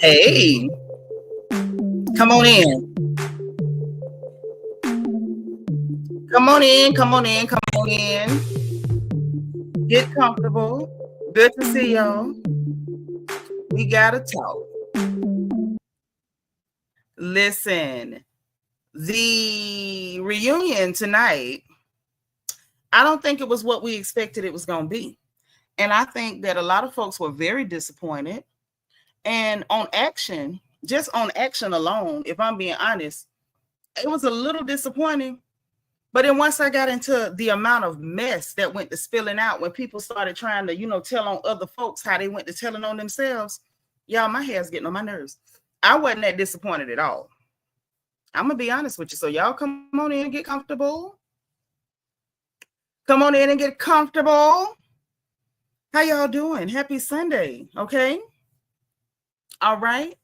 Hey, come on in. Come on in. Come on in. Come on in. Get comfortable. Good to see y'all. We gotta talk. Listen, the reunion tonight, I don't think it was what we expected it was going to be. And I think that a lot of folks were very disappointed. And just on action alone, if I'm being honest, it was a little disappointing. But then once I got into the amount of mess that went to spilling out when people started trying to, tell on other folks how they went to telling on themselves, y'all, my hair's getting on my nerves. I wasn't that disappointed at all. I'm going to be honest with you. So y'all come on in and get comfortable. Come on in and get comfortable. How y'all doing? Happy Sunday. Okay. All right.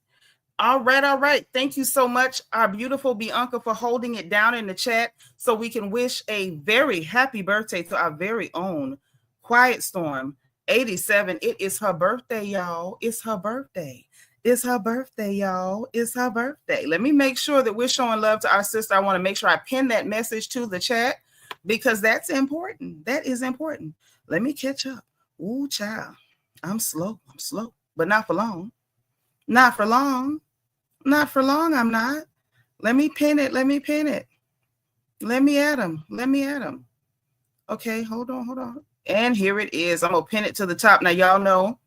All right. Thank you so much, our beautiful Bianca, for holding it down in the chat so we can wish a very happy birthday to our very own Quiet Storm 87. It is her birthday, y'all. It's her birthday. It's her birthday, y'all. It's her birthday. Let me make sure that we're showing love to our sister. I want to make sure I pin that message to the chat because that's important. That is important. Let me catch up. Ooh, child. I'm slow, but not for long. Not for long. Not for long, I'm not. Let me pin it. Let me add them. Okay, hold on. And here it is. I'm going to pin it to the top. Now, y'all know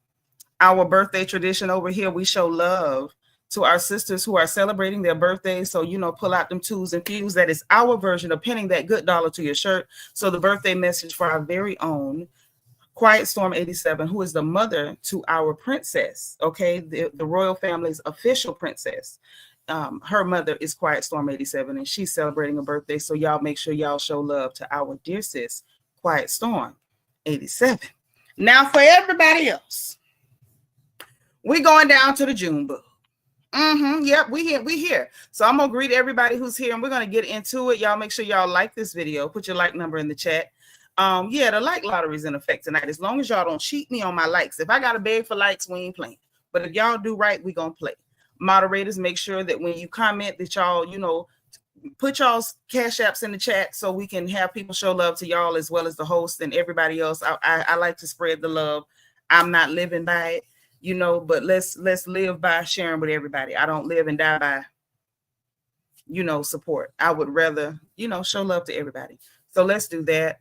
our birthday tradition over here. We show love to our sisters who are celebrating their birthdays. So, pull out them twos and fews. That is our version of pinning that good dollar to your shirt. So the birthday message for our very own Quiet Storm 87, who is the mother to our princess, okay, the royal family's official princess. Her mother is Quiet Storm 87, and she's celebrating a birthday. So y'all make sure y'all show love to our dear sis, Quiet Storm 87. Now, for everybody else, we're going down to the June book. Yep, we here. So I'm going to greet everybody who's here, and we're going to get into it. Y'all make sure y'all like this video. Put your like number in the chat. The like lottery's in effect tonight. As long as y'all don't cheat me on my likes. If I got to beg for likes, we ain't playing. But if y'all do right, we gonna play. Moderators, make sure that when you comment that y'all, put y'all's cash apps in the chat so we can have people show love to y'all as well as the host and everybody else. I like to spread the love. I'm not living by it, but let's live by sharing with everybody. I don't live and die by, support. I would rather, show love to everybody. So let's do that.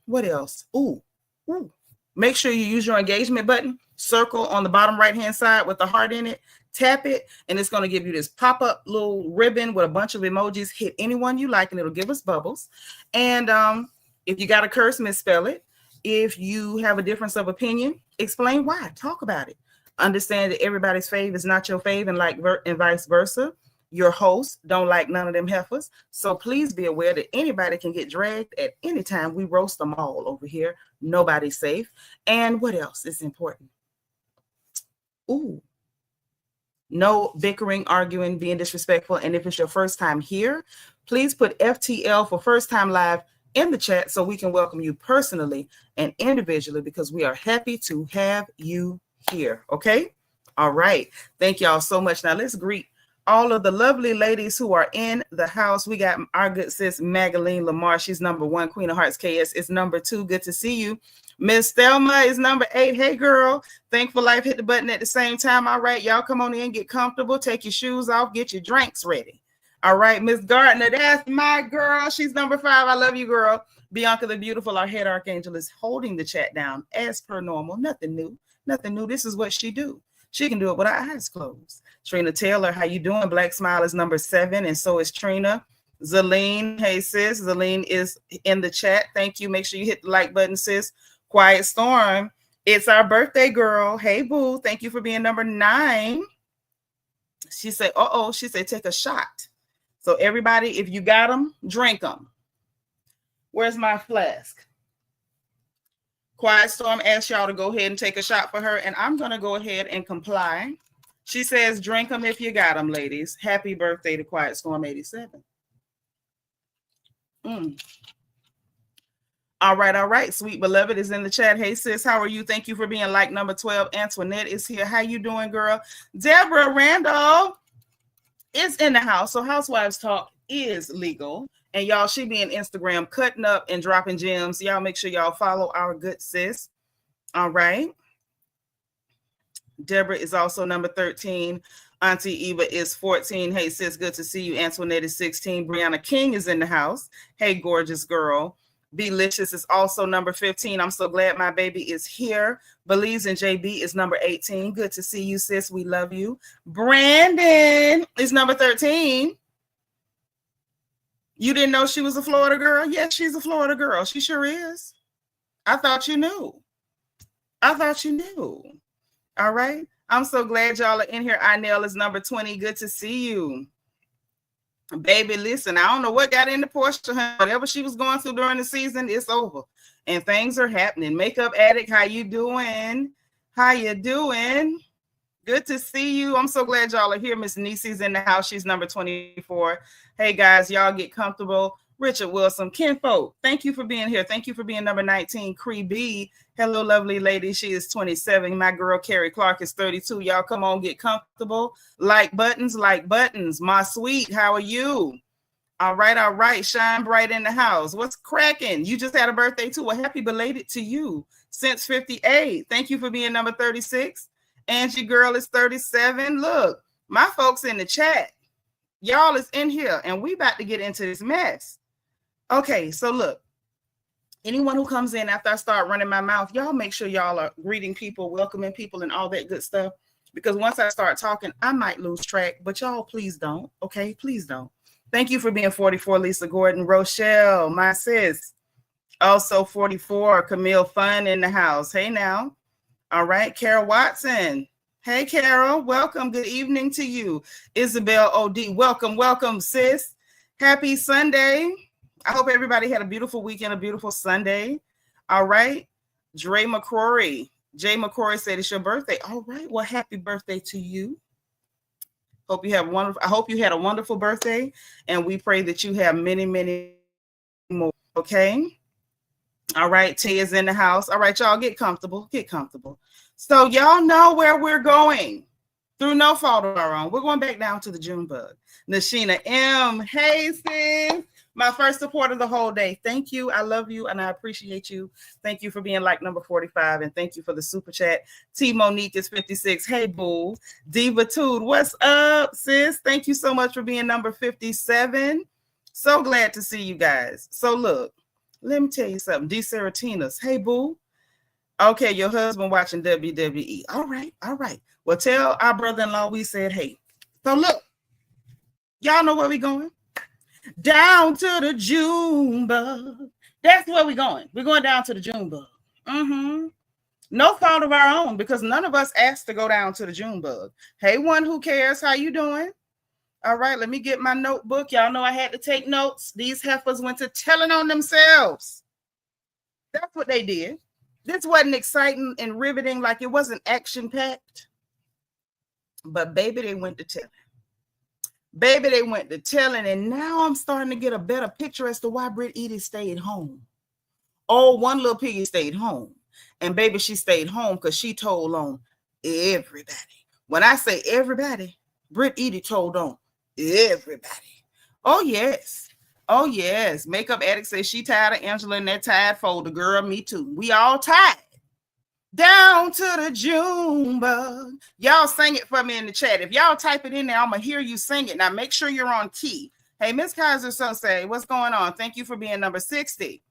What else? Ooh. Make sure you use your engagement button. Circle on the bottom right hand side with the heart in it. Tap it, and it's going to give you this pop-up little ribbon with a bunch of emojis. Hit anyone you like, and it'll give us bubbles. And if you got a curse, misspell it. If you have a difference of opinion, explain why. Talk about it. Understand that everybody's fave is not your fave, and vice versa. Your hosts don't like none of them heifers. So please be aware that anybody can get dragged at any time. We roast them all over here. Nobody's safe. And what else is important? Ooh. No bickering, arguing, being disrespectful. And if it's your first time here, please put FTL for first time live in the chat so we can welcome you personally and individually because we are happy to have you here. Okay? All right. Thank y'all so much. Now let's greet all of the lovely ladies who are in the house. We got our good sis, Magaline Lamar. She's number 1. Queen of Hearts KS is number 2. Good to see you. Miss Thelma is number 8. Hey, girl. Thankful Life hit the button at the same time. All right, y'all come on in, get comfortable, take your shoes off, get your drinks ready. All right, Miss Gardner, that's my girl. She's number 5. I love you, girl. Bianca the Beautiful, our head archangel, is holding the chat down as per normal. Nothing new. This is what she do. She can do it with her eyes closed. Trina Taylor, how you doing? Black Smile is number 7, and so is Trina. Zaline, hey sis. Zaline is in the chat. Thank you. Make sure you hit the like button, sis. Quiet Storm, it's our birthday girl. Hey, boo. Thank you for being number 9. She said, she said, take a shot. So everybody, if you got them, drink them. Where's my flask? Quiet Storm asked y'all to go ahead and take a shot for her, and I'm going to go ahead and comply. She says, drink them if you got them, ladies. Happy birthday to Quiet Storm 87. All right. Sweet beloved is in the chat. Hey sis, how are you? Thank you for being like number 12. Antoinette is here. How you doing, girl? Deborah Randolph is in the house. So Housewives Talk is legal. And y'all, she be in Instagram cutting up and dropping gems. Y'all make sure y'all follow our good sis. All right. Deborah is also number 13. Auntie Eva is 14. Hey sis, good to see you. Antoinette is 16. Brianna King is in the house. Hey, gorgeous girl. Belicious is also number 15. I'm so glad my baby is here. Belize and JB is number 18. Good to see you, sis. We love you. Brandon is number 13. You didn't know she was a Florida girl? Yes, she's a Florida girl. She sure is. I thought you knew. All right. I'm so glad y'all are in here. Inell is number 20. Good to see you. Baby, listen, I don't know what got into Porsha. Whatever she was going through during the season, it's over. And things are happening. Makeup Addict, how you doing? Good to see you. I'm so glad y'all are here. Miss Niecy's in the house. She's number 24. Hey, guys, y'all get comfortable. Richard Wilson, Kinfolk, thank you for being here. Thank you for being number 19. Cree B, hello, lovely lady. She is 27. My girl, Carrie Clark, is 32. Y'all come on, get comfortable. Like buttons. My sweet, how are you? All right. Shine bright in the house. What's cracking? You just had a birthday, too. Well, happy belated to you. Since 58. Thank you for being number 36. Angie girl is 37. Look, my folks in the chat. Y'all is in here, and we about to get into this mess. Okay, so look, anyone who comes in after I start running my mouth, y'all make sure y'all are greeting people, welcoming people, and all that good stuff. Because once I start talking, I might lose track. But y'all, please don't. Okay, please don't. Thank you for being 44, Lisa Gordon. Rochelle, my sis. Also 44, Camille Fun in the house. Hey now. All right, Carol Watson. Hey, Carol. Welcome. Good evening to you. Isabel O.D. Welcome, sis. Happy Sunday. I hope everybody had a beautiful weekend, a beautiful Sunday. All right. Jay McCrory said it's your birthday. All right. Well, happy birthday to you. I hope you had a wonderful birthday, and we pray that you have many, many more. Okay. All right. Tay is in the house. All right, y'all, get comfortable. So y'all know where we're going. Through no fault of our own. We're going back down to the June bug. Nashina M. Hey, sis. My first support of the whole day. Thank you. I love you and I appreciate you. Thank you for being like number 45 and thank you for the super chat. T Monique is 56. Hey, boo. Diva Tood, what's up, sis? Thank you so much for being number 57. So glad to see you guys. So look, let me tell you something. D Seratinas. Hey, boo. Okay, your husband watching WWE. All right. Well, tell our brother-in-law we said hey. So look, y'all know where we going? Down to the June bug. That's where we're going. We're going down to the June bug. No fault of our own because none of us asked to go down to the June bug. Hey, one who cares, how you doing? All right, let me get my notebook. Y'all know I had to take notes. These heifers went to telling on themselves. That's what they did. This wasn't exciting and riveting, like it wasn't action-packed. But baby, they went to telling. And now I'm starting to get a better picture as to why Brit Edie stayed home. Oh, one little piggy stayed home. And baby, she stayed home because she told on everybody. When I say everybody, Brit Edie told on everybody. Oh, yes. Makeup Addict says she tired of Angela in that tired folder. Girl, me too. We all tired. Down to the June bug. Y'all sing it for me in the chat. If y'all type it in there, I'm going to hear you sing it. Now, make sure you're on key. Hey, Miss Kaiser Sose, what's going on? Thank you for being number 60.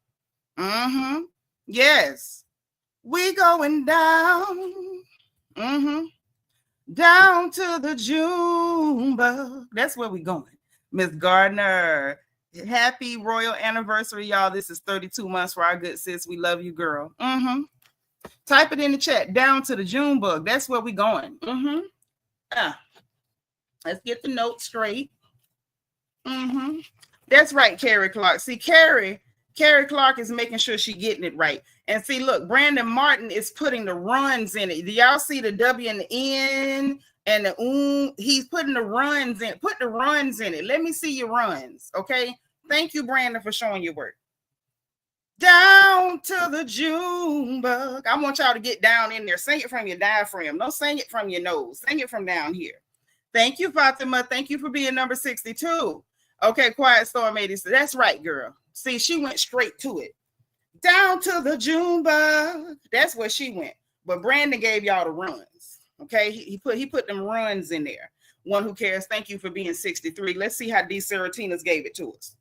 Yes. We going down. Down to the June bug. That's where we going. Miss Gardner. Happy royal anniversary, y'all. This is 32 months for our good sis. We love you, girl. Type it in the chat. Down to the June bug. That's where we going. Let's get the note straight. That's right, Carrie Clark. See, Carrie Clark is making sure she's getting it right. And see, look, Brandon Martin is putting the runs in it. Do y'all see the W and the N and the He's putting the runs in. Put the runs in it. Let me see your runs, okay? Thank you, Brandon, for showing your work. Down to the June bug. I want y'all to get down in there. Sing it from your diaphragm. Don't sing it from your nose. Sing it from down here. Thank you, Fatima. Thank you for being number 62. Okay, Quiet Storm 80. That's right, girl. See, she went straight to it. Down to the June bug. That's where she went. But Brandon gave y'all the runs. Okay, he put them runs in there. One who cares. Thank you for being 63. Let's see how these Seratinas gave it to us.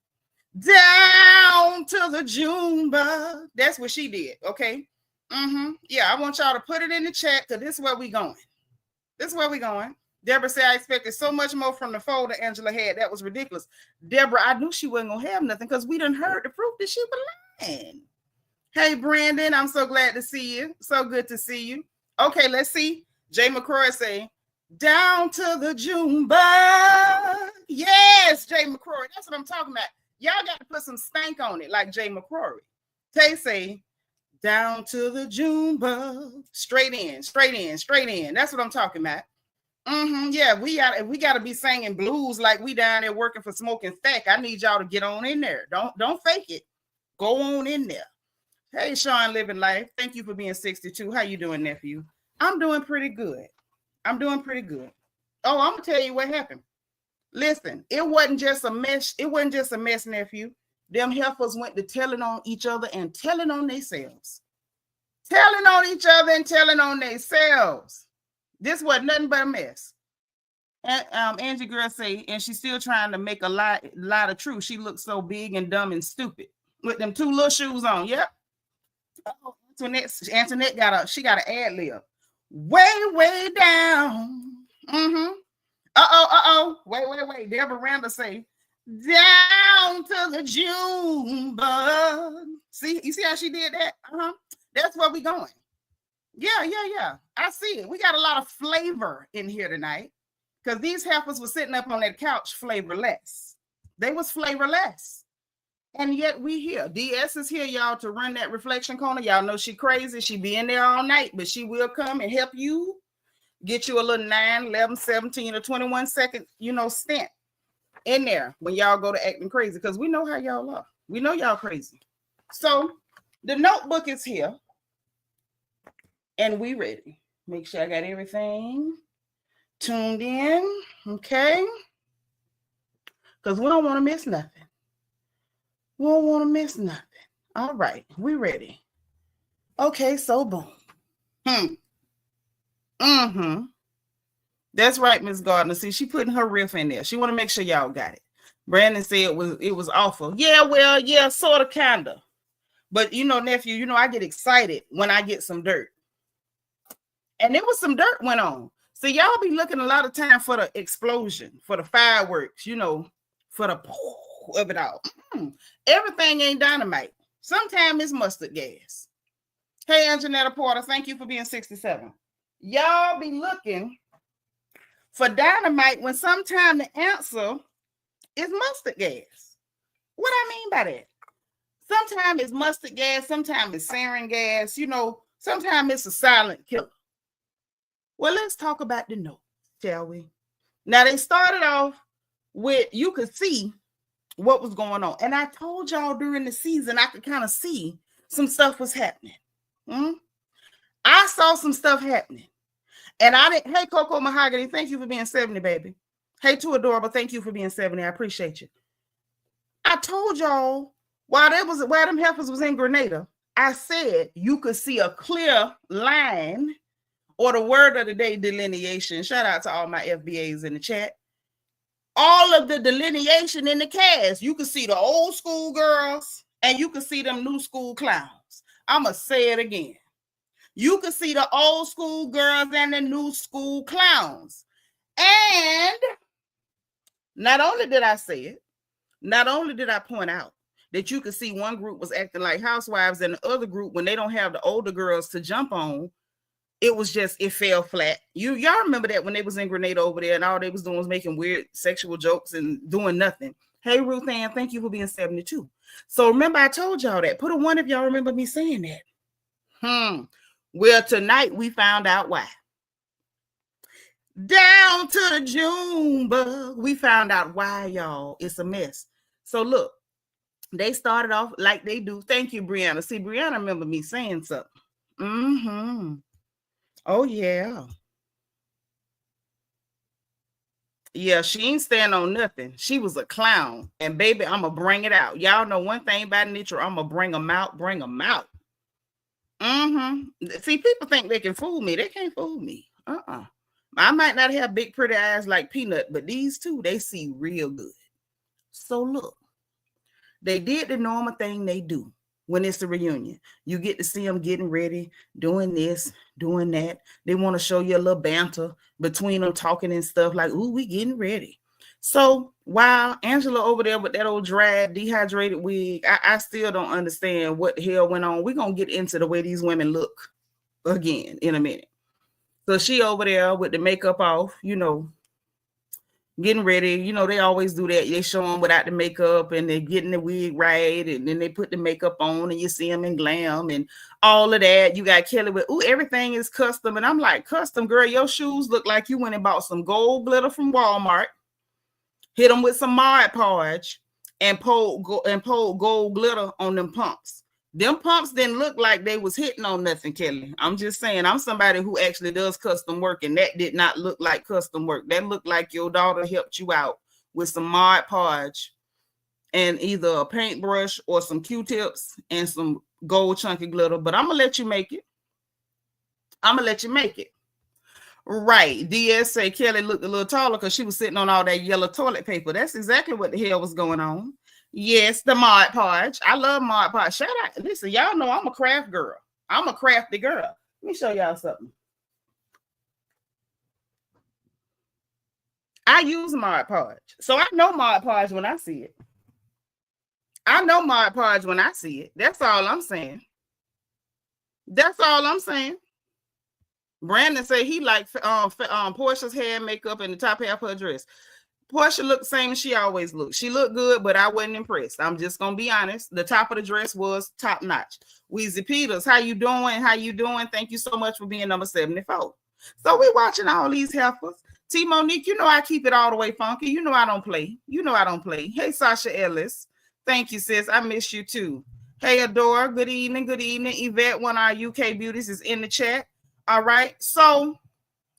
Down to the June bug. That's what she did. Okay. Yeah, I want y'all to put it in the chat because this is where we going. This is where we going. Deborah said, I expected so much more from the folder Angela had. That was ridiculous. Deborah, I knew she wasn't going to have nothing because we done heard the proof that she was lying. Hey, Brandon, I'm so glad to see you. So good to see you. Okay, let's see. Jay McCrory say, down to the June bug. Yes, Jay McCrory. That's what I'm talking about. Y'all got to put some stank on it like Jay McCrory. Tay say, down to the June bug. Straight in, straight in, straight in. That's what I'm talking about. Yeah, we gotta be singing blues like we down there working for Smoking Stack. I need y'all to get on in there. Don't fake it. Go on in there. Hey, Sean, living life. Thank you for being 62. How you doing, nephew? I'm doing pretty good. I'm doing pretty good. Oh, I'm gonna tell you what happened. Listen, it wasn't just a mess. It wasn't just a mess, nephew. Them heifers went to telling on each other and telling on themselves. Telling on each other and telling on themselves. This was nothing but a mess. And Angie girl say, and she's still trying to make a lot of truth. She looks so big and dumb and stupid with them two little shoes on. Yep. Oh, Antoinette got an ad lib. Way down. Wait. Deborah Randall say, down to the June bug. See, you see how she did that? That's where we going. Yeah. I see it. We got a lot of flavor in here tonight because these heifers were sitting up on that couch flavorless. They was flavorless. And yet we here. DS is here, y'all, to run that reflection corner. Y'all know she crazy. She be in there all night, but she will come and help you get you a little 9, 11, 17, or 21 second, stint in there when y'all go to acting crazy because we know how y'all are. We know y'all crazy. So the notebook is here. And we ready. Make sure I got everything tuned in, okay? Because we don't want to miss nothing. We don't want to miss nothing. All right, we ready. Okay, so boom. That's right, Miss Gardner. See, she putting her riff in there. She want to make sure y'all got it. Brandon said it was awful. Yeah, well, yeah, sort of, kind of. But, nephew, I get excited when I get some dirt. And there was some dirt went on. So y'all be looking a lot of time for the explosion, for the fireworks, for the poof of it all. Everything ain't dynamite. Sometimes it's mustard gas. Hey, Anjanetta Porter, thank you for being 67. Y'all be looking for dynamite when sometimes the answer is mustard gas. What I mean by that? Sometimes it's mustard gas, sometimes it's sarin gas, sometimes it's a silent killer. Well, let's talk about the note, shall we? Now, they started off with, you could see what was going on. And I told y'all during the season, I could kind of see some stuff was happening. I saw some stuff happening. And I didn't, hey, Coco Mahogany, thank you for being 70, baby. Hey, Too Adorable, thank you for being 70. I appreciate you. I told y'all, while them heifers was in Grenada, I said you could see a clear line, or the word of the day, delineation. Shout out to all my FBAs in the chat. All of the delineation in the cast. You can see the old school girls and you can see them new school clowns. I'm going to say it again. You can see the old school girls and the new school clowns. And not only did I say it, not only did I point out that you could see one group was acting like housewives and the other group, when they don't have the older girls to jump on, it fell flat. Y'all remember that when they was in Grenada over there and all they was doing was making weird sexual jokes and doing nothing. Hey, Ruth Ann, thank you for being 72. So remember, I told y'all that. Put a 1 if y'all remember me saying that. Well, tonight we found out why. Down to the June bug. We found out why, y'all. It's a mess. So look, They started off like they do. Thank you, Brianna. See, Brianna remember me saying something. Mm-hmm. Oh, yeah. Yeah, she ain't stand on nothing. She was a clown. And baby, I'ma bring it out. Y'all know one thing about Nitra, I'ma bring them out, bring them out. Mm-hmm. See, people think they can fool me. They can't fool me. I might not have big pretty eyes like Peanut, but these two, they see real good. So look, they did the normal thing they do when it's a reunion. You get to see them getting ready, doing this, doing that. They want to show you a little banter between them talking and stuff like, ooh, we getting ready. So while Angela over there with that old drab, dehydrated wig, I still don't understand what the hell went on. We're going to get into the way these women look again in a minute. So she over there with the makeup off, getting ready. They always do that. They show them without the makeup and they're getting the wig right. And then they put the makeup on and you see them in glam and all of that. You got Kelly with, ooh, everything is custom. And I'm like, custom, girl, your shoes look like you went and bought some gold glitter from Walmart, hit them with some Mod Podge and pulled gold glitter on them pumps. Them pumps didn't look like they was hitting on nothing, Kelly. I'm just saying, I'm somebody who actually does custom work, and that did not look like custom work. That looked like your daughter helped you out with some Mod Podge and either a paintbrush or some Q-tips and some gold chunky glitter. But I'm going to let you make it. Right. DS say Kelly looked a little taller because she was sitting on all that yellow toilet paper. That's exactly what the hell was going on. Yes, the Mod Podge. I love Mod Podge. Shout out. Listen, y'all know I'm a craft girl. I'm a crafty girl. Let me show y'all something. I use Mod Podge. So I know Mod Podge when I see it. That's all I'm saying. Brandon said he liked Porsha's hair, makeup, and the top half of her dress. Porsha looked the same as she always looked. She looked good, but I wasn't impressed. I'm just gonna be honest. The top of the dress was top notch. Weezy Peters, how you doing? Thank you so much for being number 74. So we're watching all these heifers. T Monique, I keep it all the way funky. I don't play. Hey, Sasha Ellis. Thank you, sis. I miss you too. Hey, Adora. Good evening. Yvette, one of our UK beauties, is in the chat. All right. So,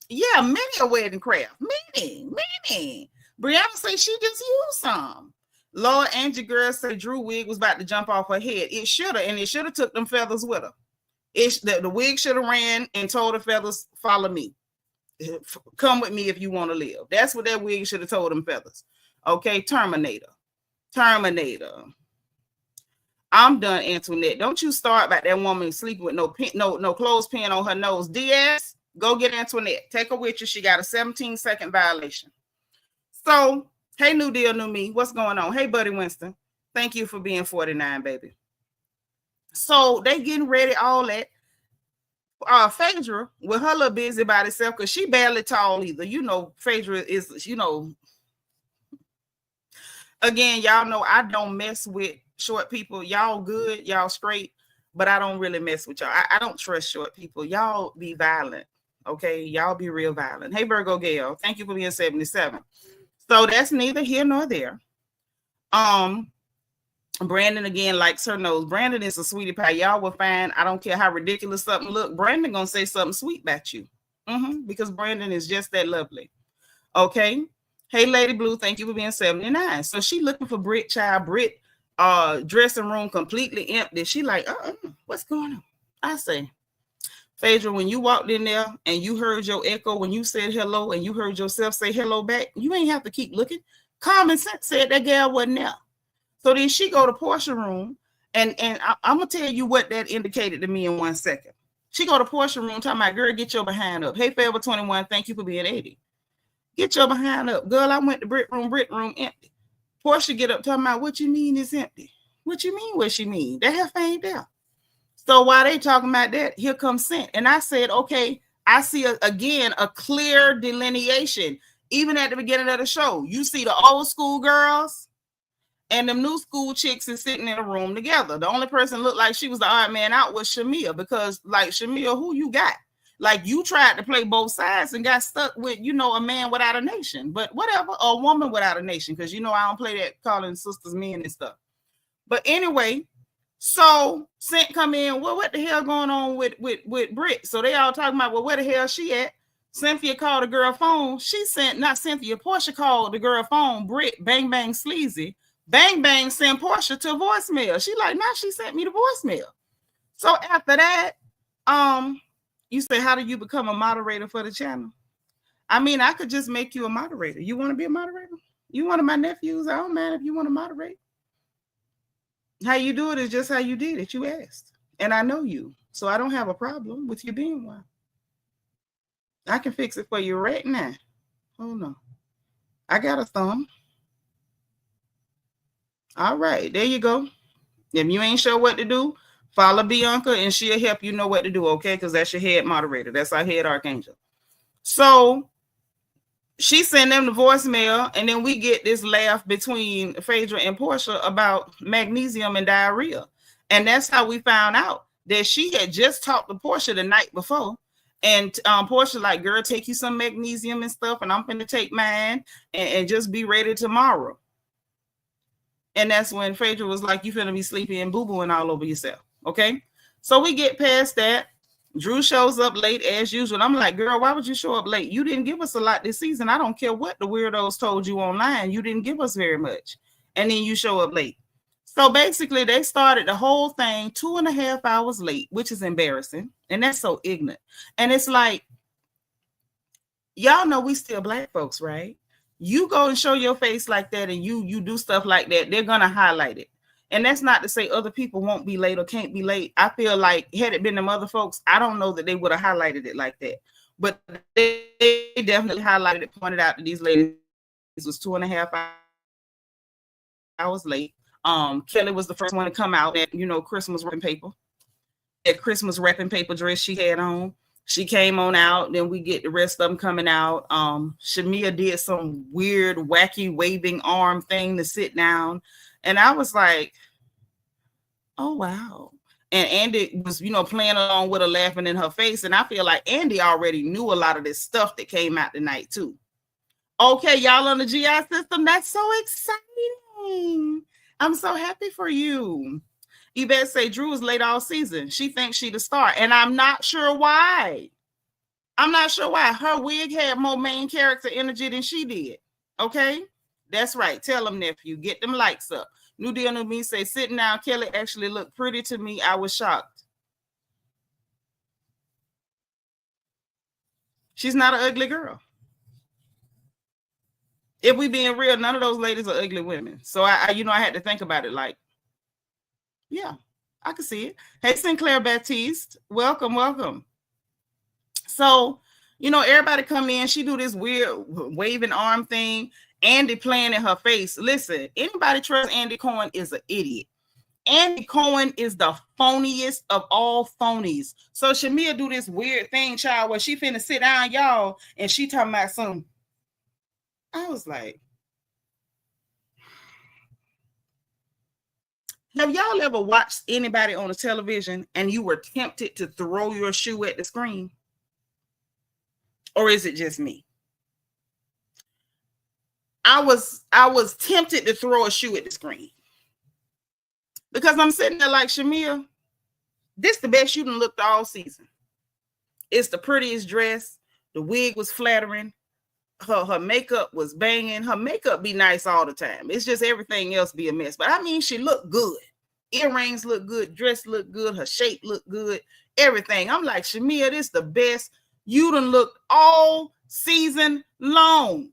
yeah, many a wedding craft. Many. Brianna say she just used some. Lord Angie girl say Drew wig was about to jump off her head. It should have, and it should have took them feathers with her. The wig should have ran and told the feathers, follow me. Come with me if you want to live. That's what that wig should have told them feathers. Okay, Terminator. I'm done, Antoinette. Don't you start about that woman sleeping with no clothespin on her nose. DS, go get Antoinette. Take her with you. She got a 17-second violation. So, hey, New Deal, New Me. What's going on? Hey, Buddy Winston. Thank you for being 49, baby. So, they getting ready, all that. Phaedra, with her little busy by herself, because she barely tall either. Phaedra is, again, y'all know I don't mess with short people. Y'all good, y'all straight, but I don't really mess with y'all. I don't trust short people. Y'all be violent, okay? Y'all be real violent. Hey, Virgo Gale, thank you for being 77. So that's neither here nor there. Brandon again likes her nose. Brandon is a sweetie pie. Y'all will find, I don't care how ridiculous something look, Brandon gonna say something sweet about you. Because Brandon is just that lovely. Okay. Hey, Lady Blue, thank you for being 79. So she looking for Brit, child. Brit, dressing room completely empty. She like, what's going on? I say, Phaedra, when you walked in there and you heard your echo when you said hello and you heard yourself say hello back, you ain't have to keep looking. Common sense said that girl wasn't there. So then she go to Porsha room, and I'm going to tell you what that indicated to me in 1 second. She go to Porsha room talking about, girl, get your behind up. Hey, Forever 21, thank you for being 80. Get your behind up. Girl, I went to Brit room empty. Porsha get up talking about, what you mean it's empty? What you mean what she mean? That heifer ain't there. So while they talking about that, here comes Scent. And I said, okay, I see again a clear delineation. Even at the beginning of the show, you see the old school girls and them new school chicks is sitting in a room together. The only person looked like she was the odd man out was Shamea, because like Shamea, who you got? Like you tried to play both sides and got stuck with, a man without a nation, but whatever, a woman without a nation. Cause I don't play that calling sisters men and stuff. But anyway, so Cent come in. Well, what the hell going on with Brit? So they all talking about, well, where the hell she at? Cynthia called the girl phone. She sent, not Cynthia, Porsha called the girl phone. Brit, bang bang sleazy, bang bang sent Porsha to voicemail. She like, nah, she sent me the voicemail. So after that, you say, how do you become a moderator for the channel? I mean, I could just make you a moderator. You want to be a moderator? You one of my nephews? I don't mind if you want to moderate. How you do it is just how you did it. You asked. And I know you. So I don't have a problem with you being one. I can fix it for you right now. Hold on. I got a thumb. All right. There you go. If you ain't sure what to do, follow Bianca and she'll help you know what to do, okay? Because that's your head moderator. That's our head archangel. So she sent them the voicemail, and then we get this laugh between Phaedra and Porsha about magnesium and diarrhea. And that's how we found out that she had just talked to Porsha the night before. And Porsha like, girl, take you some magnesium and stuff, and I'm going to take mine and just be ready tomorrow. And that's when Phaedra was like, you finna be sleepy and boo-booing all over yourself, okay? So we get past that. Drew shows up late as usual. I'm like, girl, why would you show up late? You didn't give us a lot this season. I don't care what the weirdos told you online. You didn't give us very much. And then you show up late. So basically, they started the whole thing 2.5 hours late, which is embarrassing. And that's so ignorant. And it's like, y'all know we still Black folks, right? You go and show your face like that and you do stuff like that, they're going to highlight it. And that's not to say other people won't be late or can't be late. I feel like had it been them other folks, I don't know that they would have highlighted it like that. But they definitely highlighted it, pointed out that these ladies was 2.5 hours late. Kelly was the first one to come out at, Christmas wrapping paper. That Christmas wrapping paper dress she had on. She came on out. Then we get the rest of them coming out. Shamea did some weird, wacky waving arm thing to sit down. And I was like, oh, wow. And Andy was, playing along with her, laughing in her face. And I feel like Andy already knew a lot of this stuff that came out tonight, too. Okay, y'all on the GI system. That's so exciting. I'm so happy for you. Yvette say Drew was late all season. She thinks she the star. And I'm not sure why. I'm not sure why. Her wig had more main character energy than she did. Okay? That's right. Tell them, nephew. Get them likes up. New Deal New Me say, sitting down, Kelly actually looked pretty to me. I was shocked. She's not an ugly girl. If we being real, none of those ladies are ugly women. So I had to think about it like, yeah, I can see it. Hey, Sinclair Baptiste, welcome, welcome. So, everybody come in. She do this weird waving arm thing. Andy playing in her face. Listen, anybody trust Andy Cohen is an idiot. Andy Cohen is the phoniest of all phonies. So Shamea do this weird thing, child, where she finna sit down, y'all, and she talking about some. I was like, have y'all ever watched anybody on the television and you were tempted to throw your shoe at the screen? Or is it just me? I was tempted to throw a shoe at the screen. Because I'm sitting there like, Shamea, this the best you done looked all season. It's the prettiest dress. The wig was flattering. Her makeup was banging. Her makeup be nice all the time. It's just everything else be a mess. But I mean, she looked good. Earrings look good. Dress look good. Her shape look good. Everything. I'm like, Shamea, this the best you done looked all season long.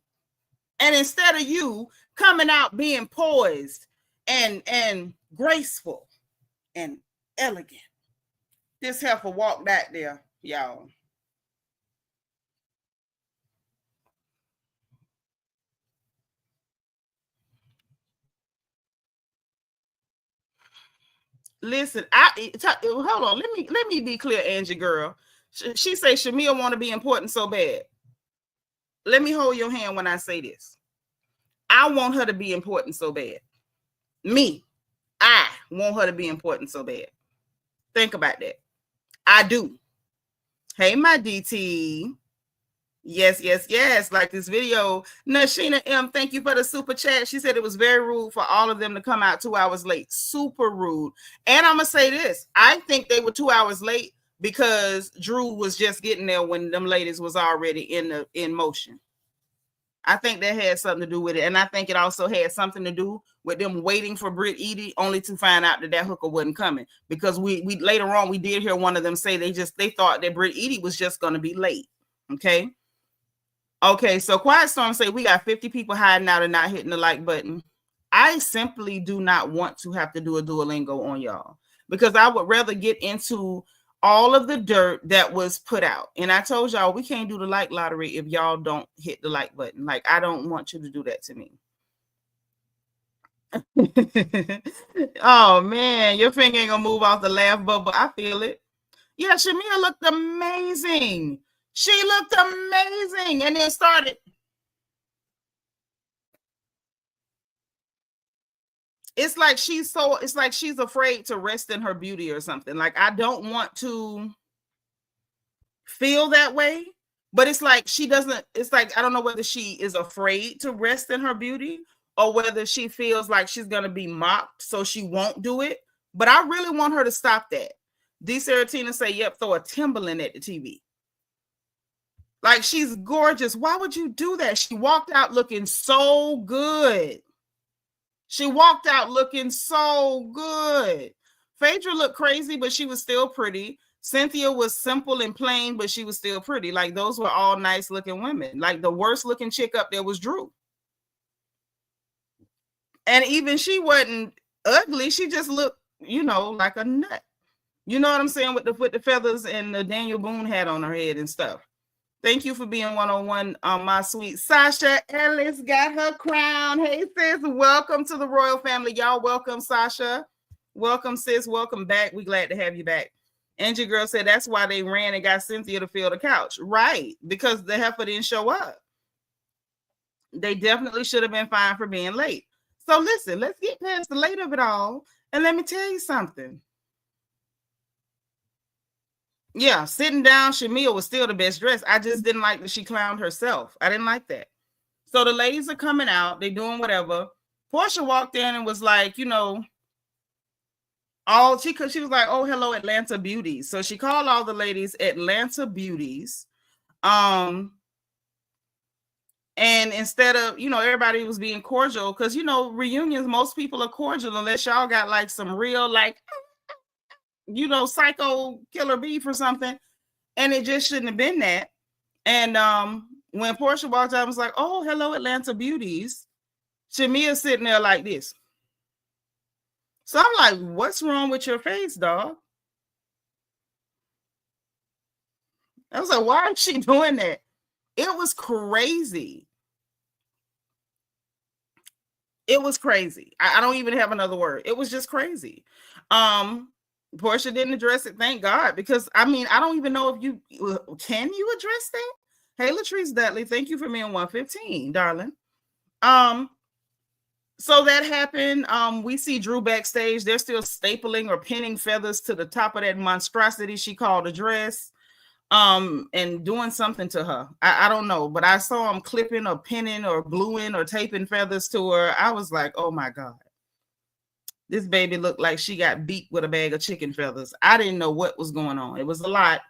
And instead of you coming out being poised and graceful and elegant, this heifer walked out there, y'all. Listen, hold on. Let me be clear, Angie girl. She say Shamea want to be important so bad. Let me hold your hand when I say this. I want her to be important so bad. I want her to be important so bad. Think about that. I do. Hey, my DT. Yes. Like this video. Nashina M, thank you for the super chat. She said it was very rude for all of them to come out 2 hours late. Super rude. And I'm gonna say this. I think they were 2 hours late because Drew was just getting there when them ladies was already in motion. I think that had something to do with it. And I think it also had something to do with them waiting for Brit Edie only to find out that hooker wasn't coming. Because we later on we did hear one of them say they thought that Brit Edie was just gonna be late. Okay, so Quiet Storm say we got 50 people hiding out and not hitting the like button. I simply do not want to have to do a Duolingo on y'all because I would rather get into all of the dirt that was put out. And I told y'all we can't do the like lottery if y'all don't hit the like button. Like, I don't want you to do that to me. Oh man, your finger ain't gonna move off the laugh bubble. I feel it. Yeah, Shamea looked amazing. She looked amazing. And then started. It's like she's afraid to rest in her beauty or something. Like, I don't want to feel that way, but it's like she doesn't, it's like, I don't know whether she is afraid to rest in her beauty or whether she feels like she's going to be mocked, so she won't do it. But I really want her to stop that. D. Saratina say, yep, throw a Timberland at the TV. Like, she's gorgeous. Why would you do that? She walked out looking so good. She walked out looking so good. Phaedra looked crazy, but she was still pretty. Cynthia was simple and plain, but she was still pretty. Like, those were all nice looking women. Like, the worst looking chick up there was Drew. And even she wasn't ugly. She just looked, like a nut. You know what I'm saying? With the feathers and the Daniel Boone hat on her head and stuff. Thank you for being 101, my sweet Sasha Ellis got her crown. Hey, sis, welcome to the royal family. Y'all welcome, Sasha. Welcome, sis. Welcome back. We glad to have you back. Angie Girl said that's why they ran and got Cynthia to fill the couch. Right, because the heifer didn't show up. They definitely should have been fined for being late. So listen, let's get past the late of it all. And let me tell you something. Yeah, sitting down, Shamea was still the best dressed. I just didn't like that she clowned herself. I didn't like that. So the ladies are coming out. They're doing whatever. Porsha walked in and was like, she was like, oh, hello, Atlanta Beauties. So she called all the ladies Atlanta Beauties. And instead of, everybody was being cordial because, reunions, most people are cordial unless y'all got like some real, like, psycho killer beef or something. And it just shouldn't have been that. And when Porsha walked out, I was like, oh, hello, Atlanta Beauties. Shamea sitting there like this. So I'm like, what's wrong with your face, dog? I was like, why is she doing that? It was crazy. It was crazy. I don't even have another word. It was just crazy. Porsha didn't address it, thank God, because I don't even know if you can address that. Hey, Latrice Dudley, thank you for being 115, darling. So that happened. We see Drew backstage. They're still stapling or pinning feathers to the top of that monstrosity she called a dress, and doing something to her. I don't know, but I saw him clipping or pinning or gluing or taping feathers to her. I was like, oh my God. This baby looked like she got beat with a bag of chicken feathers. I didn't know what was going on. It was a lot.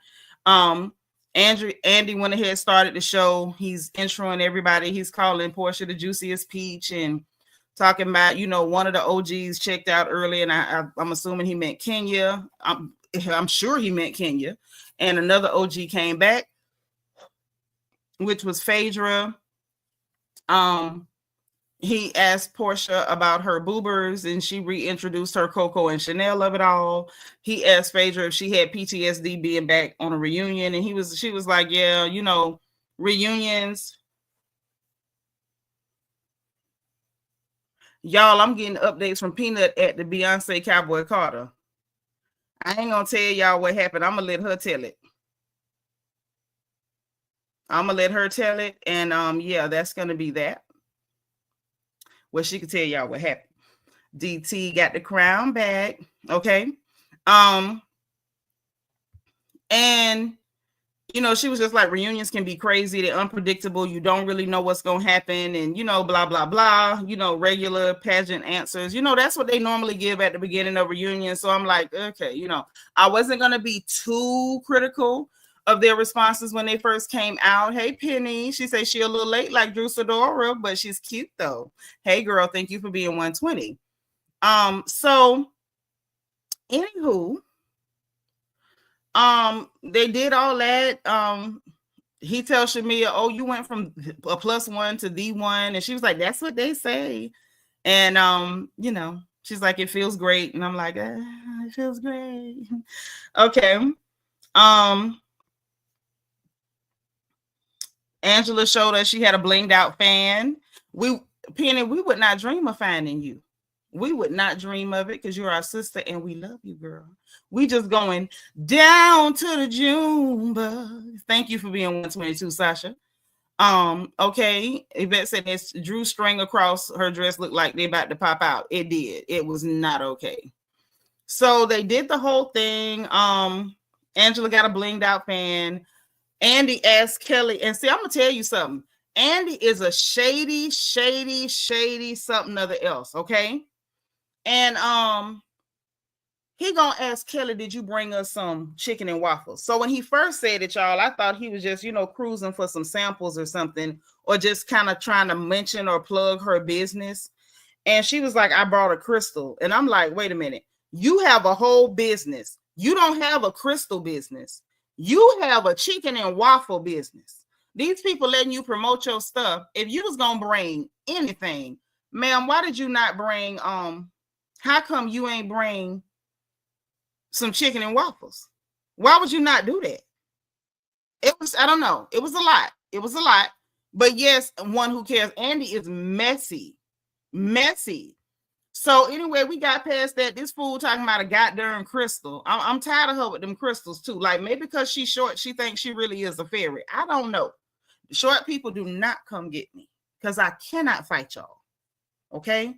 Andy went ahead, started the show. He's introing everybody. He's calling Porsha the juiciest peach and talking about, one of the OGs checked out early, and I'm assuming he meant Kenya. I'm sure he meant Kenya. And another OG came back, which was Phaedra. He asked Porsha about her boobers, and she reintroduced her Coco and Chanel of it all. He asked Phaedra if she had PTSD being back on a reunion, and she was like, yeah, reunions. Y'all, I'm getting updates from Peanut at the Beyonce Cowboy Carter. I ain't gonna tell y'all what happened. I'm gonna let her tell it. And yeah, that's gonna be that. Well, she could tell y'all what happened. DT got the crown back. Okay. And you know, she was just like, reunions can be crazy. They're unpredictable. You don't really know what's going to happen. And, you know, blah, blah, blah, you know, regular pageant answers. You know, that's what they normally give at the beginning of reunions. So I'm like, okay, you know, I wasn't going to be too critical of their responses when they first came out. Hey, Penny, she says she a little late like Drew Sidora, but she's cute though. Hey, girl, thank you for being 120. So, anywho, they did all that. He tells Shamea, oh, you went from a +1 to the1. And she was like, that's what they say. And, you know, she's like, it feels great. And I'm like, it feels great. Okay. Angela showed us she had a blinged out fan. Penny, we would not dream of finding you. We would not dream of it because you're our sister and we love you, girl. We just going down to the June bug. Thank you for being 122, Sasha. Okay. Yvette said this Drew string across her dress looked like they about to pop out. It did. It was not okay. So they did the whole thing. Angela got a blinged out fan. Andy asked Kelly, and see, I'm gonna tell you something. Andy is a shady something other else, okay? And he gonna ask Kelly, did you bring us some chicken and waffles? So when he first said it, y'all, I thought he was just, you know, cruising for some samples or something, or just kind of trying to mention or plug her business. And she was like, I brought a crystal. And I'm like, wait a minute, you have a whole business. You don't have a crystal business. You have a chicken and waffle business. These people letting you promote your stuff. If you was gonna bring anything, ma'am, why did you not bring how come you ain't bring some chicken and waffles? Why would you not do that? It was, I don't know. It was a lot. It was a lot. But yes, one who cares. Andy is messy. So anyway, we got past that. This fool talking about a goddamn crystal. I'm tired of her with them crystals too. Like maybe because she's short, she thinks she really is a fairy. I don't know. Short people do not come get me because I cannot fight y'all. Okay?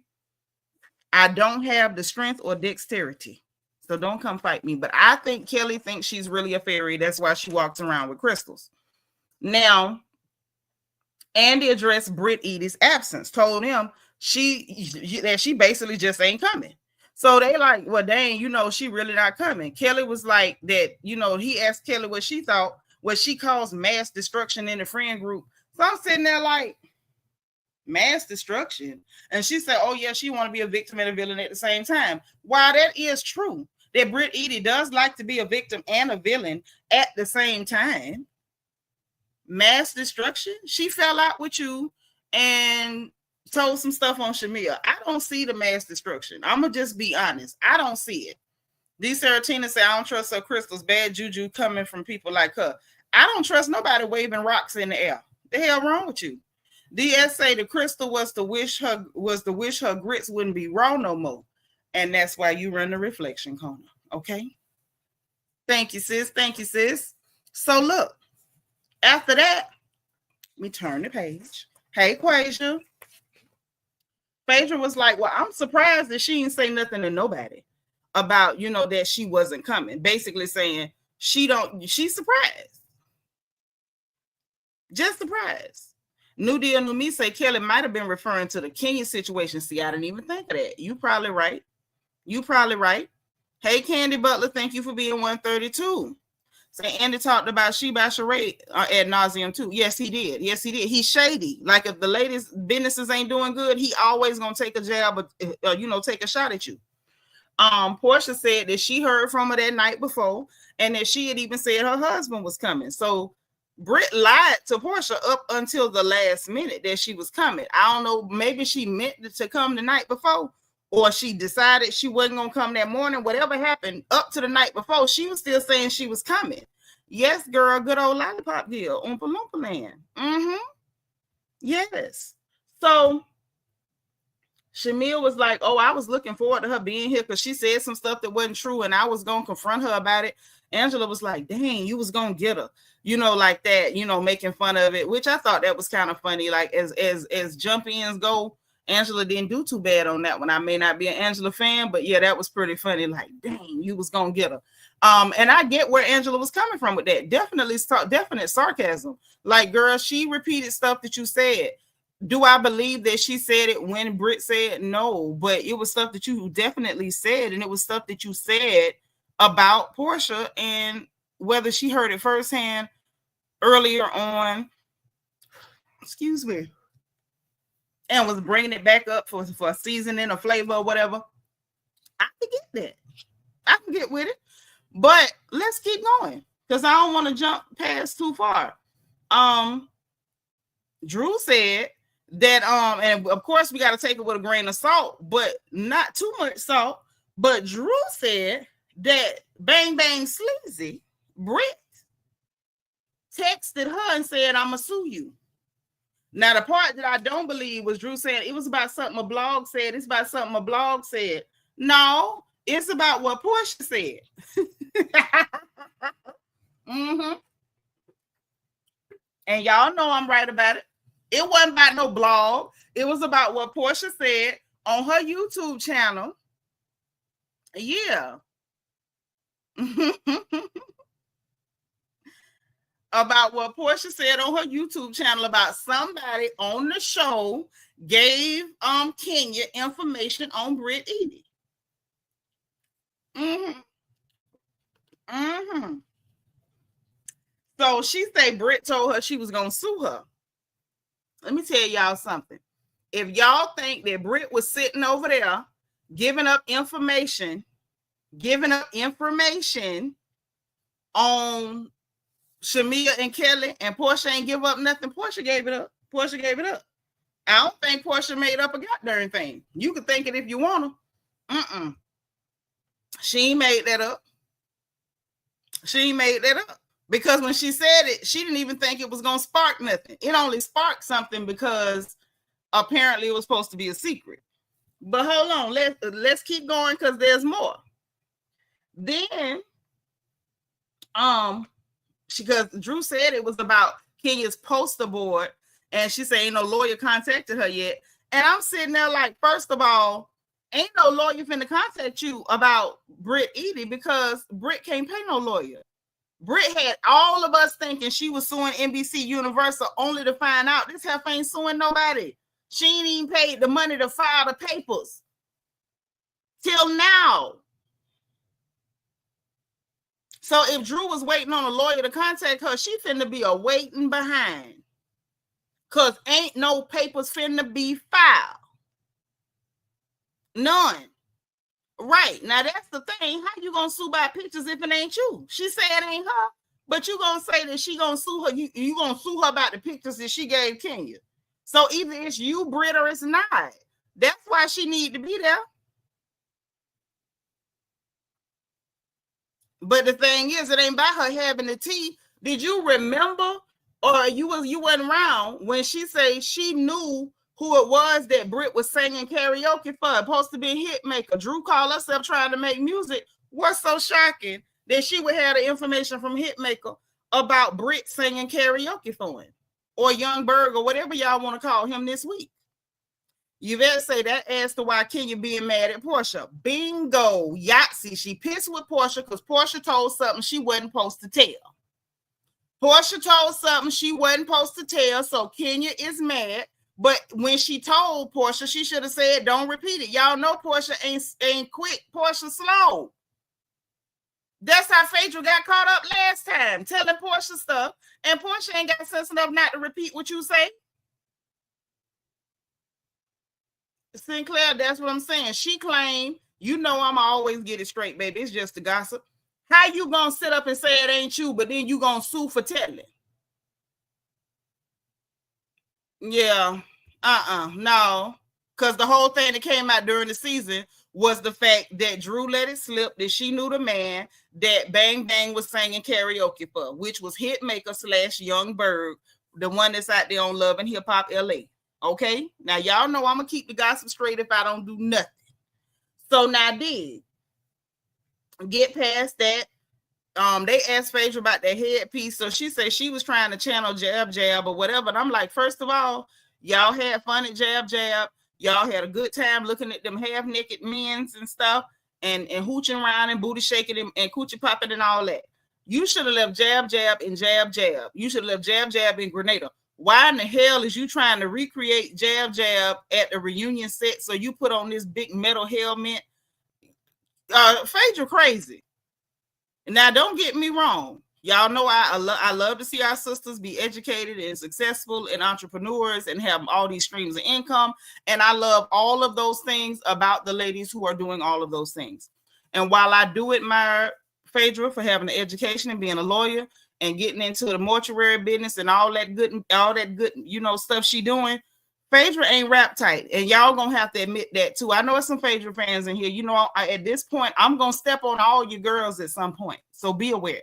I don't have the strength or dexterity. So don't come fight me. But I think Kelly thinks she's really a fairy. That's why she walks around with crystals. Now, Andy addressed Brit Edie's absence, told him she basically just ain't coming. So they like, well, dang, you know, she really not coming. Kelly was like that, you know, he asked Kelly what she thought, what she calls mass destruction in the friend group. So I'm sitting there like, mass destruction. And she said, oh yeah, she want to be a victim and a villain at the same time. While that is true, that Brit Edie does like to be a victim and a villain at the same time. Mass destruction. She fell out with you and told some stuff on Shamea. I don't see the mass destruction. I'm gonna just be honest. I don't see it. D. Saratina said, I don't trust her crystals. Bad juju coming from people like her. I don't trust nobody waving rocks in the air. The hell wrong with you? DS say the crystal was to wish her grits wouldn't be raw no more. And that's why you run the reflection corner. Okay. Thank you, sis. Thank you, sis. So look, after that, we turn the page. Hey, Quasia. Phaedra was like, well, I'm surprised that she didn't say nothing to nobody about, you know, that she wasn't coming. Basically saying she's surprised. Just surprised. New Deal New Me say Kelly might have been referring to the Kenya situation. See, I didn't even think of that. You probably right. Hey, Candy Butler, thank you for being 132. Say Andy talked about Sheba Sheree ad nauseum too. Yes, he did. He's shady. Like if the ladies' businesses ain't doing good, he always gonna take a jab or you know, take a shot at you. Porsha said that she heard from her that night before, and that she had even said her husband was coming. So Brit lied to Porsha up until the last minute that she was coming. I don't know, maybe she meant to come the night before, or she decided she wasn't going to come that morning. Whatever happened up to the night before, she was still saying she was coming. Yes, girl, good old lollipop deal. Oompa Loompa land. Yes. So Shamea was like, oh, I was looking forward to her being here because she said some stuff that wasn't true and I was going to confront her about it. Angela was like, dang, you was going to get her, you know, like that, you know, making fun of it, which I thought that was kind of funny. Like as jump ins go, Angela didn't do too bad on that one. I may not be an Angela fan, but yeah, that was pretty funny. Like, dang, you was going to get her. And I get where Angela was coming from with that. Definite sarcasm. Like, girl, she repeated stuff that you said. Do I believe that she said it when Brit said no? But it was stuff that you definitely said, and it was stuff that you said about Porsha, and whether she heard it firsthand earlier on, excuse me, and was bringing it back up for seasoning or flavor or whatever. I can get that. I can get with it. But let's keep going, because I don't want to jump past too far. Drew said that and of course we got to take it with a grain of salt, but not too much salt. But Drew said that Bang Bang Sleazy Brit texted her and said, "I'ma sue you." Now the part that I don't believe was Drew saying it was about something a blog said. It's about something a blog said. No, it's about what Porsha said. Mm-hmm. And y'all know I'm right about it. It wasn't about no blog. It was about what Porsha said on her YouTube channel. Yeah. About what Porsha said on her YouTube channel about somebody on the show gave Kenya information on Brit Edie. Mm-hmm. Mm-hmm. So she said Brit told her she was gonna sue her. Let me tell y'all something. If y'all think that Brit was sitting over there giving up information on Shamea and Kelly, and Porsha ain't give up nothing, Porsha gave it up. Porsha gave it up. I don't think Porsha made up a goddamn thing. You can think it if you want to. She ain't made that up. She ain't made that up. Because when she said it, she didn't even think it was going to spark nothing. It only sparked something because apparently it was supposed to be a secret. But hold on, let's keep going, because there's more. Then, because Drew said it was about Kenya's poster board, and she said ain't no lawyer contacted her yet. And I'm sitting there like, first of all, ain't no lawyer finna contact you about Brit Edie, because Brit can't pay no lawyer. Brit had all of us thinking she was suing NBC Universal, only to find out this heifer ain't suing nobody. She ain't even paid the money to file the papers till now. So if Drew was waiting on a lawyer to contact her, she finna be a waiting behind, because ain't no papers finna be filed. None. Right. Now that's the thing. How you gonna sue by pictures if it ain't you? She said it ain't her, but you gonna say that she gonna sue her. You gonna sue her about the pictures that she gave Kenya. So either it's you, Brit, or it's not. That's why she need to be there. But the thing is, it ain't about her having the tea. Did you remember, or you wasn't around when she said she knew who it was that Brit was singing karaoke for? Supposed to be a hit maker. Drew called herself trying to make music. What's so shocking that she would have the information from Hitmaker about Brit singing karaoke for him, or Young Berg, or whatever y'all want to call him this week? You better say that as to why Kenya being mad at Porsha. Bingo, Yahtzee. She pissed with Porsha because Porsha told something she wasn't supposed to tell. Porsha told something she wasn't supposed to tell, so Kenya is mad. But when she told Porsha, she should have said, "Don't repeat it." Y'all know Porsha ain't quick. Porsha slow. That's how Phaedra got caught up last time, telling Porsha stuff, and Porsha ain't got sense enough not to repeat what you say. Sinclair, that's what I'm saying. She claimed, you know, I'm always get it straight, baby. It's just the gossip. How you gonna sit up and say it ain't you, but then you gonna sue for telling? Yeah. No. Because the whole thing that came out during the season was the fact that Drew let it slip that she knew the man that Bang Bang was singing karaoke for, which was Hitmaker / Young Berg, the one that's out there on Love and Hip Hop LA. Okay? Now, y'all know I'm going to keep the gossip straight if I don't do nothing. So now, did get past that. They asked Phaedra about that headpiece. So she said she was trying to channel Jab Jab or whatever. And I'm like, first of all, y'all had fun at Jab Jab. Y'all had a good time looking at them half-naked men's and stuff. and hooching around and booty shaking and coochie popping and all that. You should have left jab, jab, and jab, jab. You should have left jab, jab, and Grenada. Why in the hell is you trying to recreate jab, jab at the reunion set? So you put on this big metal helmet. Phaedra crazy. Now, don't get me wrong. Y'all know I love to see our sisters be educated and successful and entrepreneurs and have all these streams of income. And I love all of those things about the ladies who are doing all of those things. And while I do admire Phaedra for having an education and being a lawyer and getting into the mortuary business and all that good, stuff she doing, Phaedra ain't rap tight. And y'all gonna have to admit that too. I know there's some Phaedra fans in here. You know, at this point, I'm gonna step on all you girls at some point. So be aware.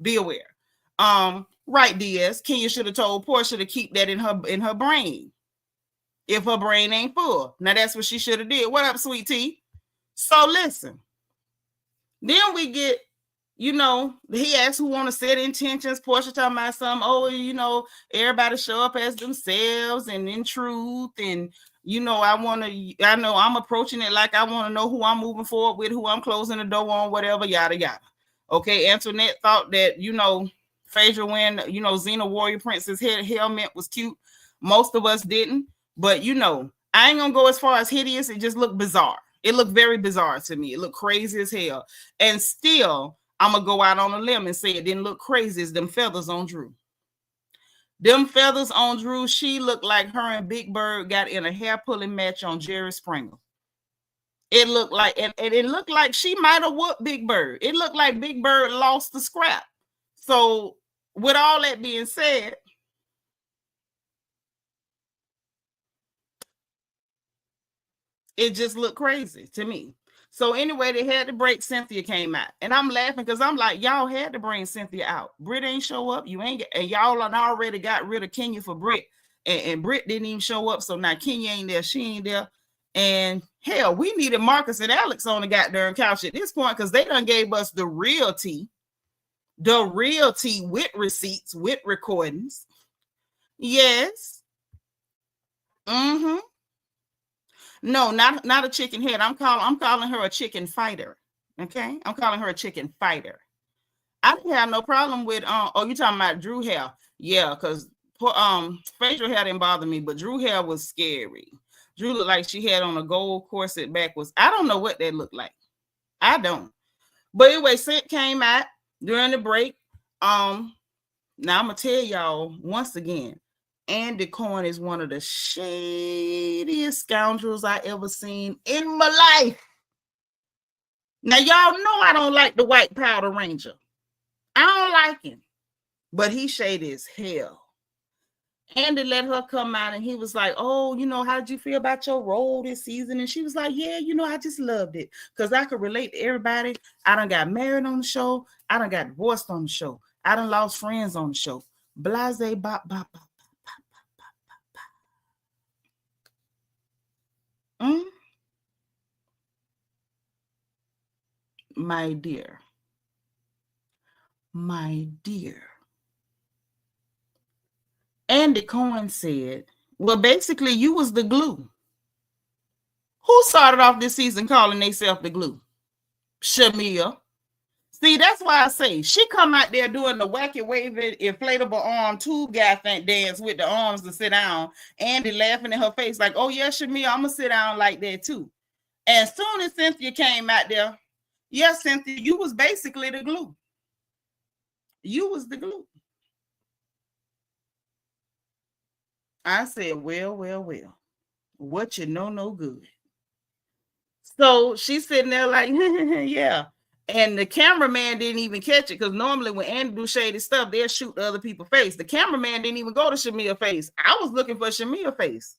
Be aware. Right, Diaz. Kenya should have told Porsha to keep that in her brain. If her brain ain't full. Now that's what she should have did. What up, sweet tea? So listen. Then we get, he asked who want to set intentions. Porsha talking about something. Everybody show up as themselves and in truth. And, I know I'm approaching it like I want to know who I'm moving forward with, who I'm closing the door on, whatever, yada, yada. Okay, Antoinette thought that, Phaedra when, Xena Warrior Princess helmet was cute. Most of us didn't. But, I ain't going to go as far as hideous. It just looked bizarre. It looked very bizarre to me. It looked crazy as hell. And still, I'm going to go out on a limb and say it didn't look crazy as them feathers on Drew. Them feathers on Drew, she looked like her and Big Bird got in a hair-pulling match on Jerry Springer. It looked like, and it looked like she might have whooped Big Bird. It looked like Big Bird lost the scrap. So, with all that being said, it just looked crazy to me. So anyway, they had to break. Cynthia came out. And I'm laughing because I'm like, y'all had to bring Cynthia out. Brit ain't show up. You ain't and y'all already got rid of Kenya for Brit. And Brit didn't even show up. So now Kenya ain't there. She ain't there. And hell, we needed Marcus and Alex on the goddamn couch at this point because they done gave us the real tea. The real tea with receipts, with recordings. Yes. Mm-hmm. No, not a chicken head. I'm calling her a chicken fighter. Okay, I'm calling her a chicken fighter. I didn't have no problem with you talking about Drew hair? Yeah, because Phaedra hair didn't bother me, but Drew hair was scary. Drew looked like she had on a gold corset backwards. I don't know what that looked like. I don't. But anyway, Scent came out during the break. Now I'm gonna tell y'all once again. Andy Cohen is one of the shadiest scoundrels I ever seen in my life. Now, y'all know I don't like the White Powder Ranger. I don't like him. But he shady as hell. Andy let her come out and he was like, oh, how did you feel about your role this season? And she was like, yeah, I just loved it. Because I could relate to everybody. I done got married on the show. I done got divorced on the show. I done lost friends on the show. Blase, bop, bop, bop. My dear, Andy Cohen said, well, basically, you was the glue. Who started off this season calling themselves the glue? Shamea. See, that's why I say she come out there doing the wacky waving inflatable arm tube guy dance with the arms to sit down. Andy laughing in her face like, oh, yeah, Shamea, I'm going to sit down like that, too. As soon as Cynthia came out there, yes, Cynthia, you was basically the glue. You was the glue. I said, well. What you know no good. So she's sitting there like, yeah. And the cameraman didn't even catch it because normally when Andy do shady stuff, they'll shoot the other people's face. The cameraman didn't even go to Shamea's face. I was looking for Shamea's face.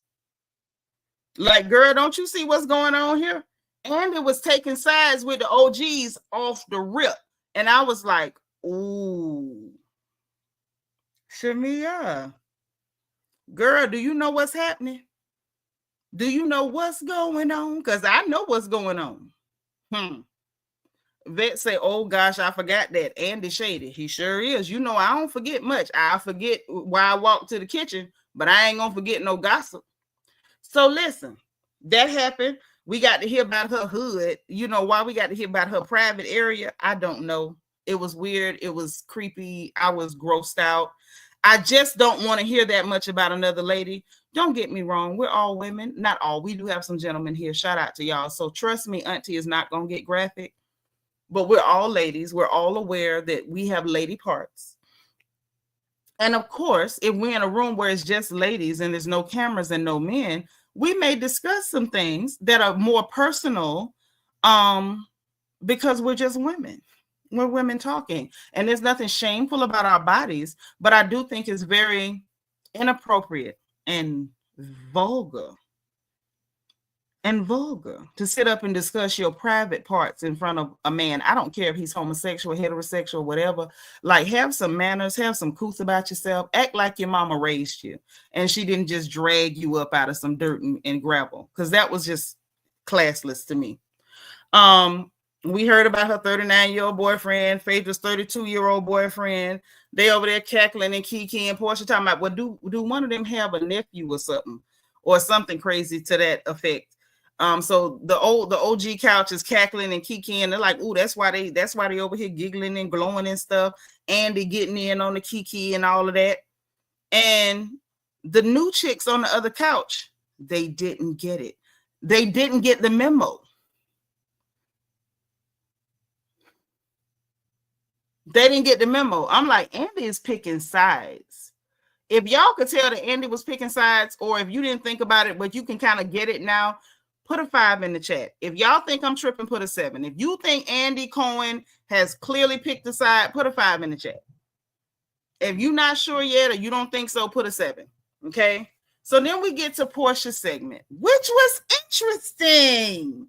Like, girl, don't you see what's going on here? Andy was taking sides with the OGs off the rip. And I was like, ooh, Shamea, girl, do you know what's happening? Do you know what's going on? Because I know what's going on. Vet say, oh gosh, I forgot that. Andy shady. He sure is. I don't forget much. I forget why I walked to the kitchen, but I ain't gonna forget no gossip. So listen, that happened. We got to hear about her hood. You know, why we got to hear about her private area, I don't know. It was weird. It was creepy. I was grossed out. I just don't want to hear that much about another lady. Don't get me wrong. We're all women. Not all. We do have some gentlemen here. Shout out to y'all. So trust me, Auntie is not going to get graphic. But we're all ladies. We're all aware that we have lady parts. And of course, if we're in a room where it's just ladies and there's no cameras and no men, we may discuss some things that are more personal because we're just women. We're women talking. And there's nothing shameful about our bodies, but I do think it's very inappropriate and vulgar to sit up and discuss your private parts in front of a man. I don't care if he's homosexual, heterosexual, whatever. Like, have some manners, have some couth about yourself. Act like your mama raised you and she didn't just drag you up out of some dirt and gravel, because that was just classless to me. We heard about her 39-year-old boyfriend, Phaedra's 32-year-old boyfriend. They over there cackling and Kiki and Porsha talking about, well, do one of them have a nephew or something crazy to that effect? So the OG couch is cackling and Kiki, and they're like, "Ooh, that's why they over here giggling and glowing and stuff." Andy getting in on the Kiki and all of that. And the new chicks on the other couch, they didn't get it. They didn't get the memo. They didn't get the memo. I'm like, Andy is picking sides. If y'all could tell that Andy was picking sides, or if you didn't think about it, but you can kind of get it now, put a 5 in the chat. If y'all think I'm tripping, put a 7. If you think Andy Cohen has clearly picked a side, put a 5 in the chat. If you're not sure yet or you don't think so, put a 7. Okay? So then we get to Porsha's segment, which was interesting.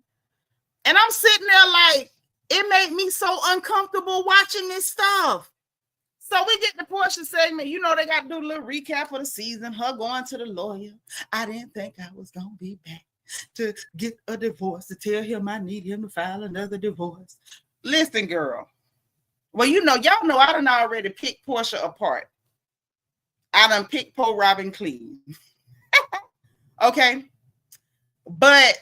And I'm sitting there like, it made me so uncomfortable watching this stuff. So we get the Porsha segment. You know, they got to do a little recap of the season. Her going to the lawyer. I didn't think I was going to be back to get a divorce, to tell him I need him to file another divorce. Listen, girl. Well, you know, y'all know I done already picked Porsha apart. I done picked Po Robin clean. Okay? But,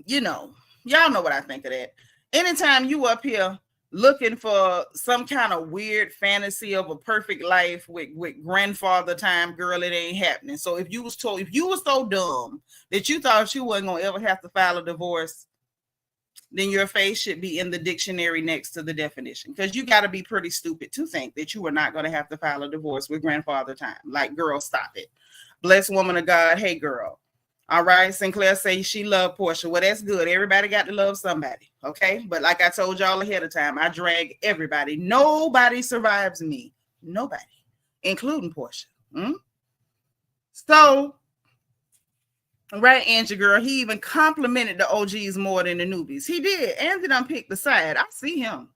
you know, y'all know what I think of that. Anytime you up here looking for some kind of weird fantasy of a perfect life with grandfather time, girl, it ain't happening. So if you was so dumb that you thought you wasn't gonna ever have to file a divorce, then your face should be in the dictionary next to the definition, because you got to be pretty stupid to think that you are not going to have to file a divorce with grandfather time. Like, girl, stop it. Blessed woman of God. Hey, girl. All right. Sinclair says she loved Porsha. Well, that's good. Everybody got to love somebody. Okay. But like I told y'all ahead of time, I drag everybody. Nobody survives me. Nobody, including Porsha. So, right, Angie girl, he even complimented the OGs more than the newbies. He did. Angie done picked the side. I see him.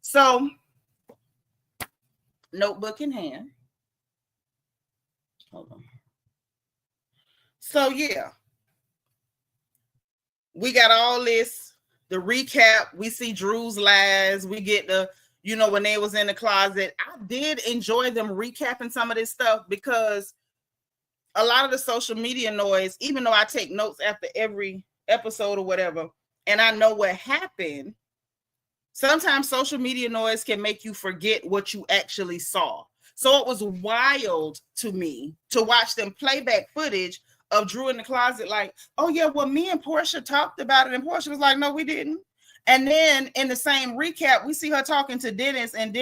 So, notebook in hand. Hold on. So, yeah. We got all this, the recap. We see Drew's lies. We get the, you know, when they was in the closet. I did enjoy them recapping some of this stuff, because a lot of the social media noise, even though I take notes after every episode or whatever, and I know what happened, sometimes social media noise can make you forget what you actually saw. So it was wild to me to watch them playback footage of Drew in the closet like, oh yeah, well, me and Porsha talked about it, and Porsha was like, no, we didn't. And then in the same recap, we see her talking to Dennis, and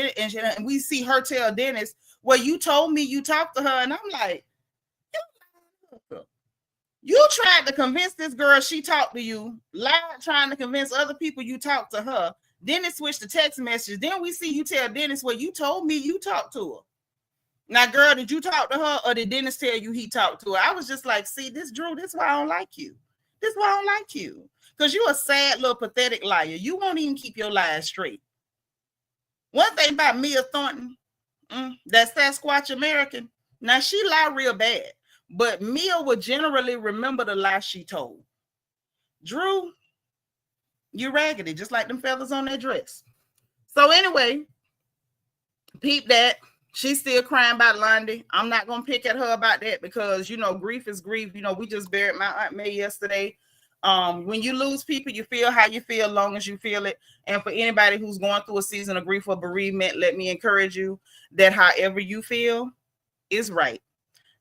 we see her tell Dennis, well, you told me you talked to her. And I'm like, you tried to convince this girl she talked to you, lied trying to convince other people you talked to her. Then it switched to text messages. Then we see you tell Dennis, well, you told me you talked to her. Now, girl, did you talk to her, or did Dennis tell you he talked to her? I was just like, see, this Drew, this is why I don't like you. This is why I don't like you. Because you're a sad little pathetic liar. You won't even keep your lies straight. One thing about Mia Thornton, that Sasquatch American, now she lie real bad, but Mia would generally remember the lie she told. Drew, you're raggedy, just like them feathers on that dress. So anyway, peep that. She's still crying about Lundy. I'm not going to pick at her about that because, grief is grief. We just buried my Aunt May yesterday. When you lose people, you feel how you feel, long as you feel it. And for anybody who's going through a season of grief or bereavement, let me encourage you that however you feel is right.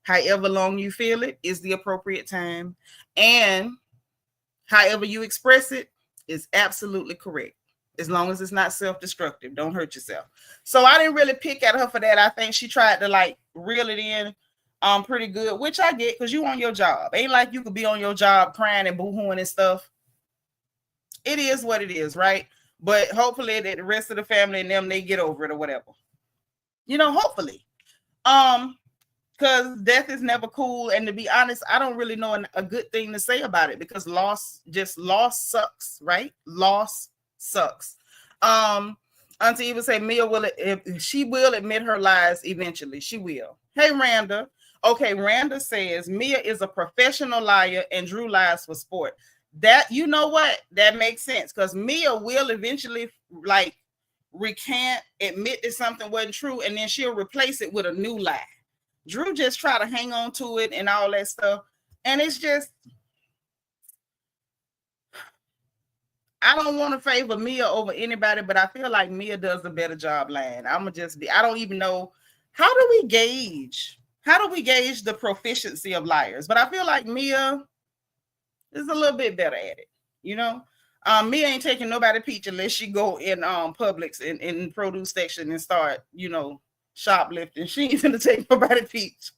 However long you feel it is the appropriate time. And however you express it is absolutely correct. As long as it's not self-destructive, don't hurt yourself. So I didn't really pick at her for that. I think she tried to reel it in pretty good, which I get because you on your job. Ain't like you could be on your job crying and boo-hooing and stuff. It is what it is, right? But hopefully that the rest of the family and them, they get over it or whatever. Hopefully. Because death is never cool. And to be honest, I don't really know a good thing to say about it because loss sucks, right? Loss sucks. Auntie Eva say Mia she will admit her lies eventually. She will. Hey, Randa. Okay, Randa says Mia is a professional liar and Drew lies for sport. That, you know what? That makes sense because Mia will eventually recant, admit that something wasn't true, and then she'll replace it with a new lie. Drew just try to hang on to it and all that stuff. And it's just, I don't want to favor Mia over anybody, but I feel like Mia does a better job lying. I don't even know. How do we gauge the proficiency of liars? But I feel like Mia is a little bit better at it. Mia ain't taking nobody peach unless she go in Publix in produce section and start, shoplifting. She ain't gonna take nobody peach.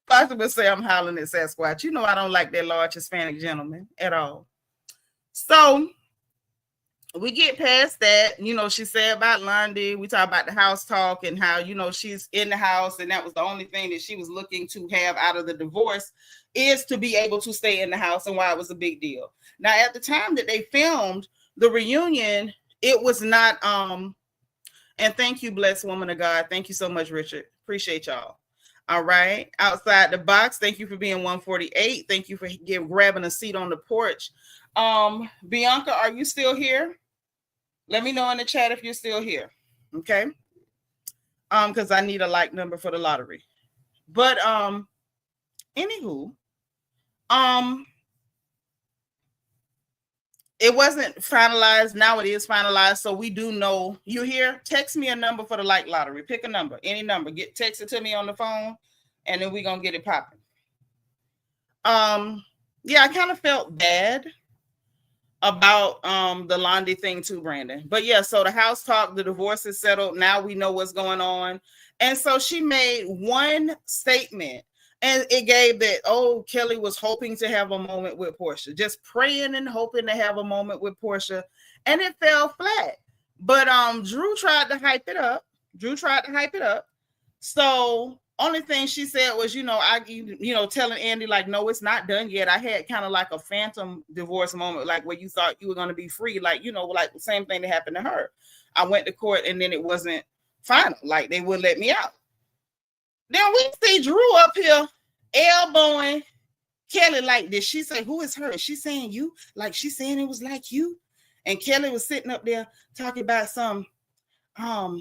Possibly say I'm howling at Sasquatch. I don't like that large Hispanic gentleman at all. So we get past that. She said about Lundy. We talk about the house talk and how, she's in the house. And that was the only thing that she was looking to have out of the divorce is to be able to stay in the house and why it was a big deal. Now, at the time that they filmed the reunion, it was not, and thank you, blessed woman of God. Thank you so much, Richard. Appreciate y'all. All right. Outside the box. Thank you for being 148. Thank you for grabbing a seat on the porch. Bianca, are you still here? Let me know in the chat if you're still here. Okay. Because I need a like number for the lottery. But anywho, it wasn't finalized. Now it is finalized. So we do know you here. Text me a number for the like lottery. Pick a number, any number. Text it to me on the phone, and then we're gonna get it popping. Yeah, I kind of felt bad about the Lundy thing too, Brandon. But yeah, so the house talk, the divorce is settled. Now we know what's going on. And so she made one statement. And it gave that, Kelly was hoping to have a moment with Porsha, just praying and hoping to have a moment with Porsha, and it fell flat. But Drew tried to hype it up. So only thing she said was, telling Andy no, it's not done yet. I had kind of like a phantom divorce moment, like where you thought you were going to be free, like the same thing that happened to her. I went to court and then it wasn't final, like they wouldn't let me out. Then we see Drew up here elbowing Kelly like this. She said, who is her? She's saying you? Like she's saying it was like you? And Kelly was sitting up there talking about some, her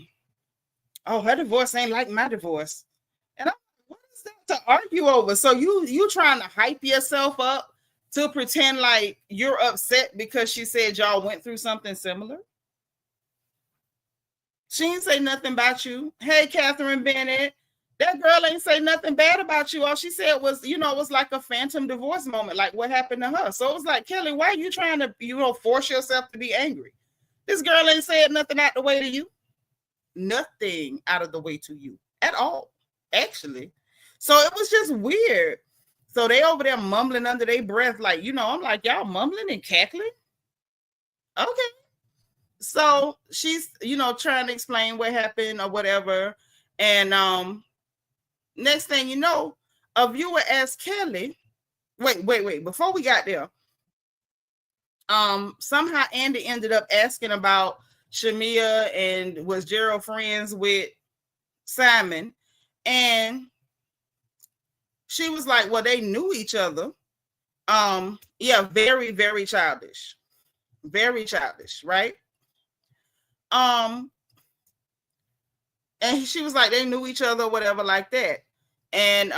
divorce ain't like my divorce. And I'm like, what is that to argue over? So you trying to hype yourself up to pretend like you're upset because she said y'all went through something similar? She didn't say nothing about you. Hey, Catherine Bennett. That girl ain't say nothing bad about you. All she said was, it was like a phantom divorce moment, like what happened to her. So it was like, Kelly, why are you trying to, force yourself to be angry? This girl ain't said nothing out the way to you. Nothing out of the way to you at all, actually. So it was just weird. So they over there mumbling under their breath, like, I'm like, y'all mumbling and cackling? Okay. So she's, trying to explain what happened or whatever. And, next thing you know, a viewer asked Kelly, wait, before we got there, somehow Andy ended up asking about Shamea and was Gerald friends with Simon. And she was like, well, they knew each other. Yeah, very, very childish. Very childish, right? And she was like, they knew each other, whatever, like that. And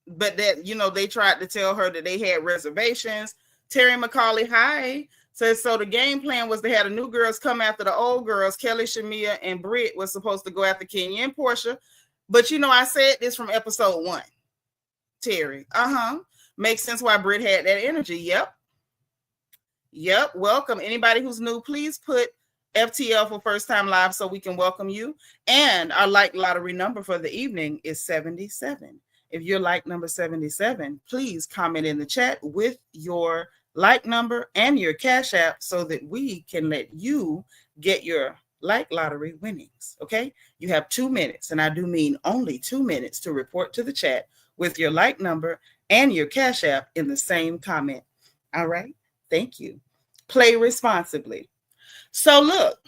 but that, you know, they tried to tell her that they had reservations. Terry McCauley, hi, says, so the game plan was to have the new girls come after the old girls. Kelly, Shamea, and Brit was supposed to go after Kenya and Porsha. But, you know, I said this from episode 1, Terry. Makes sense why Brit had that energy. Yep. Welcome. Anybody who's new, please put FTL for first time live so we can welcome you. And our like lottery number for the evening is 77. If you're like number 77, please comment in the chat with your like number and your Cash App so that we can let you get your like lottery winnings. Okay. You have 2 minutes, and I do mean only 2 minutes, to report to the chat with your like number and your Cash App in the same comment. All right. Thank you. Play responsibly. So look,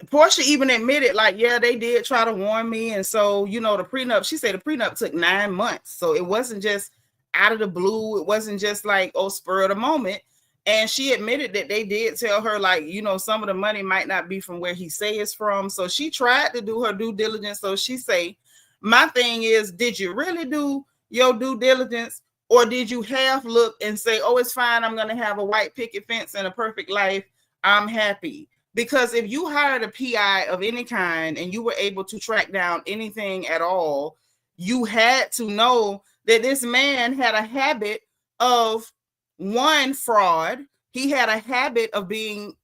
Porsha even admitted, like, yeah, they did try to warn me. And so, you know, the prenup, she said the prenup took 9 months. So it wasn't just out of the blue. It wasn't just like, oh, spur of the moment. And she admitted that they did tell her, like, you know, some of the money might not be from where he say it's from. So she tried to do her due diligence. So she say, my thing is, did you really do your due diligence? Or did you half look and say, oh, it's fine, I'm going to have a white picket fence and a perfect life, I'm happy? Because if you hired a PI of any kind and you were able to track down anything at all, you had to know that this man had a habit of, one, fraud. He had a habit of being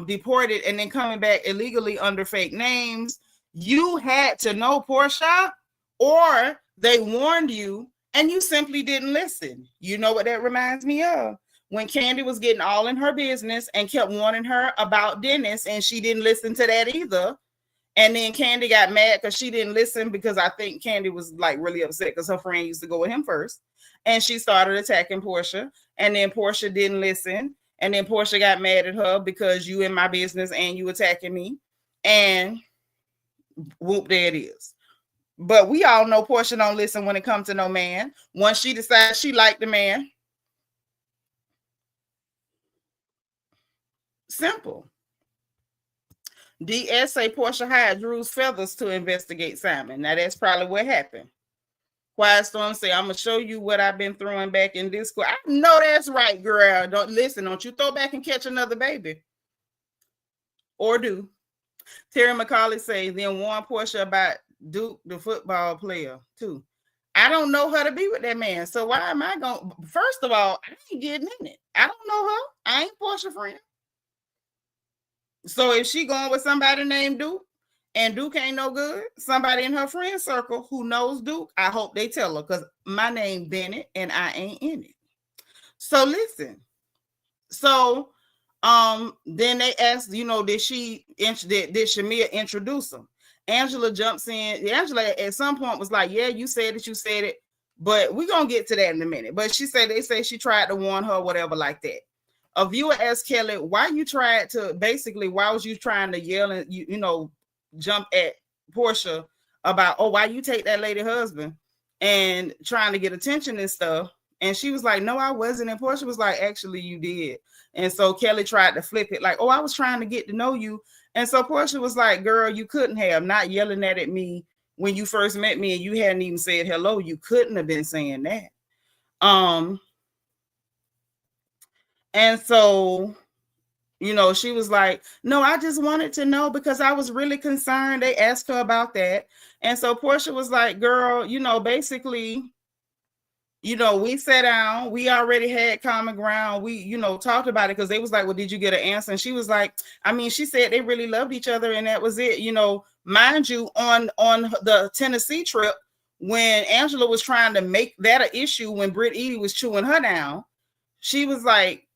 deported and then coming back illegally under fake names. You had to know, Porsha, or they warned you and you simply didn't listen. You know what that reminds me of? When Candy was getting all in her business and kept warning her about Dennis, and she didn't listen to that either. And then Candy got mad because she didn't listen, because I think Candy was like really upset because her friend used to go with him first. And she started attacking Porsha. And then Porsha didn't listen. And then Porsha got mad at her because you in my business and you attacking me. And whoop, there it is. But we all know Porsha don't listen when it comes to no man. Once she decides she liked the man, simple. DS say Porsha hired Drew's feathers to investigate Simon. Now that's probably what happened. Quiet Storm say, I'm gonna show you what I've been throwing back in Discord. I know that's right, girl. Don't listen. Don't you throw back and catch another baby. Or do. Terry McCauley say, then warn Porsha about Duke, the football player, too. I don't know her to be with that man. So why am I going? First of all, I ain't getting in it. I don't know her. I ain't Porsha friend. So if she going with somebody named Duke and Duke ain't no good, somebody in her friend circle who knows Duke, I hope they tell her, because my name Bennett and I ain't in it. So listen. So then they asked, you know, did Shamea introduce him? Angela jumps in. Angela at some point was like, yeah, you said it, but we're gonna get to that in a minute. But she said, they say she tried to warn her, whatever, like that. A viewer asked Kelly, why was you trying to yell and you know, jump at Porsha about, oh, why you take that lady husband and trying to get attention and stuff? And she was like, no, I wasn't. And Porsha was like, actually, you did. And so Kelly tried to flip it like, oh, I was trying to get to know you. And so Porsha was like, girl, you couldn't have, not yelling that at me when you first met me and you hadn't even said hello. You couldn't have been saying that. And so, you know, she was like, no, I just wanted to know because I was really concerned. They asked her about that. And so Porsha was like, girl, you know, basically, you know, we sat down, we already had common ground. We, you know, talked about it because they was like, well, did you get an answer? And she was like, I mean, she said they really loved each other and that was it. You know, mind you, on the Tennessee trip, when Angela was trying to make that an issue, when Brit Edie was chewing her down, she was like,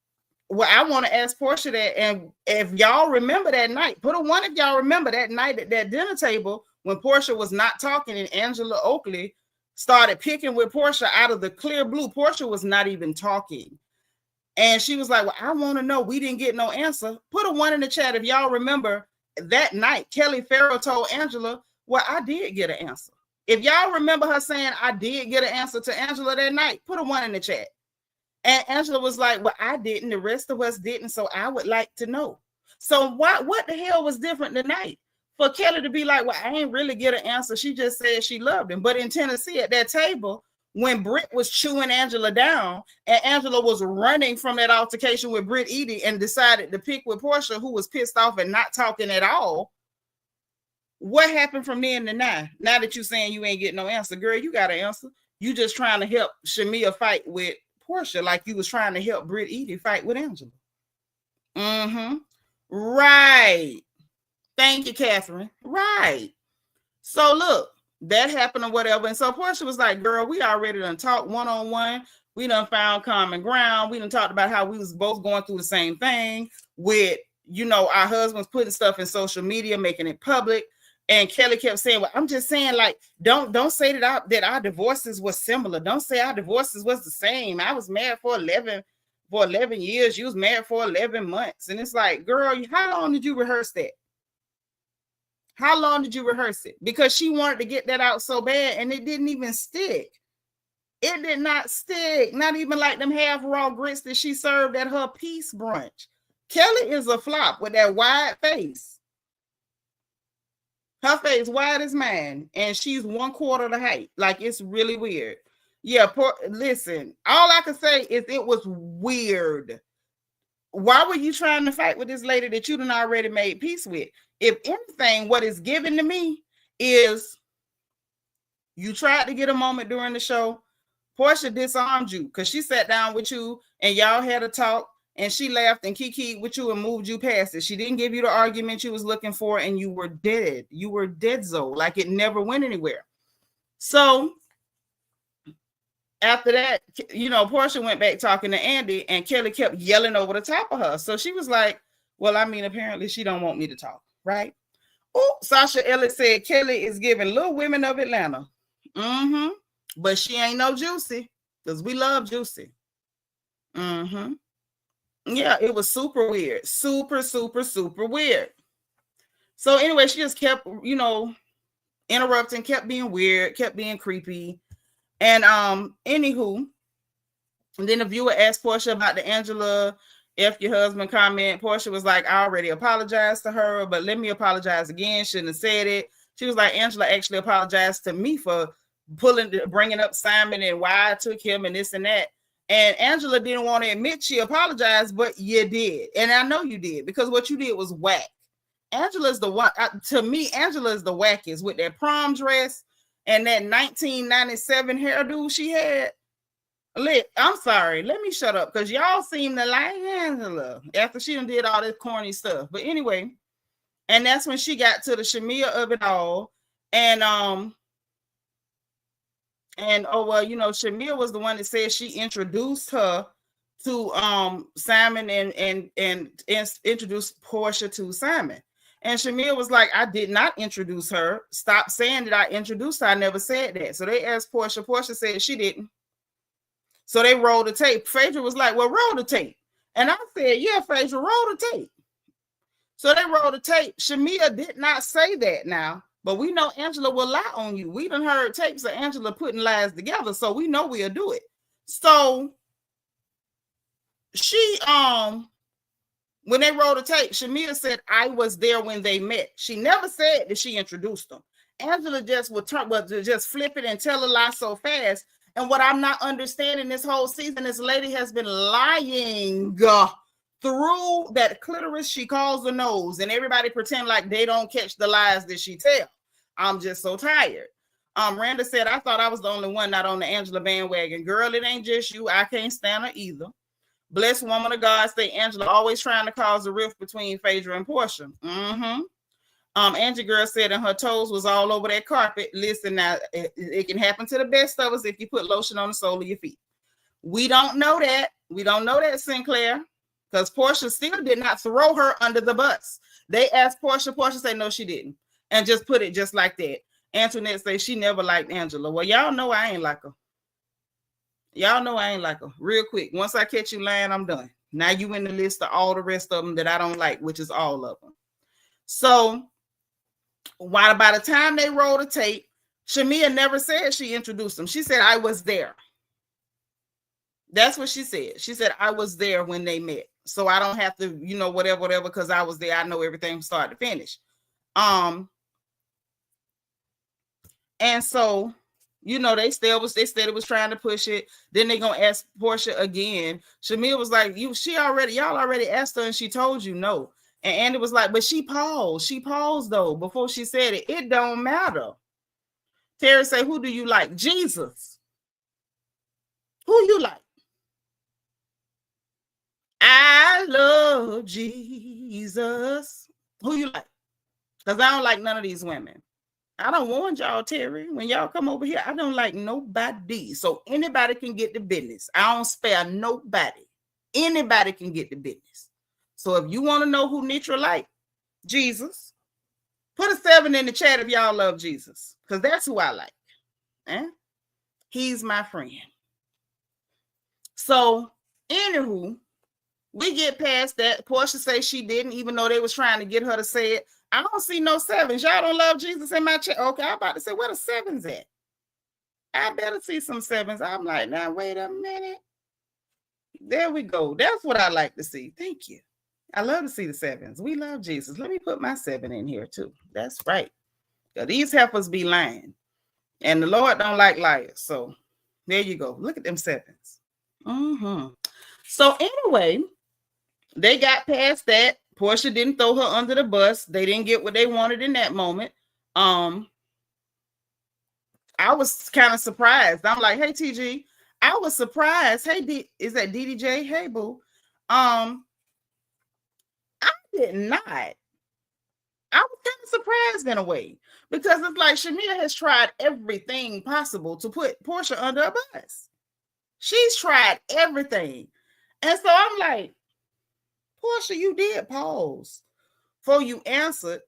well, I want to ask Porsha that. And if y'all remember that night, put a one if y'all remember that night at that dinner table when Porsha was not talking and Angela Oakley started picking with Porsha out of the clear blue. Porsha was not even talking. And she was like, well, I want to know. We didn't get no answer. Put a one in the chat if y'all remember that night. Kelly Farrell told Angela, well, I did get an answer. If y'all remember her saying, I did get an answer to Angela that night, put a one in the chat. And Angela was like, well, I didn't. The rest of us didn't. So I would like to know. So what the hell was different tonight? For Kelly to be like, well, I ain't really get an answer. She just said she loved him. But in Tennessee at that table, when Brit was chewing Angela down and Angela was running from that altercation with Brit eating and decided to pick with Porsha, who was pissed off and not talking at all, what happened from then to now? Now that you're saying you ain't getting no answer, girl, you got an answer. You just trying to help Shamea fight with Porsha like you was trying to help Brit Edie fight with Angela. Right. Thank you, Catherine. Right. So look, that happened or whatever. And so Porsha was like, girl, we already done talked one-on-one. We done found common ground. We done talked about how we was both going through the same thing with, you know, our husbands putting stuff in social media, making it public. And Kelly kept saying, well, I'm just saying, like, don't say that our divorces were similar. Don't say our divorces was the same. I was married for 11 years. You was married for 11 months. And it's like, girl, how long did you rehearse that? How long did you rehearse it? Because she wanted to get that out so bad, and it didn't even stick. It did not stick. Not even like them half raw grits that she served at her peace brunch. Kelly is a flop with that wide face. Her face wide as mine, and she's 1/4 the height. Like, it's really weird. Yeah, listen, all I can say is it was weird. Why were you trying to fight with this lady that you done already made peace with? If anything, what is given to me is you tried to get a moment during the show. Porsha disarmed you because she sat down with you and y'all had a talk. And she laughed and kikied with you and moved you past it. She didn't give you the argument you was looking for, and you were dead. You were dead-zo, like it never went anywhere. So after that, you know, Porsha went back talking to Andy, and Kelly kept yelling over the top of her. So she was like, well, I mean, apparently she don't want me to talk, right? Oh, Sasha Ellis said Kelly is giving Little Women of Atlanta. But she ain't no Juicy, because we love Juicy. Yeah, it was super weird. Super, super, super weird. So anyway, she just kept, you know, interrupting, kept being weird, kept being creepy. And anywho, and then the viewer asked Porsha about the Angela F your husband comment. Porsha was like, I already apologized to her, but let me apologize again. Shouldn't have said it. She was like, Angela actually apologized to me for bringing up Simon and why I took him and this and that. And Angela didn't want to admit she apologized, but you did. And I know you did, because what you did was whack. Angela's the one, to me, Angela is the wackest with that prom dress and that 1997 hairdo she had. I'm sorry, let me shut up, because y'all seem to like Angela after she done did all this corny stuff. But anyway, and that's when she got to the Shamea of it all. And oh, well, you know, Shamea was the one that said she introduced her to Simon and introduced Porsha to Simon. And Shamea was like, I did not introduce her. Stop saying that I introduced her. I never said that. So they asked Porsha. Porsha said she didn't. So they rolled the tape. Phaedra was like, well, roll the tape. And I said, yeah, Phaedra, roll the tape. So they rolled the tape. Shamea did not say that now. But we know Angela will lie on you. We done heard tapes of Angela putting lies together, so we know we'll do it. So she, when they rolled the tape, Shamea said, I was there when they met. She never said that she introduced them. Angela just would just flip it and tell a lie so fast. And what I'm not understanding this whole season, this lady has been lying through that clitoris she calls the nose, and everybody pretend like they don't catch the lies that she tells. I'm just so tired. Randa said, I thought I was the only one not on the Angela bandwagon. Girl, it ain't just you. I can't stand her either. Blessed woman of God say Angela always trying to cause a rift between Phaedra and Porsha. Angie girl said, and her toes was all over that carpet. Listen, now it can happen to the best of us if you put lotion on the sole of your feet. We don't know that. We don't know that, Sinclair. Because Porsha still did not throw her under the bus. They asked Porsha. Porsha said, no, she didn't. And just put it just like that. Antoinette said she never liked Angela. Well, y'all know I ain't like her. Y'all know I ain't like her. Real quick. Once I catch you lying, I'm done. Now you in the list of all the rest of them that I don't like, which is all of them. So by the time they rolled the tape, Shamea never said she introduced them. She said, I was there. That's what she said. She said, I was there when they met. so I don't have to, whatever, because I was there. I know everything from start to finish. And so, they said it was trying to push it. Then they gonna ask Porsha again. Shamea was like, y'all already asked her and she told you no. And Andy was like, but she paused though before she said it. It don't matter. Terry say, who do you like? Jesus. Who you like? I love Jesus. Who you like? Because I don't like none of these women. I don't want y'all, Terry. When y'all come over here, I don't like nobody. So anybody can get the business. I don't spare nobody. Anybody can get the business. So if you want to know who Nitra like, Jesus, put a 7 in the chat if y'all love Jesus. Because that's who I like. He's my friend. So, anywho, we get past that. Porsha says she didn't, even though they was trying to get her to say it. I don't see no 7s. Y'all don't love Jesus in my chat. Okay, I'm about to say, where the 7s at? I better see some 7s. I'm like, now, wait a minute. There we go. That's what I like to see. Thank you. I love to see the 7s. We love Jesus. Let me put my 7 in here, too. That's right. These heifers be lying. And the Lord don't like liars. So, there you go. Look at them 7s. So, anyway, they got past that. Porsha didn't throw her under the bus. They didn't get what they wanted in that moment. I was kind of surprised. I'm like, hey, TG, I was surprised. Hey, is that DDJ? Hey, boo. I did not. I was kind of surprised in a way because it's like Shamea has tried everything possible to put Porsha under a bus. She's tried everything. And so I'm like, Porsha, you did pause before you answered,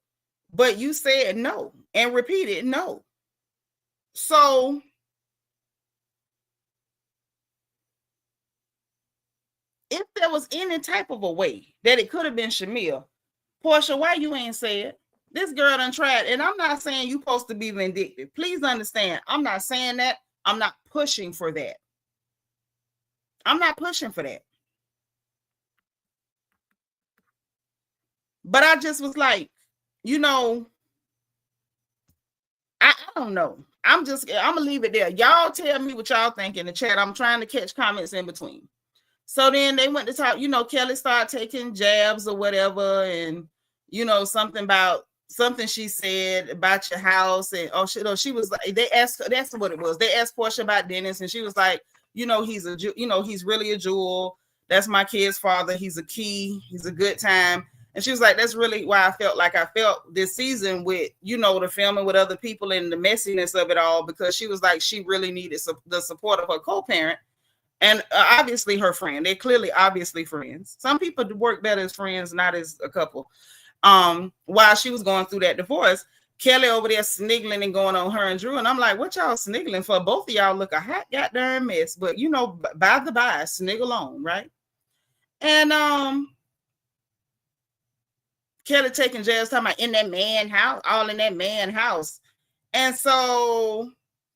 but you said no and repeated no. So if there was any type of a way that it could have been Shamea, Porsha, why you ain't said? This girl done tried, and I'm not saying you supposed to be vindictive. Please understand, I'm not saying that. I'm not pushing for that. I'm not pushing for that. But I just was like, I don't know. I'm gonna leave it there. Y'all tell me what y'all think in the chat. I'm trying to catch comments in between. So then they went to talk, Kelly started taking jabs or whatever, and something about something she said about your house, and she was like, they asked, that's what it was. They asked Porsha about Dennis, and she was like, he's he's really a jewel. That's my kid's father. He's a key. He's a good time. And she was like, that's really why I felt this season with, the filming with other people and the messiness of it all, because she was like, she really needed the support of her co-parent and obviously her friend. They're clearly obviously friends. Some people work better as friends, not as a couple. While she was going through that divorce, Kelly over there sniggling and going on her and Drew. And I'm like, what y'all sniggling for? Both of y'all look a hot goddamn mess. But, by the by, sniggle on, right? And Kelly taking jabs, talking about in that man house, all in that man house. And so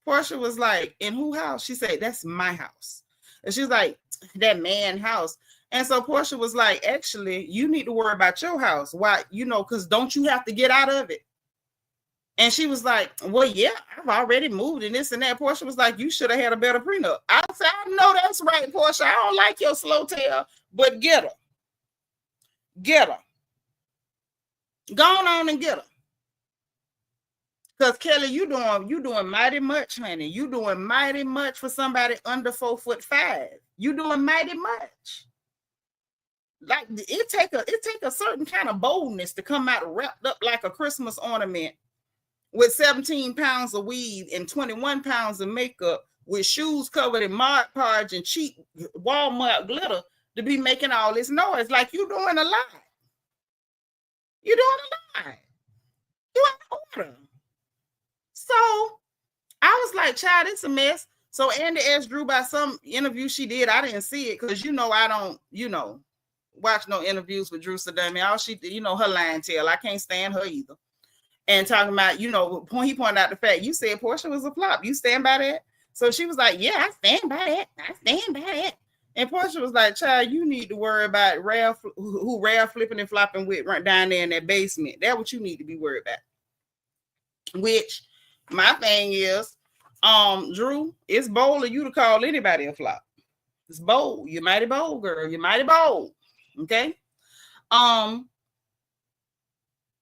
Porsha was like, in who house? She said, that's my house. And she's like, that man house. And so Porsha was like, actually, you need to worry about your house. Why? Because don't you have to get out of it? And she was like, well, yeah, I've already moved and this and that. Porsha was like, you should have had a better prenup. I said, I know that's right, Porsha. I don't like your slow tail, but get her. Get her. Go on and get her. Because Kelly, you doing mighty much, honey. You doing mighty much for somebody under 4'5". You doing mighty much. Like it take a certain kind of boldness to come out wrapped up like a Christmas ornament with 17 pounds of weave and 21 pounds of makeup with shoes covered in Mod Podge and cheap Walmart glitter to be making all this noise. Like you doing a lot. You're doing a lot. You in order. So I was like, child, it's a mess. So Andy asked Drew about some interview she did. I didn't see it because I don't, watch no interviews with Drew Sadami. All she, her lying tail. I can't stand her either. And talking about, he pointed out the fact you said Porsha was a flop. You stand by that? So she was like, yeah, I stand by that. I stand by that. And Porsha was like, child, you need to worry about Ralph, who Ralph flipping and flopping with right down there in that basement. That's what you need to be worried about. Which my thing is, Drew, it's bold of you to call anybody a flop. It's bold. You're mighty bold, girl. You're mighty bold. Okay. And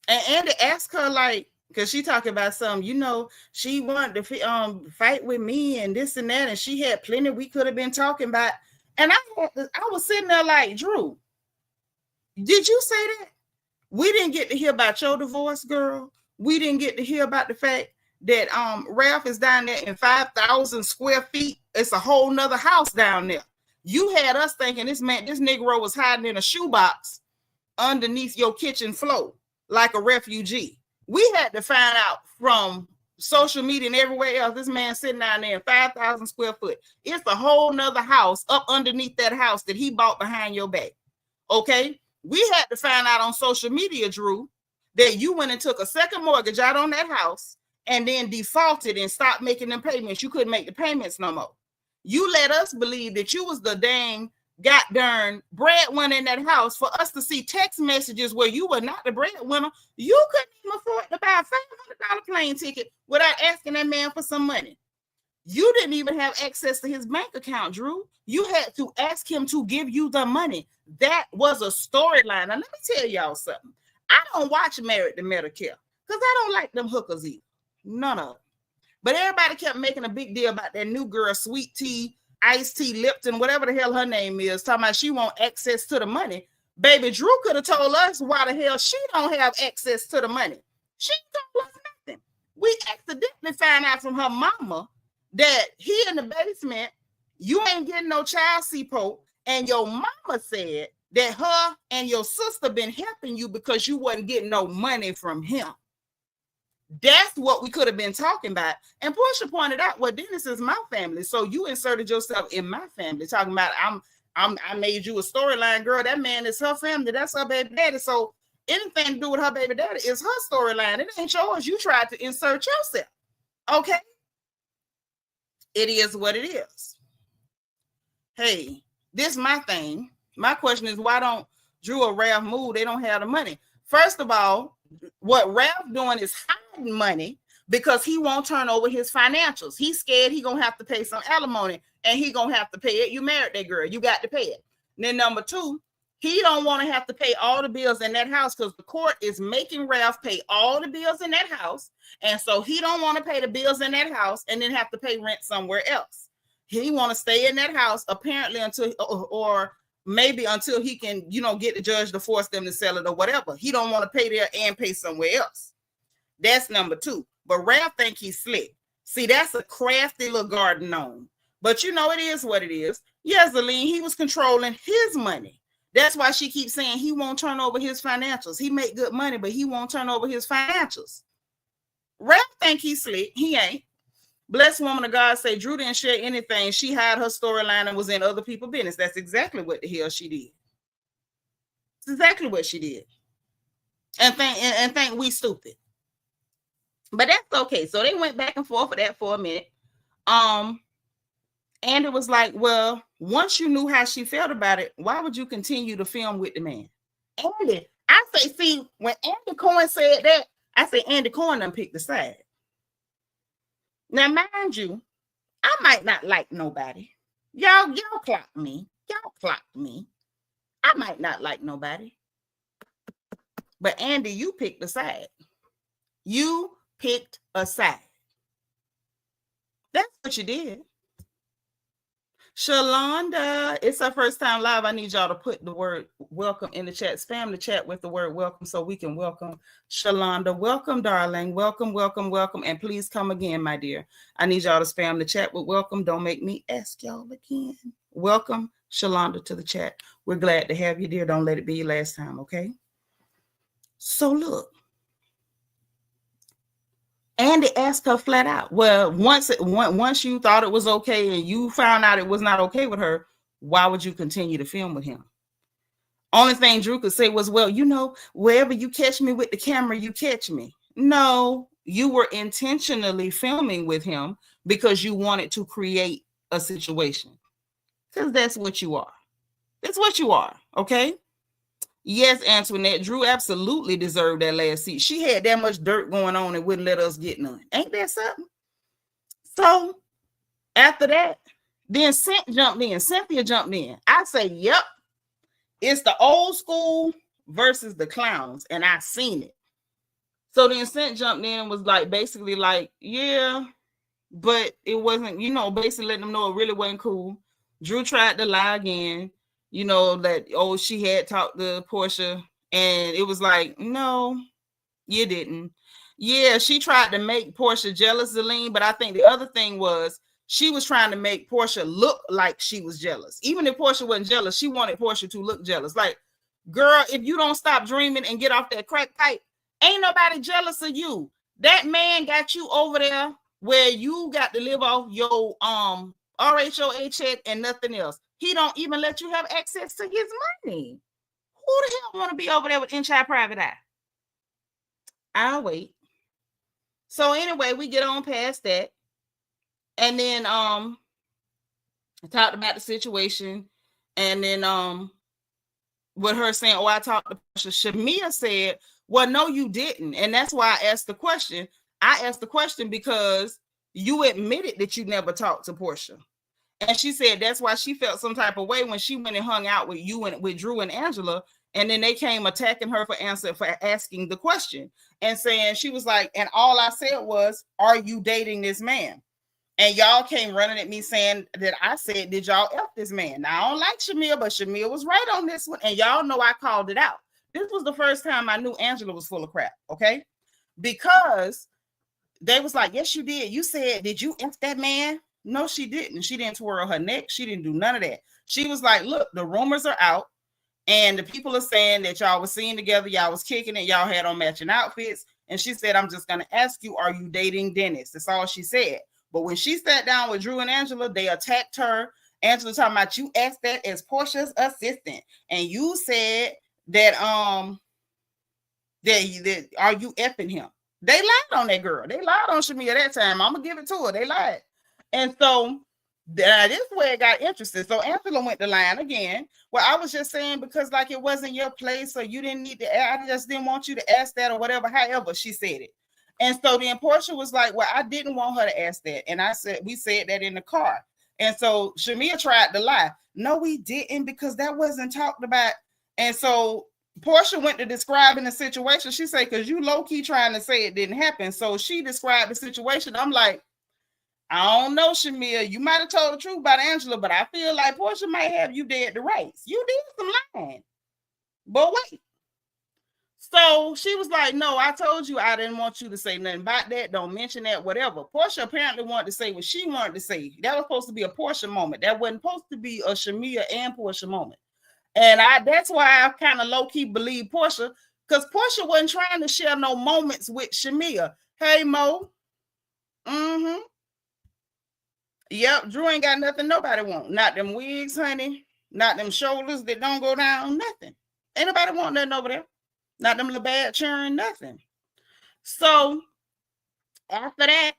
Andy asked her, like, because she talking about something, you know, she wanted to fight with me and this and that, and she had plenty we could have been talking about. And I was sitting there like, Drew, did you say that? We didn't get to hear about your divorce, girl. We didn't get to hear about the fact that Ralph is down there in 5,000 square feet. It's a whole nother house down there. You had us thinking this Negro was hiding in a shoebox underneath your kitchen floor like a refugee. We had to find out from social media and everywhere else, this man sitting down there in 5,000 square foot. It's a whole nother house up underneath that house that he bought behind your back. Okay? We had to find out on social media, Drew, that you went and took a second mortgage out on that house and then defaulted and stopped making them payments. You couldn't make the payments no more. You let us believe that you was the dang goddamn breadwinner in that house for us to see text messages where you were not the breadwinner. You couldn't even afford to buy a $500 plane ticket without asking that man for some money. You didn't even have access to his bank account, Drew. You had to ask him to give you the money. That was a storyline. Now, let me tell y'all something. I don't watch Married to Medicare because I don't like them hookers either. None of them. But everybody kept making a big deal about that new girl, Sweet Tea, Iced Tea, Lipton, whatever the hell her name is, talking about she want access to the money. Baby Drew could have told us why the hell she don't have access to the money. She told us nothing. We accidentally found out from her mama that he in the basement, you ain't getting no child support, and your mama said that her and your sister been helping you because you wasn't getting no money from him. That's what we could have been talking about. And Porsha pointed out, well, Dennis is my family. So you inserted yourself in my family, talking about I made you a storyline, girl. That man is her family. That's her baby daddy. So anything to do with her baby daddy is her storyline. It ain't yours. You tried to insert yourself. Okay. It is what it is. Hey, this is my thing. My question is, why don't Drew or Ralph move? They don't have the money. First of all, what Ralph doing is hiding money because he won't turn over his financials. He's scared he gonna have to pay some alimony, and he gonna have to pay it. You married that girl, you got to pay it. And then number two, he don't want to have to pay all the bills in that house because the court is making Ralph pay all the bills in that house, and so he don't want to pay the bills in that house and then have to pay rent somewhere else. He want to stay in that house apparently until or maybe until he can, get the judge to force them to sell it or whatever. He don't want to pay there and pay somewhere else. That's number two. But Ralph think he's slick. See, that's a crafty little garden gnome. But it is what it is. Yes, Aline, he was controlling his money. That's why she keeps saying he won't turn over his financials. He make good money, but he won't turn over his financials. Ralph think he's slick. He ain't. Blessed woman of God say Drew didn't share anything. She had her storyline and was in other people's business. That's exactly what the hell she did. It's exactly what she did. And think we stupid. But that's okay. So they went back and forth with that for a minute. And it was like, well, once you knew how she felt about it, why would you continue to film with the man? Andy, I say, see, when Andy Cohen said that, I say Andy Cohen done picked the side. Now, mind you, I might not like nobody. Y'all clocked me. Y'all clocked me. I might not like nobody. But Andy, you picked a side. You picked a side. That's what you did. Shalonda, it's her first time live. I need y'all to put the word welcome in the chat. Spam the chat with the word welcome so we can welcome Shalonda. Welcome, darling. Welcome, welcome, welcome. And please come again, my dear. I need y'all to spam the chat with welcome. Don't make me ask y'all again. Welcome, Shalonda, to the chat. We're glad to have you, dear. Don't let it be your last time, okay? So look. Andy asked her flat out, well, once you thought it was okay and you found out it was not okay with her, why would you continue to film with him? Only thing Drew could say was, well, wherever you catch me with the camera, you catch me. No, you were intentionally filming with him because you wanted to create a situation. Because that's what you are. That's what you are, okay? Yes, Antoinette, Drew absolutely deserved that last seat. She had that much dirt going on and wouldn't let us get none. Ain't that something? So after that, then Cynthia jumped in. I say, yep, it's the old school versus the clowns, and I seen it. So then Cynthia jumped in and was like, basically like, yeah, but it wasn't, basically letting them know it really wasn't cool. Drew tried to lie again, that, she had talked to Porsha, and it was like, no, you didn't. Yeah, she tried to make Porsha jealous, Zelene, but I think the other thing was she was trying to make Porsha look like she was jealous. Even if Porsha wasn't jealous, she wanted Porsha to look jealous. Like, girl, if you don't stop dreaming and get off that crack pipe, ain't nobody jealous of you. That man got you over there where you got to live off your RHOA check and nothing else. He don't even let you have access to his money. Who the hell want to be over there with Inside Private Eye? I'll wait. So anyway, we get on past that. And then I talked about the situation. And then with her saying, I talked to Porsha, Shamea said, well, no, you didn't. And that's why I asked the question. I asked the question because you admitted that you never talked to Porsha. And she said that's why she felt some type of way when she went and hung out with you and with Drew and Angela. And then they came attacking her for asking the question and saying, she was like, and all I said was, are you dating this man? And y'all came running at me saying that I said, did y'all F this man? Now, I don't like Shamea, but Shamea was right on this one. And y'all know I called it out. This was the first time I knew Angela was full of crap, okay? Because they was like, yes, you did. You said, did you F that man? No, she didn't. She didn't twirl her neck. She didn't do none of that. She was like, look, the rumors are out. And the people are saying that y'all was seen together. Y'all was kicking it. Y'all had on matching outfits. And she said, I'm just going to ask you, are you dating Dennis? That's all she said. But when she sat down with Drew and Angela, they attacked her. Angela talking about, you asked that as Porsha's assistant. And you said that, that are you effing him? They lied on that girl. They lied on Shamea that time. I'm going to give it to her. They lied. And so this is where it got interesting. So Angela went to line again. Well, I was just saying because like it wasn't your place, so you didn't need to. I just didn't want you to ask that or whatever. However, she said it. And so then Porsha was like, well, I didn't want her to ask that. And I said, we said that in the car. And so Shamea tried to lie. No, we didn't, because that wasn't talked about. And so Porsha went to describing the situation. She said, because you low-key trying to say it didn't happen. So she described the situation. I'm like, I don't know, Shamea. You might have told the truth about Angela, but I feel like Porsha might have you dead to rights. You did some lying. But wait. So she was like, no, I told you I didn't want you to say nothing about that. Don't mention that, whatever. Porsha apparently wanted to say what she wanted to say. That was supposed to be a Porsha moment. That wasn't supposed to be a Shamea and Porsha moment. And that's why I kind of low-key believe Porsha, because Porsha wasn't trying to share no moments with Shamea. Hey, Mo. Mm-hmm. Yep, Drew ain't got nothing nobody want. Not them wigs, honey. Not them shoulders that don't go down. Nothing. Ain't nobody want nothing over there. Not them little bad churn, nothing. So after that,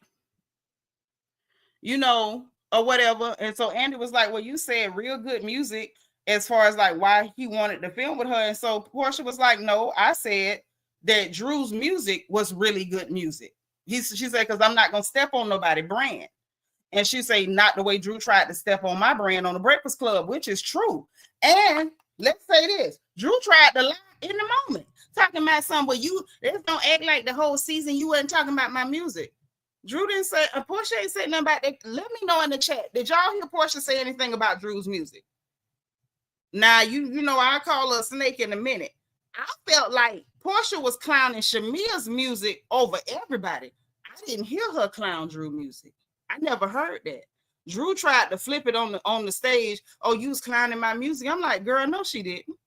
or whatever. And so Andy was like, well, you said real good music as far as like why he wanted to film with her. And so Porsha was like, no, I said that Drew's music was really good music. She said, because I'm not going to step on nobody's brand. And she say, not the way Drew tried to step on my brand on the Breakfast Club, which is true. And let's say this, Drew tried to lie in the moment, talking about something where you just don't act like the whole season you wasn't talking about my music. Drew didn't say, Porsha ain't say nothing about that. Let me know in the chat. Did y'all hear Porsha say anything about Drew's music? Now, I'll call her a snake in a minute. I felt like Porsha was clowning Shamea's music over everybody. I didn't hear her clown Drew music. I never heard that. Drew tried to flip it on the stage. Oh, you was clowning my music. I'm like, girl, no, she didn't.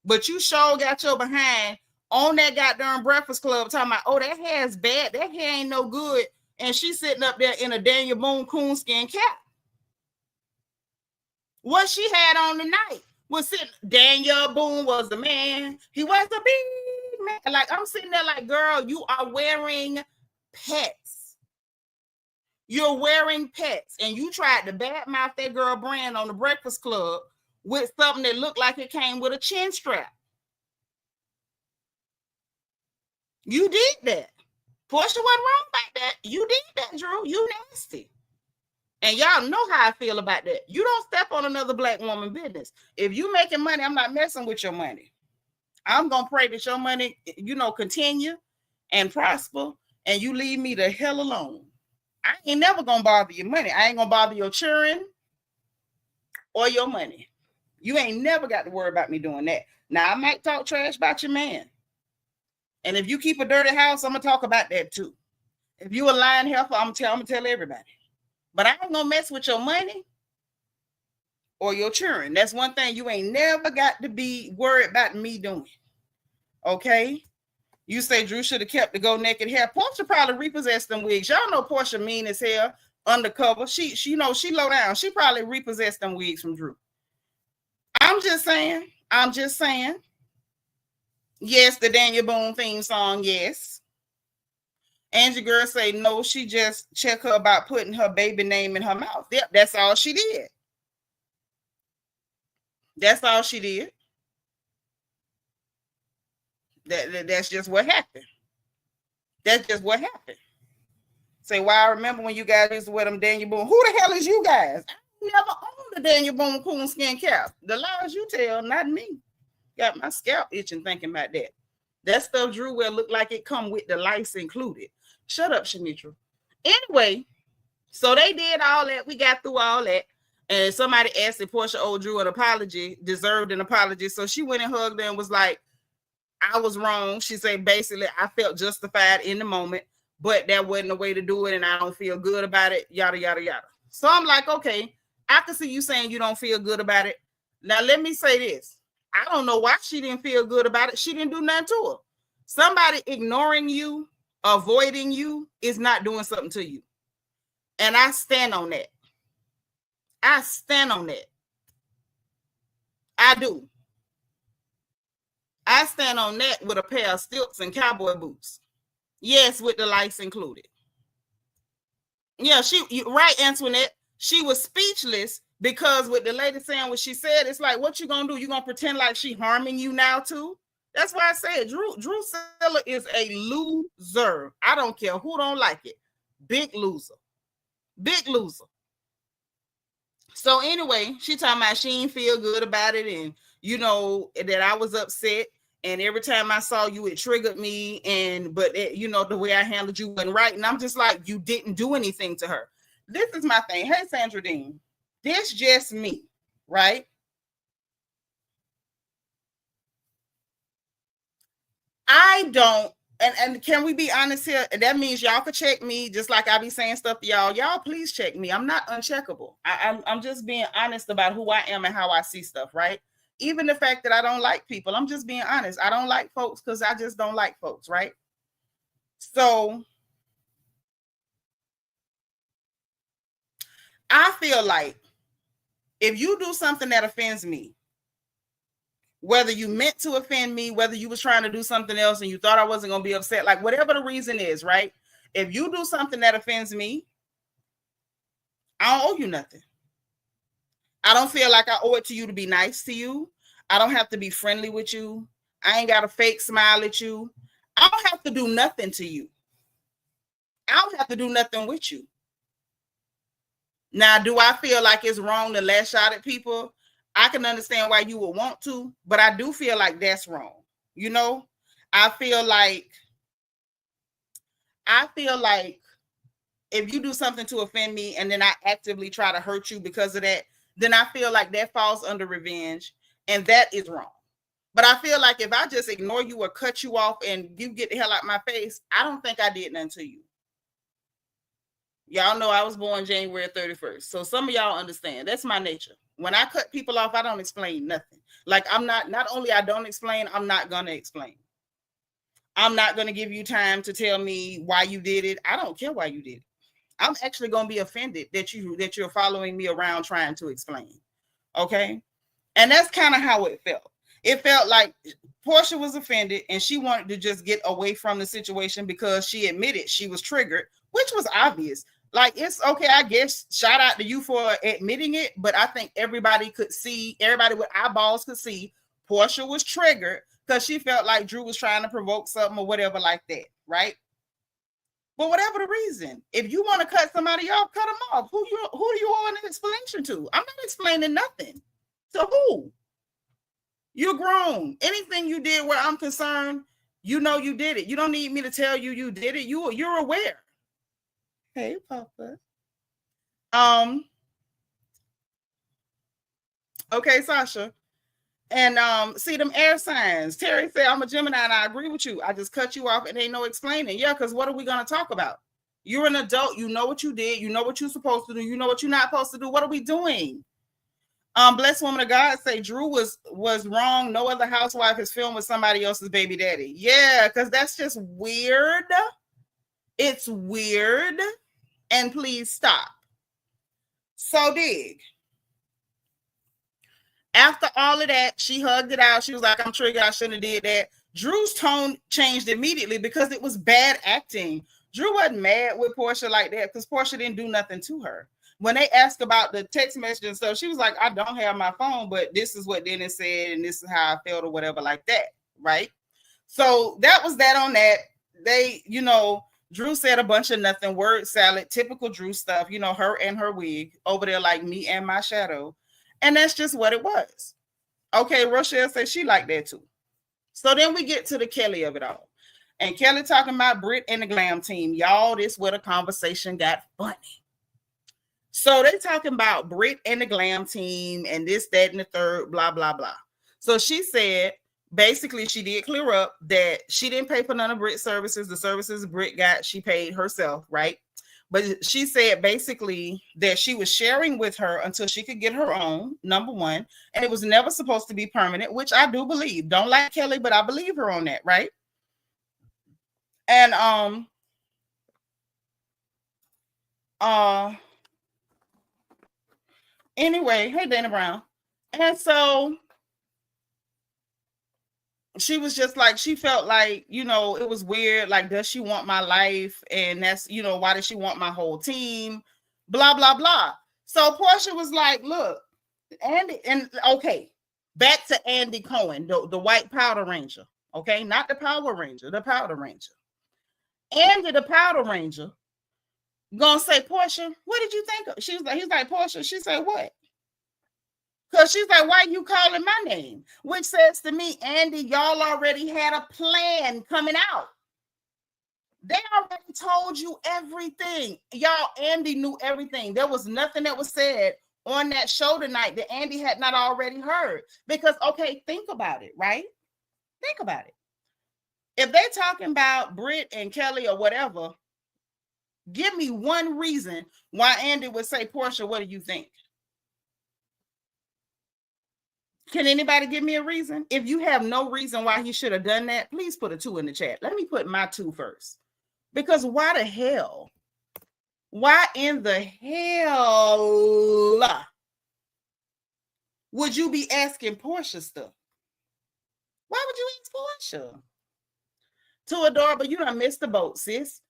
But you sure got your behind on that goddamn Breakfast Club talking about, oh, that hair's bad. That hair ain't no good. And she's sitting up there in a Daniel Boone coonskin cap. What she had on tonight was sitting. Daniel Boone was the man. He was the big man. Like, I'm sitting there like, girl, you are wearing pets. You're wearing pets, and you tried to badmouth that girl Brand on the Breakfast Club with something that looked like it came with a chin strap. You did that. Porsha wasn't wrong about that. You did that, Drew. You nasty. And y'all know how I feel about that. You don't step on another black woman business. If you making money, I'm not messing with your money. I'm going to pray that your money, continue and prosper, and you leave me the hell alone. I ain't never going to bother your money. I ain't going to bother your children or your money. You ain't never got to worry about me doing that. Now, I might talk trash about your man. And if you keep a dirty house, I'm going to talk about that too. If you a lying heifer, I'm going to tell everybody. But I ain't going to mess with your money or your children. That's one thing you ain't never got to be worried about me doing. Okay? You say Drew should have kept the go naked hair. Porsha probably repossessed them wigs. Y'all know Porsha mean as hell undercover. She low down. She probably repossessed them wigs from Drew. I'm just saying. Yes, the Daniel Boone theme song, yes. Angie Girl say no, she just checked her about putting her baby name in her mouth. Yep, that's all she did. That's all she did. That's just what happened. That's just what happened. Say, well, I remember when you guys used to wear them Daniel Boone. Who the hell is you guys? I never owned the Daniel Boone coonskin cap. The lies you tell, not me. Got my scalp itching thinking about that. That stuff Drew will look like it come with the lice included. Shut up, Shamitra. Anyway, so they did all that. We got through all that. And somebody asked if Porsha owed Drew an apology, deserved an apology. So she went and hugged her and was like, I was wrong. She said, basically, I felt justified in the moment, but that wasn't the way to do it. And I don't feel good about it. Yada, yada, yada. So I'm like, okay, I can see you saying you don't feel good about it. Now, let me say this. I don't know why she didn't feel good about it. She didn't do nothing to her. Somebody ignoring you, avoiding you is not doing something to you. And I stand on that. I stand on that. I do. I stand on that with a pair of stilts and cowboy boots. Yes, with the lights included. Yeah, right, Antoinette. She was speechless because with the lady saying what she said, it's like, what you gonna do? You gonna pretend like she harming you now too? That's why I said Drew Siller is a loser. I don't care who don't like it. Big loser. Big loser. So anyway, she talking about she didn't feel good about it, and that I was upset. And every time I saw you, it triggered me. But the way I handled you wasn't right. And I'm just like, you didn't do anything to her. This is my thing. Hey, Sandra Dean, this just me, right? I don't, and can we be honest here? That means y'all could check me just like I be saying stuff to y'all. Y'all please check me. I'm not uncheckable. I'm just being honest about who I am and how I see stuff, right? Even the fact that I don't like people, I'm just being honest. I don't like folks because I just don't like folks, right? So I feel like if you do something that offends me, whether you meant to offend me, whether you was trying to do something else and you thought I wasn't going to be upset, like whatever the reason is, right? If you do something that offends me, I don't owe you nothing. I don't feel like I owe it to you to be nice to you. I don't have to be friendly with you. I ain't got a fake smile at you. I don't have to do nothing to you. I don't have to do nothing with you. Now, do I feel like it's wrong to lash out at people? I can understand why you would want to, but I do feel like that's wrong. I feel like if you do something to offend me and then I actively try to hurt you because of that, then I feel like that falls under revenge, and that is wrong. But I feel like if I just ignore you or cut you off and you get the hell out of my face, I don't think I did nothing to you. Y'all know I was born January 31st. So some of y'all understand. That's my nature. When I cut people off, I don't explain nothing. Like not only I don't explain, I'm not going to explain. I'm not going to give you time to tell me why you did it. I don't care why you did it. I'm actually going to be offended that you're following me around trying to explain. Okay? And that's kind of how it felt. It felt like Porsha was offended and she wanted to just get away from the situation because she admitted she was triggered, which was obvious. Like, it's okay, I guess. Shout out to you for admitting it, but I think everybody with eyeballs could see Porsha was triggered because she felt like Drew was trying to provoke something or whatever like that, right? But whatever the reason, if you want to cut somebody off, cut them off. Who do you owe an explanation to? I'm not explaining nothing. To who? You're grown. Anything you did where I'm concerned, you know you did it. You don't need me to tell you you did it. You're aware. Hey, Papa. Okay, Sasha. And see them air signs. Terry said, I'm a Gemini and I agree with you. I just cut you off and ain't no explaining. Yeah, because what are we going to talk about? You're an adult. You know what you did. You know what you're supposed to do. You know what you're not supposed to do. What are we doing? Blessed woman of God say Drew was wrong. No other housewife has filmed with somebody else's baby daddy. Yeah, because that's just weird. It's weird. And please stop. So dig. After all of that, she hugged it out. She was like, I'm triggered. I shouldn't have did that. Drew's tone changed immediately because it was bad acting. Drew wasn't mad with Porsha like that because Porsha didn't do nothing to her. When they asked about the text message and stuff, she was like, I don't have my phone, but this is what Dennis said, and this is how I felt or whatever like that, right? So that was that on that. They, Drew said a bunch of nothing, word salad, typical Drew stuff, her and her wig over there like me and my shadow. And that's just what it was. Okay, Rochelle said she liked that too. So then we get to the Kelly of it all. And Kelly talking about Brit and the glam team. Y'all, this where the conversation got funny. So they talking about Brit and the glam team and this, that, and the third, blah, blah, blah. So she said, basically, she did clear up that she didn't pay for none of Brit's services. The services Brit got, she paid herself, right? But she said basically that she was sharing with her until she could get her own, number one. And it was never supposed to be permanent, which I do believe. Don't like Kelly, but I believe her on that, right? And anyway, hey Dana Brown. And so she was just like, she felt like, it was weird. Like, does she want my life? And that's, why does she want my whole team? Blah, blah, blah. So Porsha was like, look, Andy, and okay, back to Andy Cohen, the white Powder Ranger. Okay, not the Power Ranger, the Powder Ranger. Andy, the Powder Ranger, gonna say, Porsha, what did you think of? He's like, Porsha, she said, what? Because she's like, why are you calling my name? Which says to me, Andy, y'all already had a plan coming out. They already told you everything. Y'all, Andy knew everything. There was nothing that was said on that show tonight that Andy had not already heard. Because, okay, think about it, right? Think about it. If they're talking about Brit and Kelly or whatever, give me one reason why Andy would say, Porsha, what do you think? Can anybody give me a reason? If you have no reason why he should have done that, please put a 2 in the chat. Let me put my 2 first. Because why the hell? Why in the hell would you be asking Porsha stuff? Why would you ask Porsha? Too adorable. You done missed the boat, sis.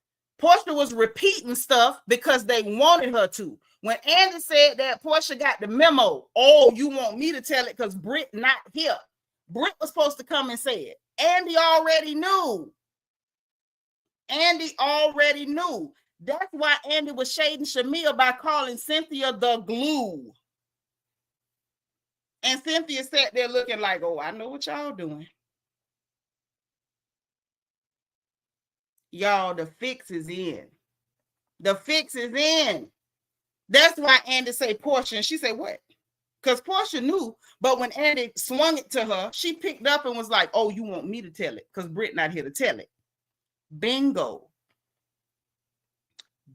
Porsha was repeating stuff because they wanted her to. When Andy said that, Porsha got the memo. Oh, you want me to tell it because Brit not here. Brit was supposed to come and say it. Andy already knew. Andy already knew. That's why Andy was shading Shamea by calling Cynthia the glue. And Cynthia sat there looking like, oh, I know what y'all doing. Y'all, the fix is in. The fix is in. That's why Andy say Porsha, and she said, what? Because Porsha knew, but when Andy swung it to her, she picked up and was like, oh, you want me to tell it? Because Brit not here to tell it. Bingo.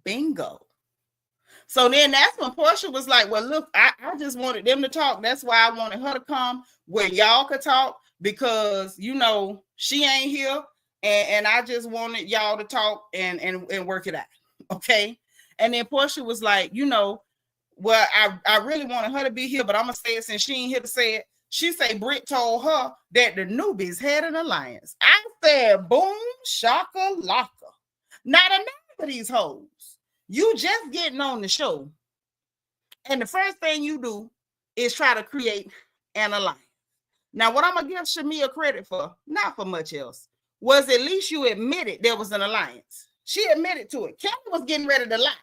Bingo. So then that's when Porsha was like, well, look, I just wanted them to talk. That's why I wanted her to come where y'all could talk because, she ain't here. And I just wanted y'all to talk and work it out. Okay. And then Porsha was like, well, I really wanted her to be here, but I'm going to say it since she ain't here to say it. She said Brit told her that the newbies had an alliance. I said, boom, shaka laka. Not enough of these hoes. You just getting on the show, and the first thing you do is try to create an alliance. Now, what I'm gonna give Shamea credit for, not for much else, was at least you admitted there was an alliance. She admitted to it. Kelly was getting ready to lie.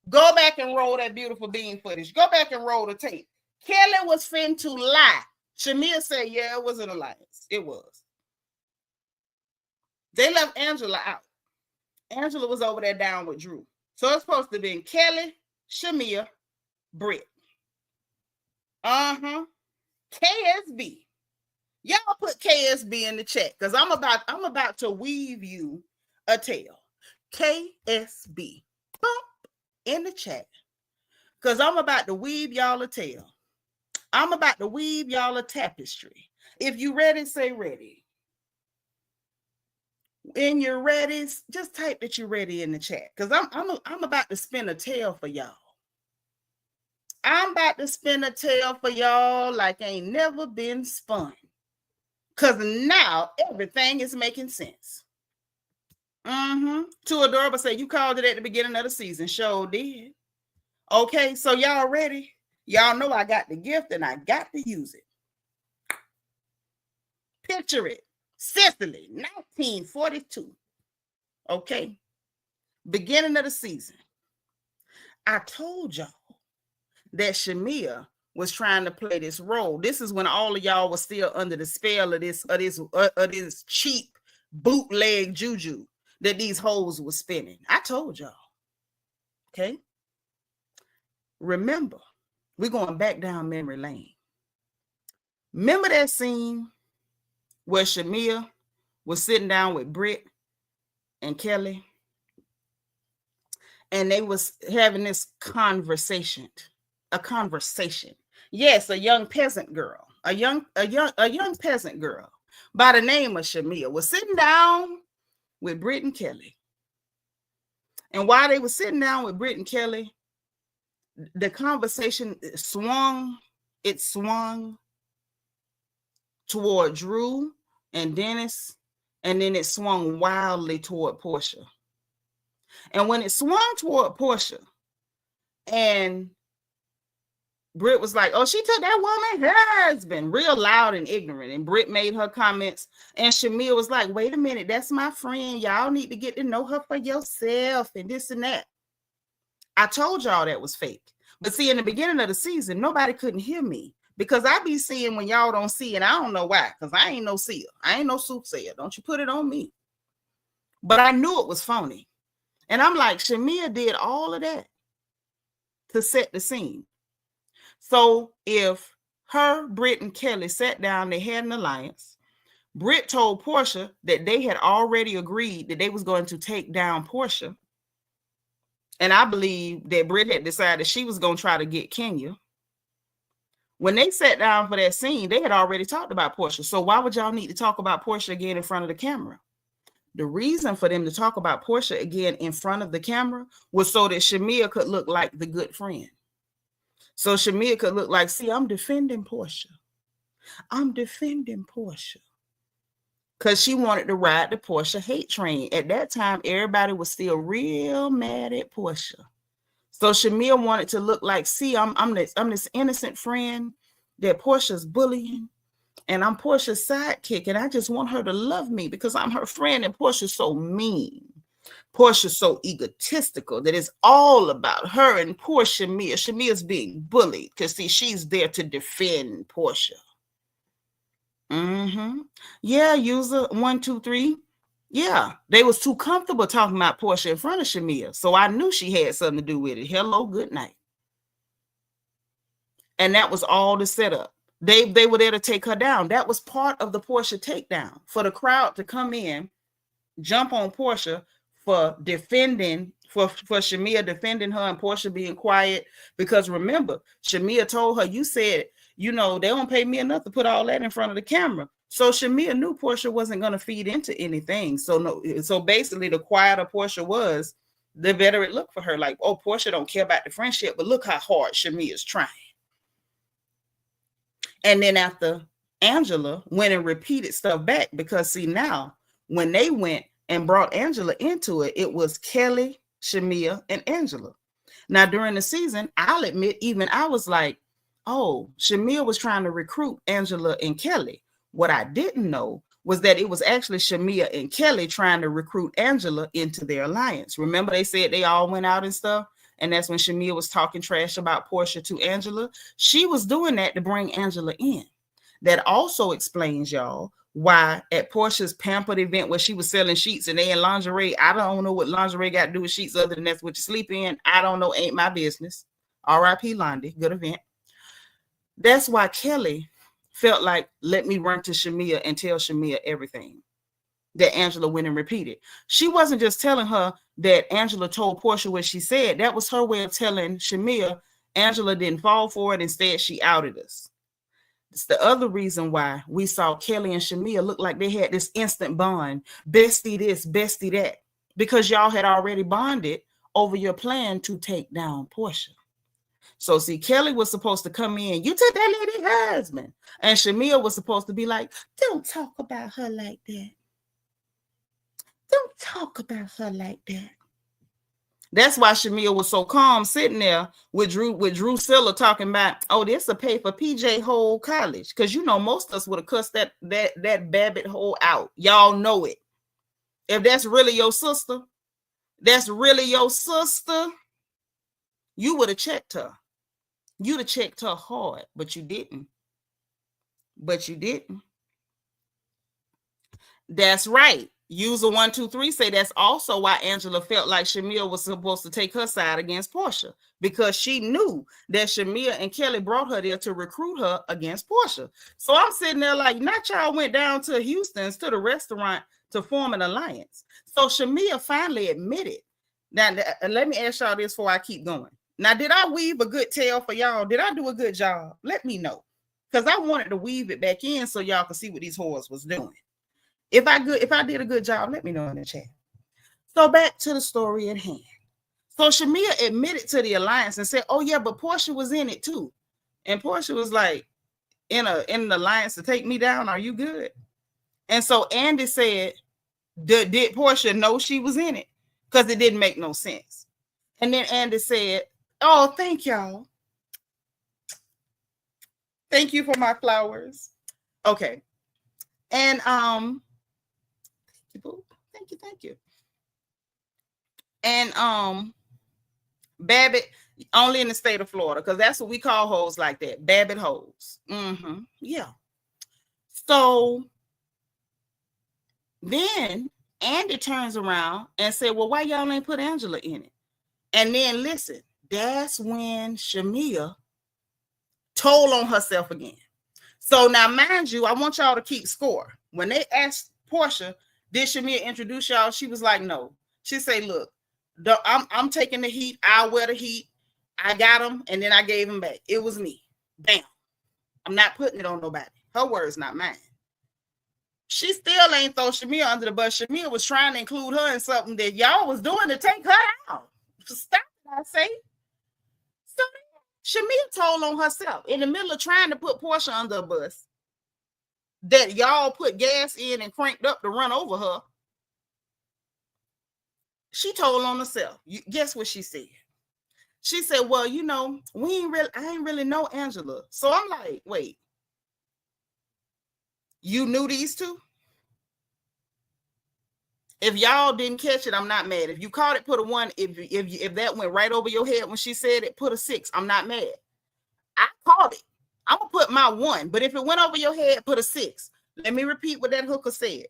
Go back and roll that beautiful bean footage. Go back and roll the tape. Kelly was fin to lie. Shamea said, yeah, it was an alliance. It was. They left Angela out. Angela was over there down with Drew. So it's supposed to be Kelly, Shamea, Brit. KSB. Y'all put KSB in the chat because I'm about to weave you a tale. KSB. Bump in the chat. Because I'm about to weave y'all a tale. I'm about to weave y'all a tapestry. If you ready, say ready. When you're ready, just type that you're ready in the chat. Because I'm about to spin a tale for y'all. I'm about to spin a tale for y'all like ain't never been spun. Because now everything is making sense. Too Adorable say you called it at the beginning of the season. Sure did. Okay, so y'all ready? Y'all know I got the gift and I got to use it. Picture it. Sicily, 1942. Okay. Beginning of the season. I told y'all that Shamea was trying to play this role. This is when all of y'all was still under the spell of this cheap bootleg juju that these hoes were spinning. I told y'all. Okay. Remember, we're going back down memory lane. Remember that scene where Shamea was sitting down with Brit and Kelly, and they was having this conversation. A conversation. Yes, a young peasant girl, a young peasant girl by the name of Shamea was sitting down with Brit and Kelly. And while they were sitting down with Brit and Kelly, the conversation swung toward Drew and Dennis, and then it swung wildly toward Porsha. And when it swung toward Porsha, and Brit was like, oh, she took that woman's husband, real loud and ignorant. And Brit made her comments. And Shamea was like, wait a minute, that's my friend. Y'all need to get to know her for yourself and this and that. I told y'all that was fake. But see, in the beginning of the season, nobody couldn't hear me because I be seeing when y'all don't see, and I don't know why, because I ain't no seer. I ain't no soothsayer. Don't you put it on me. But I knew it was phony. And I'm like, Shamea did all of that to set the scene. So if her, Brit, and Kelly sat down, they had an alliance. Brit told Porsha that they had already agreed that they was going to take down Porsha. And I believe that Brit had decided she was going to try to get Kenya. When they sat down for that scene, they had already talked about Porsha. So why would y'all need to talk about Porsha again in front of the camera? The reason for them to talk about Porsha again in front of the camera was so that Shamea could look like the good friend. So Shamea could look like, see, I'm defending Porsha. I'm defending Porsha. Because she wanted to ride the Porsha hate train. At that time, everybody was still real mad at Porsha. So Shamea wanted to look like, see, I'm this innocent friend that Porsha's bullying. And I'm Porsha's sidekick. And I just want her to love me because I'm her friend. And Porsha's so mean. Porsha's so egotistical that it's all about her and poor Shamea. Shamea's being bullied because, see, she's there to defend Porsha. Yeah, user 123. Yeah, they was too comfortable talking about Porsha in front of Shamea. So I knew she had something to do with it. Hello, good night. And that was all the setup. They were there to take her down. That was part of the Porsha takedown. For the crowd to come in, jump on Porsha for defending, for Shamea defending her and Porsha being quiet. Because remember, Shamea told her, you said, they don't pay me enough to put all that in front of the camera. So Shamea knew Porsha wasn't going to feed into anything. So basically the quieter Porsha was, the better it looked for her. Like, oh, Porsha don't care about the friendship, but look how hard Shamea is trying. And then after Angela went and repeated stuff back, because see now, when they went and brought Angela into it, it was Kelly, Shamea and Angela. Now, during the season, I'll admit, even I was like, oh, Shamea was trying to recruit Angela and Kelly. What I didn't know was that it was actually Shamea and Kelly trying to recruit Angela into their alliance. Remember, they said they all went out and stuff? And that's when Shamea was talking trash about Porsha to Angela. She was doing that to bring Angela in. That also explains, y'all, why at Porsha's pampered event where she was selling sheets and they in lingerie. I don't know what lingerie got to do with sheets other than that's what you sleep in. I don't know. Ain't my business. R.I.P. Londy. Good event. That's why Kelly felt like, let me run to Shamea and tell Shamea everything that Angela went and repeated. She wasn't just telling her that Angela told Porsha what she said. That was her way of telling Shamea Angela didn't fall for it. Instead, she outed us. It's the other reason why we saw Kelly and Shamea look like they had this instant bond. Bestie this, bestie that. Because y'all had already bonded over your plan to take down Porsha. So see, Kelly was supposed to come in. You took that lady husband. And Shamea was supposed to be like, don't talk about her like that. Don't talk about her like that. That's why Shamea was so calm sitting there with Drew Siller talking about, oh, this will pay for PJ whole college. Because you know, most of us would have cussed that Babbitt hole out. Y'all know it. If that's really your sister, you would have checked her. You'd have checked her hard, but you didn't. That's right. User 123 say that's also why Angela felt like Shamea was supposed to take her side against Porsha, because she knew that Shamea and Kelly brought her there to recruit her against Porsha. So I'm sitting there like, not y'all went down to Houston's to the restaurant to form an alliance. So Shamea finally admitted. Now, let me ask y'all this before I keep going. Now, did I weave a good tale for y'all? Did I do a good job? Let me know, because I wanted to weave it back in so y'all could see what these whores was doing. If I did a good job, let me know in the chat. So back to the story at hand. So Shamea admitted to the alliance and said, oh yeah, but Porsha was in it too. And Porsha was like, in an alliance to take me down, are you good? And so Andy said, did Porsha know she was in it? Because it didn't make no sense. And then Andy said, oh, thank y'all. Thank you for my flowers. Okay. And thank you. And Babbitt, only in the state of Florida, because that's what we call hoes like that. Babbitt hoes. Yeah. So then Andy turns around and said, well, why y'all ain't put Angela in it? And then listen, that's when Shamea told on herself again. So now, mind you, I want y'all to keep score. When they asked Porsha, did Shamea introduce y'all? She was like, no. She said, look, I'm taking the heat. I'll wear the heat. I got him, and then I gave him back. It was me. Bam. I'm not putting it on nobody. Her words, not mine. She still ain't throw Shamea under the bus. Shamea was trying to include her in something that y'all was doing to take her out. Stop it, I say. So Shamea told on herself in the middle of trying to put Porsha under a bus that y'all put gas in and cranked up to run over her. She told on herself. Guess what she said? She said, well, you know, I ain't really know Angela. So I'm like, wait, you knew these two? If y'all didn't catch it, I'm not mad. If you caught it, put a 1. If that went right over your head when she said it, put a 6. I'm not mad. I caught it. I'm gonna put my 1. But if it went over your head, put a 6. Let me repeat what that hooker said.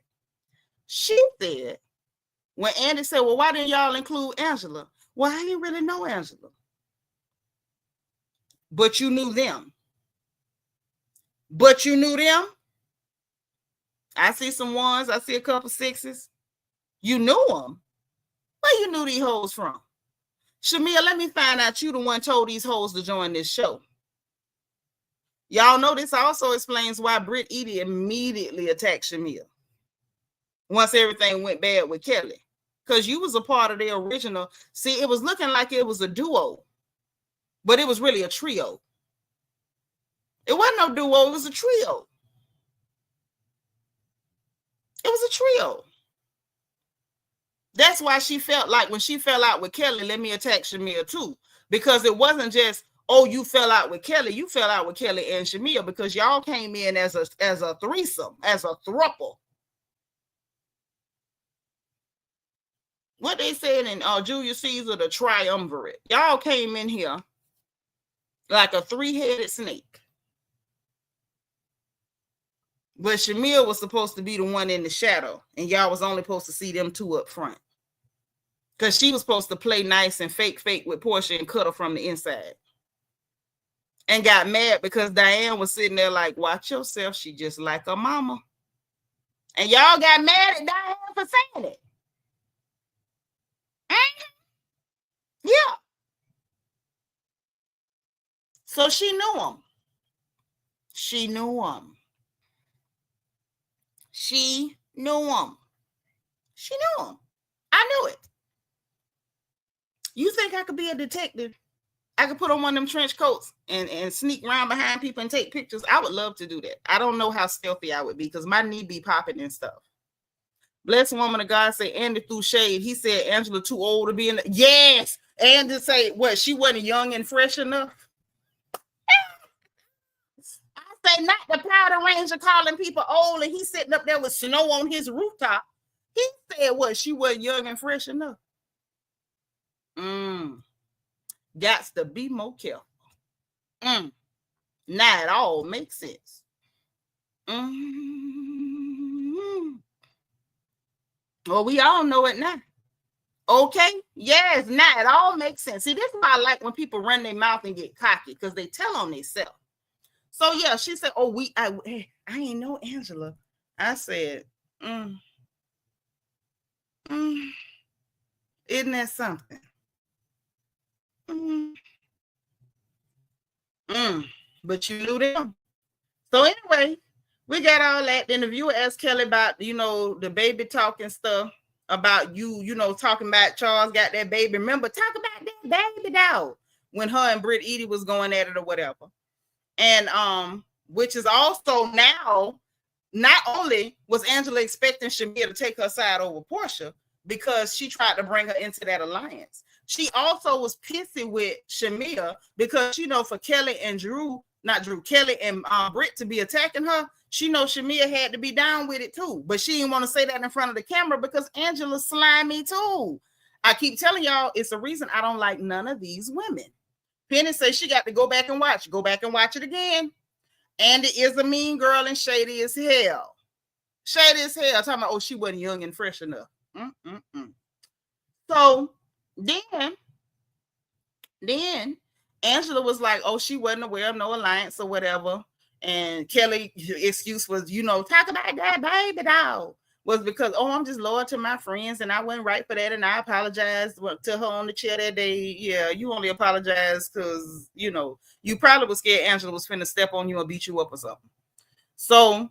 She said, when Andy said, well, why didn't y'all include Angela? Well, I didn't really know Angela. But you knew them. I see some 1s. I see a couple 6s. You knew them. Where you knew these hoes from? Shamea, let me find out you the one told these hoes to join this show. Y'all know this also explains why Brit Edie immediately attacked Shamea once everything went bad with Kelly. Because you was a part of the original. See, it was looking like it was a duo, but it was really a trio. It wasn't no duo, it was a trio. It was a trio. That's why she felt like when she fell out with Kelly, let me attack Shamea too. Because it wasn't just, oh, you fell out with Kelly. You fell out with Kelly and Shamea because y'all came in as a threesome, as a throuple. What they said in Julius Caesar, the triumvirate. Y'all came in here like a three-headed snake. But Shamea was supposed to be the one in the shadow, and y'all was only supposed to see them two up front. Because she was supposed to play nice and fake with Porsha and cut her from the inside. And got mad because Diane was sitting there like, watch yourself. She just like her mama. And y'all got mad at Diane for saying it. Yeah. So she knew him. She knew him. She knew him. She knew him. I knew it. You think I could be a detective? I could put on one of them trench coats and sneak around behind people and take pictures. I would love to do that. I don't know how stealthy I would be because my knee be popping and stuff. Blessed woman of God say Andy threw shade. He said Angela too old to be in the... Yes. Andy say what? She wasn't young and fresh enough. I say not the Powder Ranger calling people old and he's sitting up there with snow on his rooftop. He said what? She wasn't young and fresh enough. Got to be more careful. Now it all makes sense. Well, we all know it now. Okay? Yes, now it all makes sense. See, this is why I like when people run their mouth and get cocky because they tell on themselves. So, yeah, she said, oh, I ain't know Angela. I said, isn't that something? But you knew them. So anyway, we got all that. Then the viewer asked Kelly about, the baby talking stuff about talking about Charles got that baby. Remember, talk about that baby dog when her and Brit Edie was going at it or whatever. And which is also now, not only was Angela expecting Shamea to take her side over Porsha because she tried to bring her into that alliance. She also was pissy with Shamea because, for Kelly and Kelly and Brit to be attacking her, she knows Shamea had to be down with it too. But she didn't want to say that in front of the camera because Angela's slimy too. I keep telling y'all, it's the reason I don't like none of these women. Penny says she got to go back and watch. Go back and watch it again. Andy is a mean girl and shady as hell. Shady as hell. Talking about, she wasn't young and fresh enough. So then Angela was like, she wasn't aware of no alliance or whatever. And Kelly's excuse was, talk about that baby dog. Was because, I'm just loyal to my friends and I wasn't right for that. And I apologized to her on the chair that day. Yeah, you only apologized because, you probably was scared Angela was finna step on you or beat you up or something. So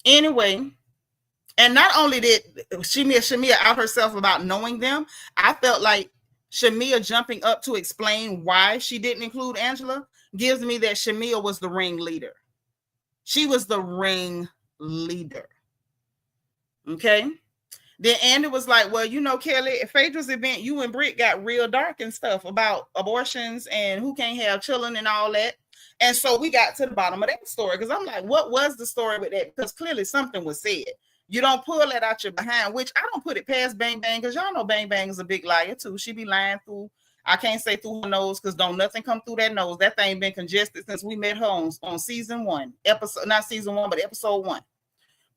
anyway, and not only did Shamea out herself about knowing them, I felt like Shamea jumping up to explain why she didn't include Angela gives me that Shamea was the ring leader. She was the ring leader. Okay. Then Andy was like, well, Kelly, at Phaedra's event, you and Brit got real dark and stuff about abortions and who can't have children and all that. And so we got to the bottom of that story because I'm like, what was the story with that? Because clearly something was said. You don't pull that out your behind, which I don't put it past Bang Bang because y'all know Bang Bang is a big liar too. She be lying through, I can't say through her nose because don't nothing come through that nose. That thing been congested since we met her on season 1, episode, not season 1, but episode 1.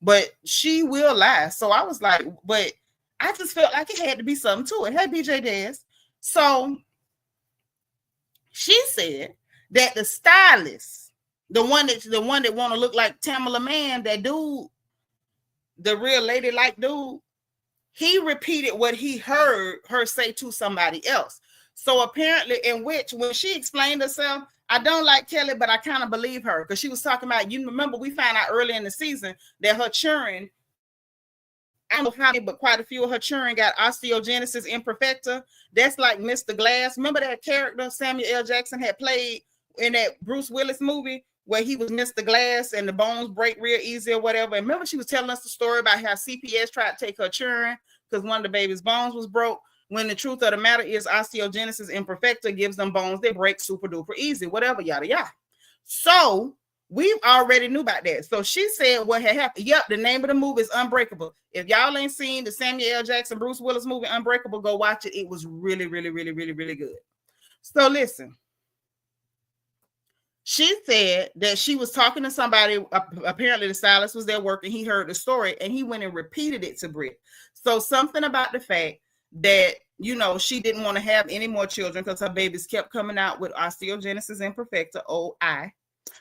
But she will lie. So I was like, but I just felt like it had to be something to it. Hey, BJ Des. So she said that the stylist, the one that want to look like Tamala Man, that dude, the real ladylike dude, he repeated what he heard her say to somebody else. So apparently, when she explained herself, I don't like Kelly, but I kind of believe her because she was talking about, remember we found out early in the season that her children, I don't know how many, but quite a few of her children got osteogenesis imperfecta. That's like Mr. Glass. Remember that character Samuel L. Jackson had played in that Bruce Willis movie where he was Mr. Glass and the bones break real easy or whatever. And remember she was telling us the story about how CPS tried to take her children because one of the baby's bones was broke, when the truth of the matter is osteogenesis imperfecta gives them bones that break super duper easy, whatever, yada, yada. So we already knew about that. So she said what had happened. Yep, the name of the movie is Unbreakable. If y'all ain't seen the Samuel L. Jackson, Bruce Willis movie Unbreakable, go watch it. It was really, really, really, really, really good. So listen. She said that she was talking to somebody. Apparently, the stylist was there working. He heard the story and he went and repeated it to Brit. So something about the fact that, you know, she didn't want to have any more children because her babies kept coming out with osteogenesis imperfecta, OI.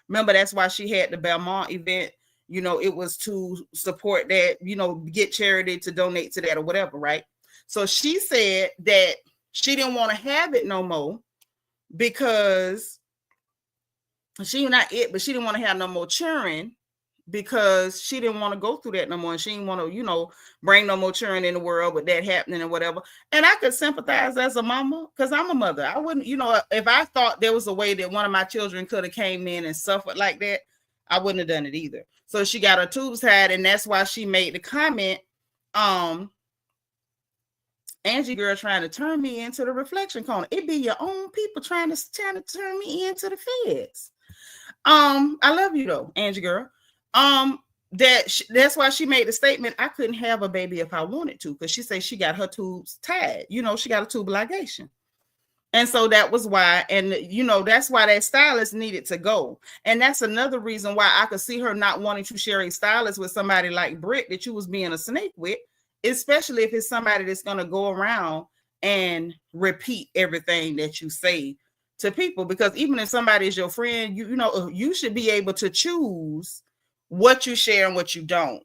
Remember, that's why she had the Belmont event. You know, it was to support that, you know, get charity to donate to that or whatever, right? So she said that she didn't want to have it no more because she not it, but she didn't want to have no more children because she didn't want to go through that no more. And she didn't want to, you know, bring no more children in the world with that happening and whatever. And I could sympathize as a mama because I'm a mother. I wouldn't, you know, if I thought there was a way that one of my children could have came in and suffered like that, I wouldn't have done it either. So she got her tubes tied, and that's why she made the comment, Angie girl trying to turn me into the reflection corner. It be your own people trying to turn me into the feds. I love you though, Angie girl. That's why she made the statement, I couldn't have a baby if I wanted to, because she said she got her tubes tied. You know, she got a tubal ligation. And so that was why, and you know, that's why that stylist needed to go. And that's another reason why I could see her not wanting to share a stylist with somebody like Brit that you was being a snake with, especially if it's somebody that's going to go around and repeat everything that you say to people. Because even if somebody is your friend, you know, you should be able to choose what you share and what you don't.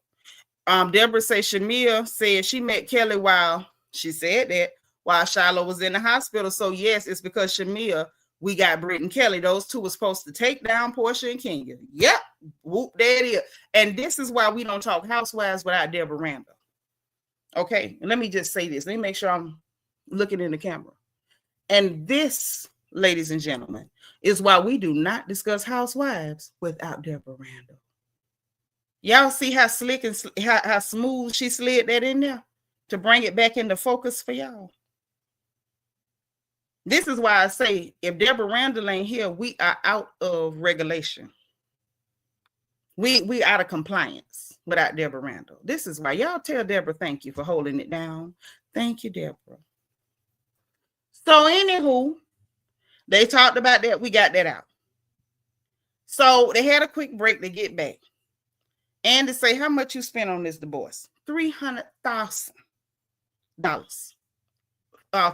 Deborah say Shamea said she met Kelly while Shiloh was in the hospital. So yes, it's because Shamea, we got Brit and Kelly. Those two were supposed to take down Porsha and Kenya. Yep. Whoop, there it is. And this is why we don't talk housewives without Deborah Randall. Okay, let me just say this. Let me make sure I'm looking in the camera. And this, ladies and gentlemen, is why we do not discuss housewives without Deborah Randall. Y'all see how slick and how smooth she slid that in there to bring it back into focus for y'all. This is why I say, if Deborah Randall ain't here, we are out of regulation. We out of compliance without Deborah Randall. This is why y'all tell Deborah thank you for holding it down. Thank you, Deborah. So anywho, they talked about that. We got that out. So they had a quick break to get back. And to say, how much you spent on this divorce? $300,000.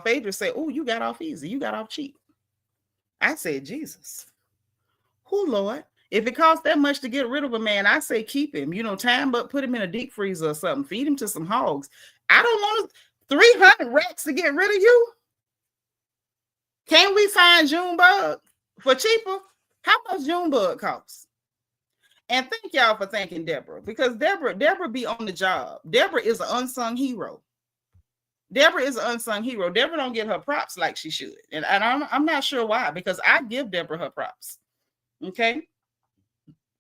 Phaedra said, oh, you got off easy. You got off cheap. I said, Jesus. Who, Lord? If it costs that much to get rid of a man, I say keep him. You know, time up, put him in a deep freezer or something. Feed him to some hogs. I don't want 300 racks to get rid of you. Can we find Junebug for cheaper? How much Junebug costs? And thank y'all for thanking Deborah, because Deborah be on the job. Deborah is an unsung hero. Deborah is an unsung hero. Deborah don't get her props like she should. And I'm not sure why, because I give Deborah her props. Okay?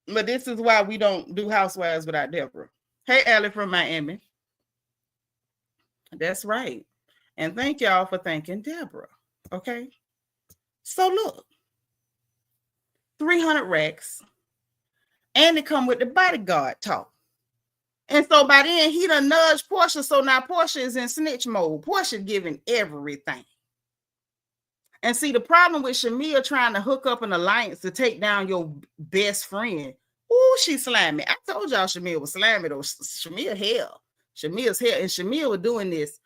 But this is why we don't do housewives without Deborah. Hey, Allie from Miami. That's right. And thank y'all for thanking Deborah. Okay? So look. 300 racks. And it come with the bodyguard talk. And so by then, he done nudged Porsha. So now Porsha is in snitch mode. Porsha giving everything. And see, the problem with Shamea trying to hook up an alliance to take down your best friend. Ooh, she's slimy. I told y'all Shamea was slimy, though. Shamea's hell. And Shamea was doing this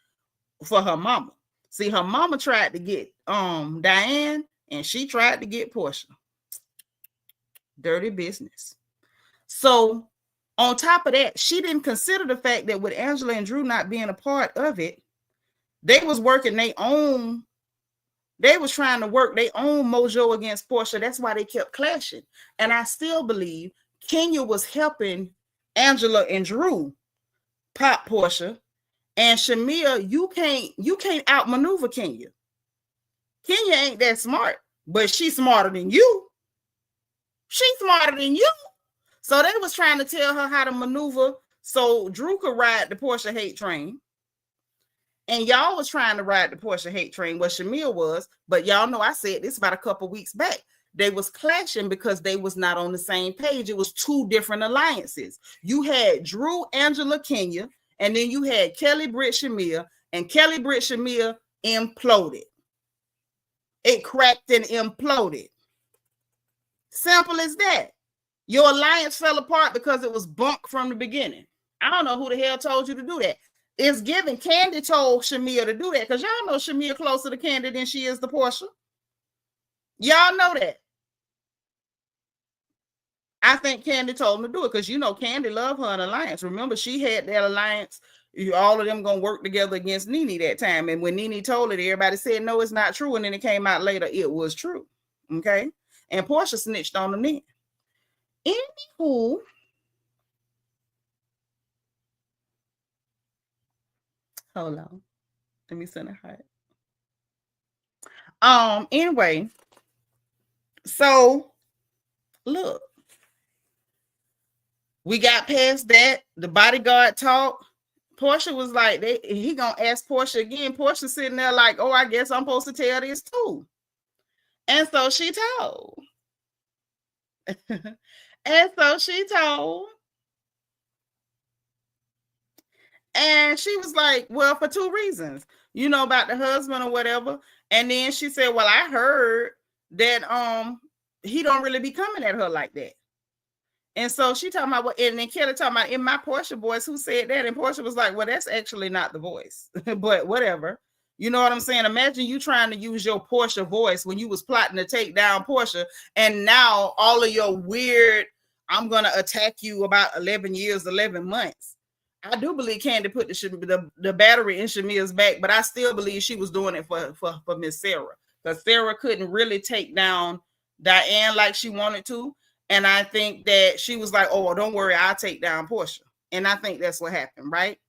for her mama. See, her mama tried to get Diane, and she tried to get Porsha. Dirty business. So on top of that, she didn't consider the fact that with Angela and Drew not being a part of it, they was working their own. They was trying to work their own mojo against Porsha. That's why they kept clashing. And I still believe Kenya was helping Angela and Drew pop Porsha. And Shamea, you can't outmaneuver Kenya. Kenya ain't that smart, but she's smarter than you. She's smarter than you. So they was trying to tell her how to maneuver so Drew could ride the Porsha hate train. And y'all was trying to ride the Porsha hate train, what Shamea was, but y'all know I said this about a couple weeks back. They was clashing because they was not on the same page. It was two different alliances. You had Drew, Angela, Kenya, and then you had Kelly, Brit, Shamea, and Kelly, Brit, Shamea imploded. It cracked and imploded. Simple as that. Your alliance fell apart because it was bunk from the beginning. I don't know who the hell told you to do that. It's given. Candy told Shamea to do that because y'all know Shamea closer to Candy than she is to Porsha. Y'all know that. I think Candy told him to do it because you know Candy loved her an alliance. Remember, she had that alliance. All of them gonna work together against Nene that time. And when Nene told it, everybody said, no, it's not true. And then it came out later, it was true. Okay. And Porsha snitched on them then. Anywho, hold on. Let me send a heart. Anyway, so look, we got past that. The bodyguard talk. Porsha was like, he gonna ask Porsha again. Porsha sitting there like, oh, I guess I'm supposed to tell this too. And so she told. And so she told. And she was like, well, for two reasons, you know, about the husband or whatever. And then she said, well, I heard that he don't really be coming at her like that. And so she talking about what, and then Kelly talking about in my Porsha voice, who said that? And Porsha was like, well, that's actually not the voice, but whatever. You know what I'm saying? Imagine you trying to use your Porsha voice when you was plotting to take down Porsha. And now all of your weird, I'm going to attack you about 11 years, 11 months. I do believe Candy put the battery in Shamea's back, but I still believe she was doing it for Miss Sarah. Because Sarah couldn't really take down Diane like she wanted to. And I think that she was like, oh, don't worry, I'll take down Porsha. And I think that's what happened, right?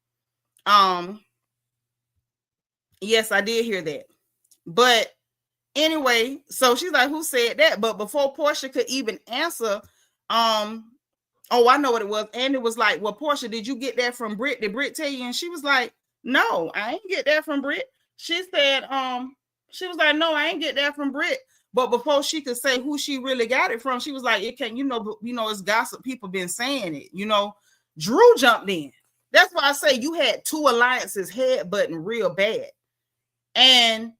Yes, I did hear that. But anyway, so she's like, who said that? But before Porsha could even answer, oh, I know what it was. And it was like, well, Porsha, did you get that from Brit? Did Brit tell you? And she was like, no, I ain't get that from Brit. She said, she was like, no, I ain't get that from Brit. But before she could say who she really got it from, she was like, it can't, you know, it's gossip. People been saying it, you know. Drew jumped in. That's why I say you had two alliances headbutting real bad. And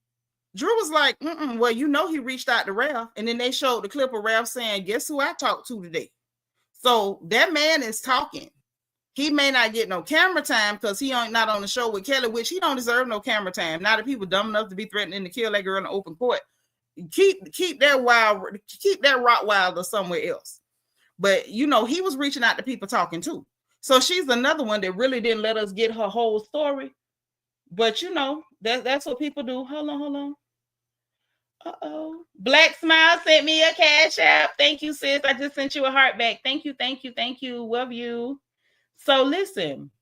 Drew was like, well, you know, he reached out to Ralph. And then they showed the clip of Ralph saying, guess who I talked to today? So that man is talking. He may not get no camera time because he ain't not on the show with Kelly, which he don't deserve no camera time. Not that people dumb enough to be threatening to kill that girl in the open court. Keep that Rottweiler somewhere else. But you know, he was reaching out to people talking too. So she's another one that really didn't let us get her whole story. But you know, that's what people do. Hold on. Uh-oh. Black Smile sent me a cash app. Thank you, sis. I just sent you a heart back. Thank you. Love you. So listen.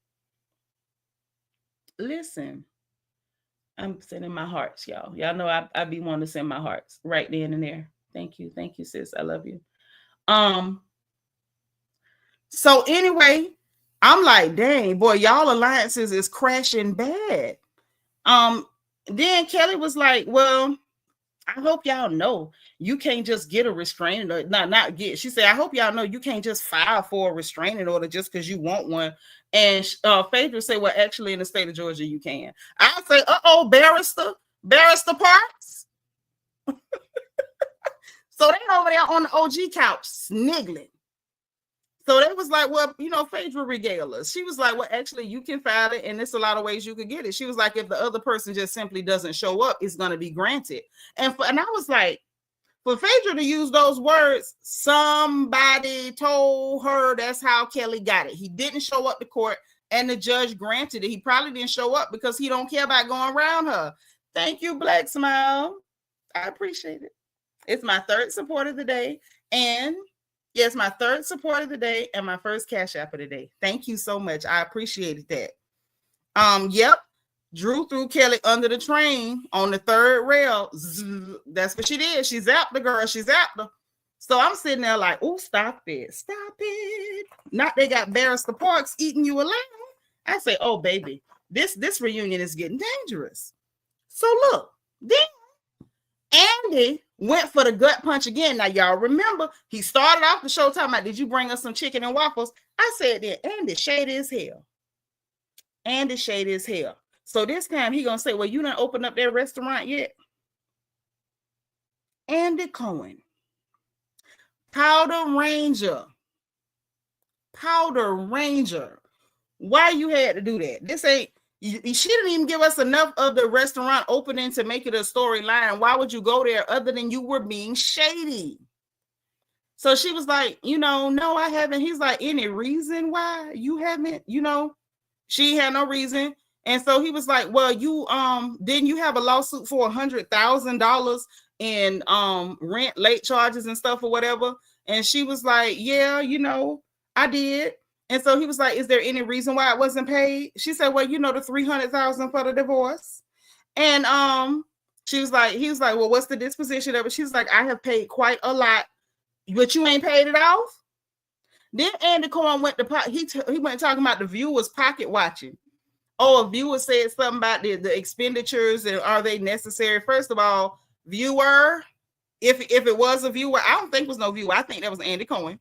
I'm sending my hearts, y'all. Y'all know I be wanting to send my hearts right then and there. Thank you, sis. I love you. So anyway, I'm like, dang, boy, y'all alliances is crashing bad. Then Kelly was like, well, I hope y'all know you can't just get a restraining order. Not get. She said, I hope y'all know you can't just file for a restraining order just because you want one. And Phaedra said, well, actually, in the state of Georgia, you can. I say, Barrister Parks. So they over there on the OG couch sniggling. So they was like, well, you know, Phaedra regale us. She was like, well, actually, you can file it, and there's a lot of ways you could get it. She was like, if the other person just simply doesn't show up, it's going to be granted. And I was like, for Phaedra to use those words, somebody told her that's how Kelly got it. He didn't show up to court, and the judge granted it. He probably didn't show up because he don't care about going around her. Thank you, Black Smile. I appreciate it. It's my third support of the day, and yes, my third support of the day and my first cash app of the day. Thank you so much. I appreciated that. Yep. Drew threw Kelly under the train on the third rail. That's what she did. She zapped the girl. She zapped her. So I'm sitting there like, oh, stop it. Stop it. Not they got Barrister Parks eating you alive. I say, oh, baby. this reunion is getting dangerous. So look, then Andy went for the gut punch again. Now, y'all remember, he started off the show talking about, did you bring us some chicken and waffles? I said that Andy shady as hell. Andy shady as hell. So this time he gonna say, well, you done opened up that restaurant yet? Andy Cohen. Powder Ranger. Why you had to do that? This ain't, she didn't even give us enough of the restaurant opening to make it a storyline. Why would you go there other than you were being shady? So she was like, no, I haven't. He's like, any reason why you haven't? She had no reason. And so he was like, well, didn't you have a lawsuit for $100,000 in rent, late charges and stuff or whatever? And she was like, yeah, I did. And so he was like, is there any reason why it wasn't paid? She said, well, the $300,000 for the divorce. And he was like, well, what's the disposition of it? She's like, I have paid quite a lot, but you ain't paid it off. Then Andy Cohen went he went talking about the viewers pocket watching. Oh, a viewer said something about the expenditures and are they necessary? First of all, viewer, if it was a viewer, I don't think it was no viewer. I think that was Andy Cohen.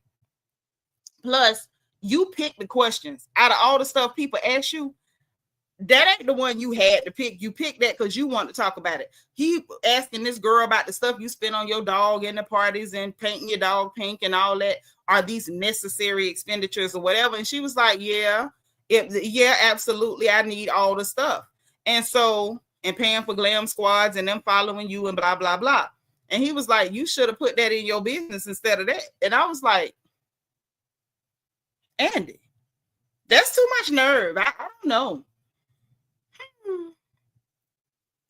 Plus, you pick the questions out of all the stuff people ask you. That ain't the one you had to pick. You picked that because you want to talk about it. He asking this girl about the stuff you spend on your dog and the parties and painting your dog pink and all that. Are these necessary expenditures or whatever? And she was like, yeah, absolutely. I need all the stuff. And paying for glam squads and them following you and blah, blah, blah. And he was like, you should have put that in your business instead of that. And I was like, Andy, that's too much nerve. I don't know.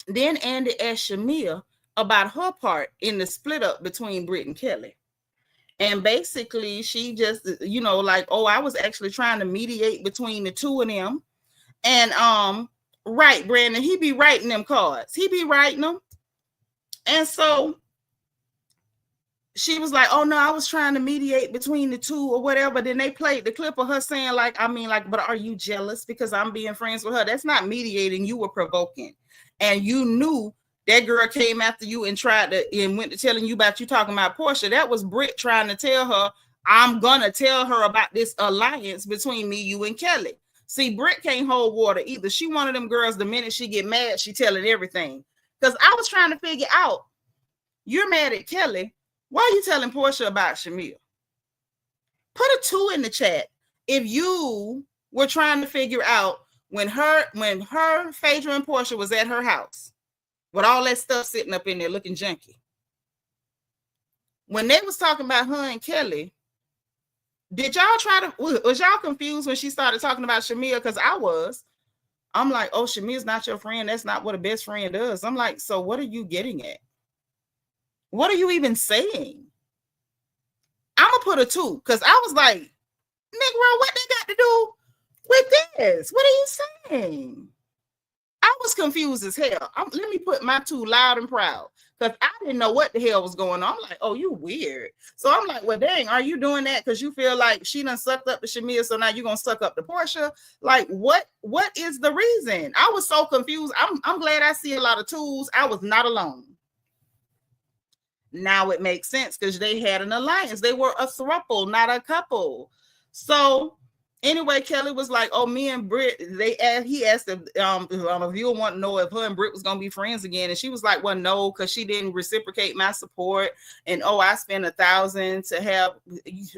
Then Andy asked Shamea about her part in the split up between Brit and Kelly. And basically she just, I was actually trying to mediate between the two of them. And right, Brandon, he be writing them cards. He be writing them. And so she was like, oh no, I was trying to mediate between the two or whatever. Then they played the clip of her saying but are you jealous because I'm being friends with her? That's not mediating. You were provoking. And you knew that girl came after you and went to telling you about you talking about Porsha. That was Brit trying to tell her, I'm going to tell her about this alliance between me, you, and Kelly. See, Brit can't hold water either. She one of them girls, the minute she get mad, she telling everything. Because I was trying to figure out, you're mad at Kelly. Why are you telling Porsha about Shamea? Put a 2 in the chat if you were trying to figure out when Phaedra and Porsha was at her house with all that stuff sitting up in there looking junky. When they was talking about her and Kelly, was y'all confused when she started talking about Shamea? Because I was. I'm like, oh, Shamea's not your friend. That's not what a best friend does. I'm like, so what are you getting at? What are you even saying? I'm going to put a 2 because I was like, Negro, what they got to do with this? What are you saying? I was confused as hell. Let me put my 2 loud and proud because I didn't know what the hell was going on. I'm like, oh, you weird. So I'm like, well, dang, are you doing that because you feel like she done sucked up to Shamea, so now you're going to suck up to Porsha? Like, what is the reason? I was so confused. I'm glad I see a lot of 2s. I was not alone. Now it makes sense because they had an alliance. They were a throuple, not a couple. So anyway, Kelly was like, oh, me and Brit, he asked if a viewer wanted to know if her and Brit was going to be friends again. And she was like, well, no, because she didn't reciprocate my support. And, oh, I spent $1,000 to have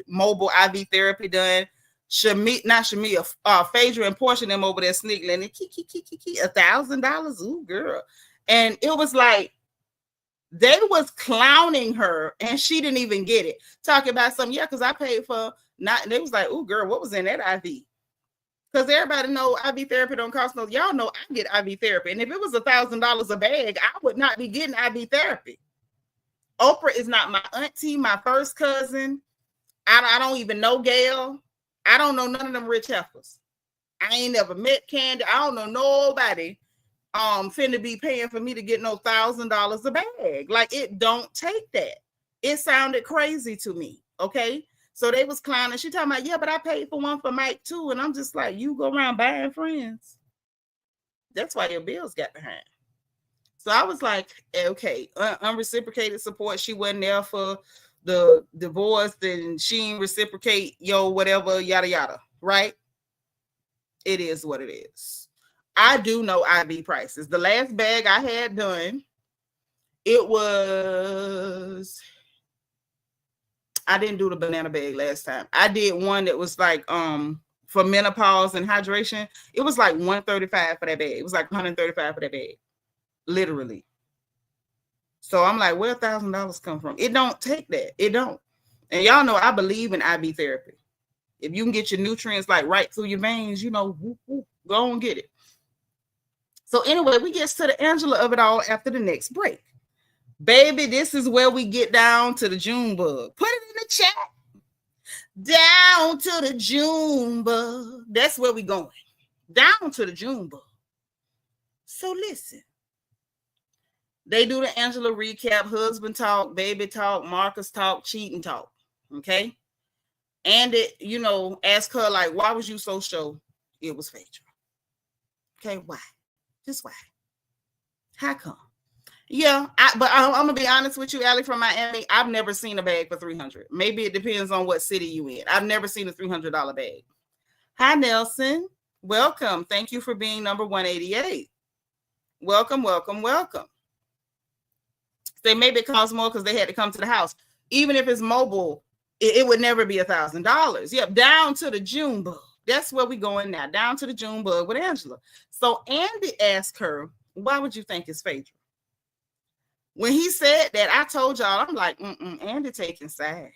mobile IV therapy done. Phaedra and Porsha them over there sniggling and $1,000. Ooh, girl. And it was like, they was clowning her and she didn't even get it. Talking about something, yeah, because I paid for not, they was like, oh girl, what was in that IV? Because everybody know IV therapy don't cost no, y'all know I get IV therapy. And if it was $1,000 a bag, I would not be getting IV therapy. Oprah is not my auntie, my first cousin. I don't even know Gail. I don't know none of them rich heifers. I ain't never met Candy. I don't know nobody finna be paying for me to get no $1,000 a bag. Like, it don't take that. It sounded crazy to me. Okay. So they was clowning. She talking about, yeah, but I paid for one for Mike too. And I'm just like, you go around buying friends. That's why your bills got behind. So I was like, okay, unreciprocated support. She wasn't there for the divorce, then she didn't reciprocate, whatever, yada, yada, right? It is what it is. I do know IV prices. The last bag I had done, it was, I didn't do the banana bag last time. I did one that was like, for menopause and hydration. It was like $135 for that bag. It was like $135 for that bag. Literally. So I'm like, where $1,000 come from? It don't take that. It don't. And y'all know I believe in IV therapy. If you can get your nutrients like right through your veins, go and get it. So anyway, we get to the Angela of it all after the next break. Baby, this is where we get down to the June bug. Put it in the chat. Down to the June bug. That's where we going. Down to the June bug. So listen. They do the Angela recap, husband talk, baby talk, Marcus talk, cheating talk. Okay. And it, ask her, like, why was you so sure it was Phaedra? Okay, why? Just why? How come? Yeah, but I'm gonna be honest with you, Allie from Miami. I've never seen a bag for $300. Maybe it depends on what city you in. I've never seen a $300 bag. Hi, Nelson. Welcome. Thank you for being number 188. Welcome, welcome, welcome. They maybe it costs more because they had to come to the house. Even if it's mobile, it would never be $1,000. Yep, down to the June bug. That's where we going now. Down to the June bug with Angela. So Andy asked her, why would you think it's Phaedra? When he said that, I told y'all, I'm like, Andy taking sides.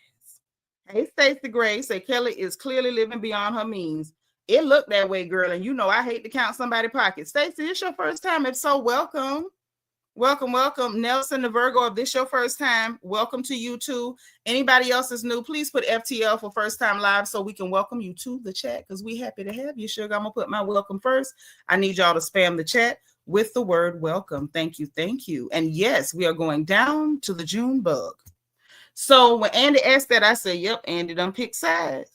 Hey, Stacey Gray say Kelly is clearly living beyond her means. It looked that way, girl. And I hate to count somebody's pockets. Stacey, it's your first time. If so, welcome. Welcome, welcome. Nelson the Virgo, if this your first time, welcome to you too. Anybody else is new, please put FTL for first time live so we can welcome you to the chat because we happy to have you, sugar. I'm going to put my welcome first. I need y'all to spam the chat with the word welcome. Thank you, thank you. And yes, we are going down to the June bug. So when Andy asked that, I said, yep, Andy done picked sides.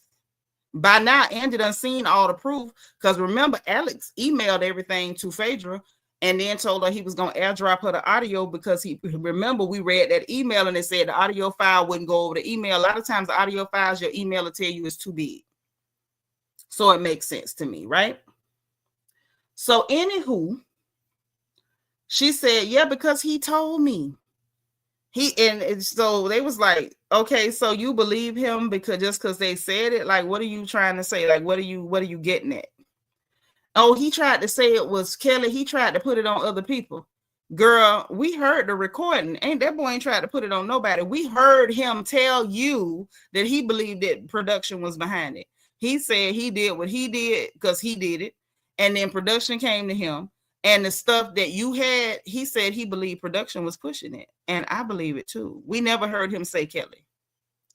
By now, Andy done seen all the proof because remember, Alex emailed everything to Phaedra and then told her he was going to airdrop her the audio because remember, we read that email and it said the audio file wouldn't go over the email. A lot of times the audio files, your email will tell you is too big. So it makes sense to me, right? So anywho, she said, yeah, because he told me. And so they was like, okay, so you believe him because they said it? Like, what are you trying to say? Like, what are you getting at? Oh, he tried to say it was Kelly. He tried to put it on other people. Girl, we heard the recording. Ain't that boy ain't tried to put it on nobody. We heard him tell you that he believed that production was behind it. He said he did what he did because he did it. And then production came to him. And the stuff that you had, he said he believed production was pushing it. And I believe it too. We never heard him say Kelly.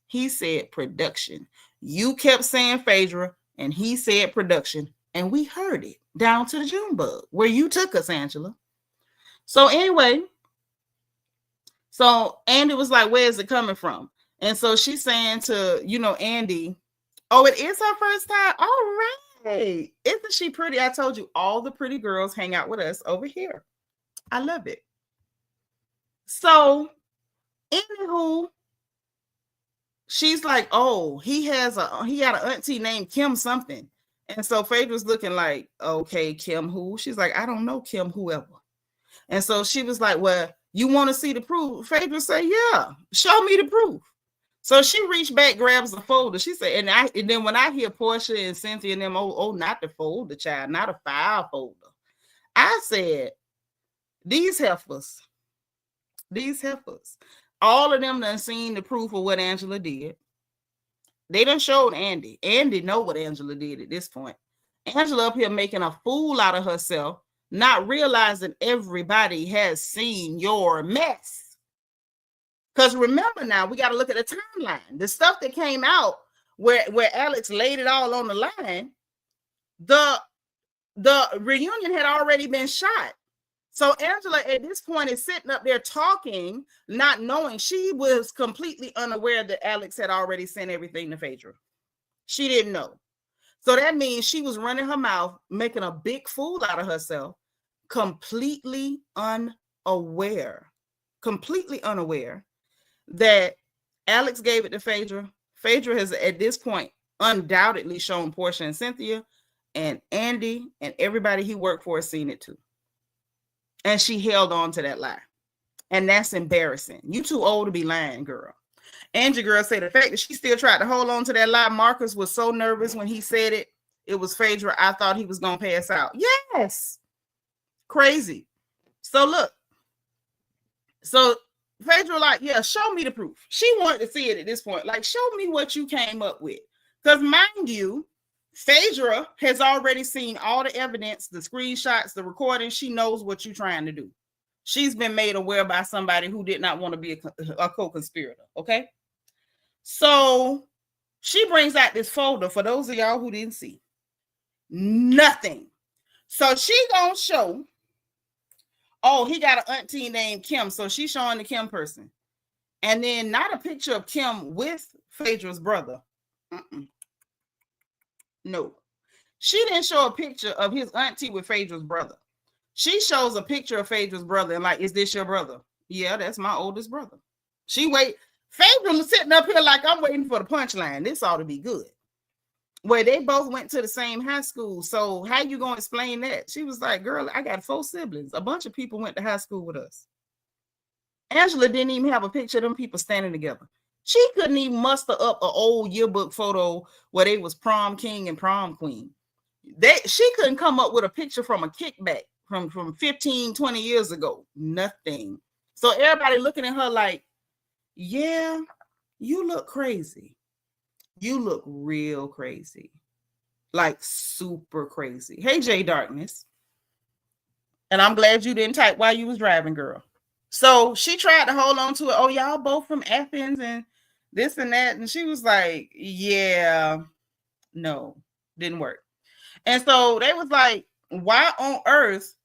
He said production. You kept saying Phaedra, and he said production. And we heard it down to the June bug where you took us, Angela. So anyway, so Andy was like, where is it coming from? And so she's saying to, Andy, oh, it is her first time. All right. Isn't she pretty? I told you all the pretty girls hang out with us over here. I love it. So anywho, she's like, oh, he had an auntie named Kim something. And so Phaedra's looking like, okay, Kim who? She's like, I don't know Kim whoever. And so she was like, well, you want to see the proof? Phaedra said, yeah, show me the proof. So she reached back, grabs the folder. She said, and then when I hear Porsha and Cynthia and them, not the folder, child, not a file folder. I said, these heifers, all of them done seen the proof of what Angela did. They done showed Andy. Andy know what Angela did at this point. Angela up here making a fool out of herself, not realizing everybody has seen your mess. Because remember now, we got to look at the timeline. The stuff that came out where Alex laid it all on the line, the reunion had already been shot. So Angela at this point is sitting up there talking, not knowing. She was completely unaware that Alex had already sent everything to Phaedra. She didn't know. So that means she was running her mouth, making a big fool out of herself. completely unaware that Alex gave it to Phaedra. Phaedra has at this point undoubtedly shown Porsha and Cynthia, and Andy and everybody he worked for has seen it too. And she held on to that lie. And that's embarrassing. You too old to be lying, girl. Angie girl said the fact that she still tried to hold on to that lie. Marcus was so nervous when he said it. It was Phaedra. I thought he was going to pass out. Yes. Crazy. So look. So Phaedra like, yeah, show me the proof. She wanted to see it at this point. Like, show me what you came up with. Because mind you, Phaedra has already seen all the evidence, the screenshots, the recording. She knows what you're trying to do. She's been made aware by somebody who did not want to be a co-conspirator. Okay. So she brings out this folder for those of y'all who didn't see. Nothing. So she gonna show, oh, he got an auntie named Kim. So she's showing the Kim person. And then not a picture of Kim with Phaedra's brother. No. She didn't show a picture of his auntie with Phaedra's brother. She shows a picture of Phaedra's brother and like, is this your brother? Yeah, that's my oldest brother. Phaedra was sitting up here like, I'm waiting for the punchline. This ought to be good. Where they both went to the same high school. So how you going to explain that? She was like, girl, I got 4 siblings. A bunch of people went to high school with us. Angela didn't even have a picture of them people standing together. She couldn't even muster up an old yearbook photo where they was prom king and prom queen. She couldn't come up with a picture from a kickback from 15, 20 years ago. Nothing. So everybody looking at her like, yeah, you look crazy. You look real crazy. Like super crazy. Hey, Jay Darkness. And I'm glad you didn't type while you was driving, girl. So she tried to hold on to it. Oh, y'all both from Athens and this and that. And she was like, yeah, no, didn't work. And so they was like, why on earth?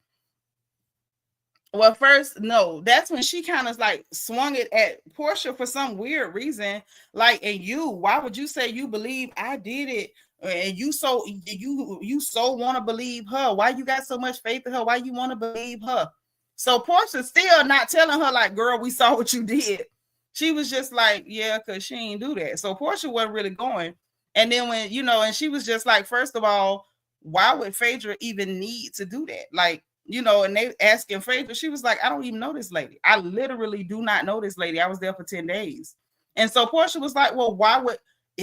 Well, first, no, that's when she kind of like swung it at Porsha for some weird reason. Like, and why would you say you believe I did it? And you so want to believe her? Why you got so much faith in her? Why you want to believe her? So Porsha's still not telling her like, girl, we saw what you did. She was just like, yeah, because she ain't do that. So Porsha wasn't really going. And then when, and she was just like, first of all, why would Phaedra even need to do that? Like, and they asking Phaedra, she was like, I don't even know this lady. I literally do not know this lady. I was there for 10 days. And so Porsha was like, well, why would,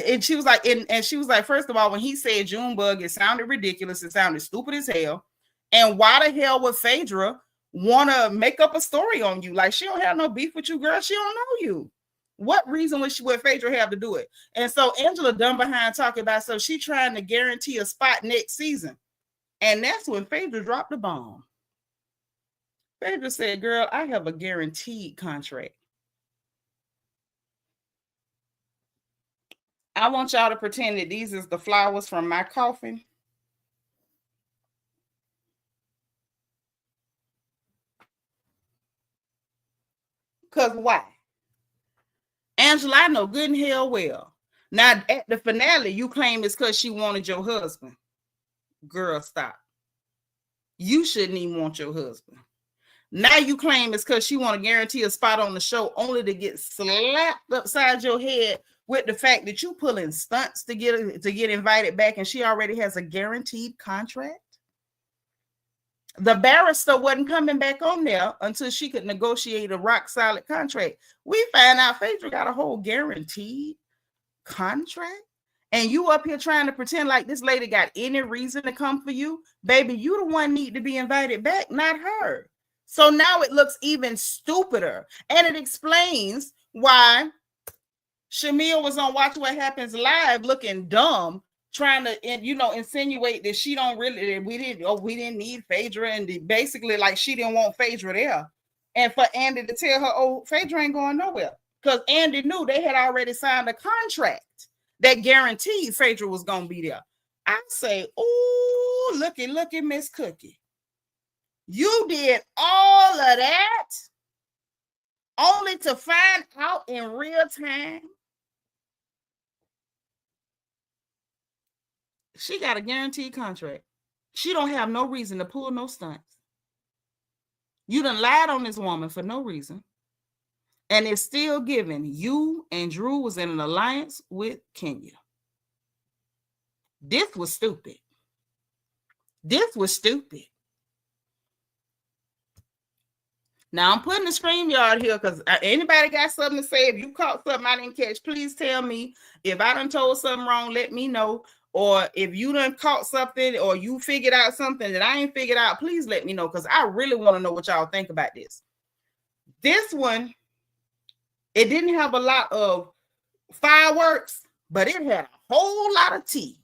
and she was like, and she was like, first of all, when he said Junebug, it sounded ridiculous. It sounded stupid as hell. And why the hell would Phaedra want to make up a story on you? Like, she don't have no beef with you, girl. She don't know you. What reason would Phaedra have to do it? And so Angela done behind talking about, so she trying to guarantee a spot next season. And that's when Phaedra dropped the bomb. Phaedra said, girl, I have a guaranteed contract. I want y'all to pretend that these is the flowers from my coffin. Because why? Angela, I know good and hell well. Now, at the finale, you claim it's because she wanted your husband. Girl, stop. You shouldn't even want your husband. Now you claim it's because she want to guarantee a spot on the show only to get slapped upside your head with the fact that you pulling stunts to get invited back and she already has a guaranteed contract. The barrister wasn't coming back on there until she could negotiate a rock solid contract. We find out Phaedra got a whole guaranteed contract. And you up here trying to pretend like this lady got any reason to come for you. Baby, you the one need to be invited back, not her. So now it looks even stupider. And it explains why Shamea was on Watch What Happens Live looking dumb, trying to, insinuate that she don't really, we didn't need Phaedra. And basically like she didn't want Phaedra there. And for Andy to tell her, oh, Phaedra ain't going nowhere. Because Andy knew they had already signed a contract that guaranteed Phaedra was going to be there. I say, oh, looky, Miss Cookie. You did all of that only to find out in real time she got a guaranteed contract. She don't have no reason to pull no stunts. You done lied on this woman for no reason. And it's still given. You and Drew was in an alliance with Kenya. This was stupid. This was stupid. Now I'm putting the StreamYard here because anybody got something to say? If you caught something I didn't catch, please tell me. If I done told something wrong, let me know. Or if you done caught something or you figured out something that I ain't figured out, please let me know because I really want to know what y'all think about this. This one, it didn't have a lot of fireworks, but it had a whole lot of tea.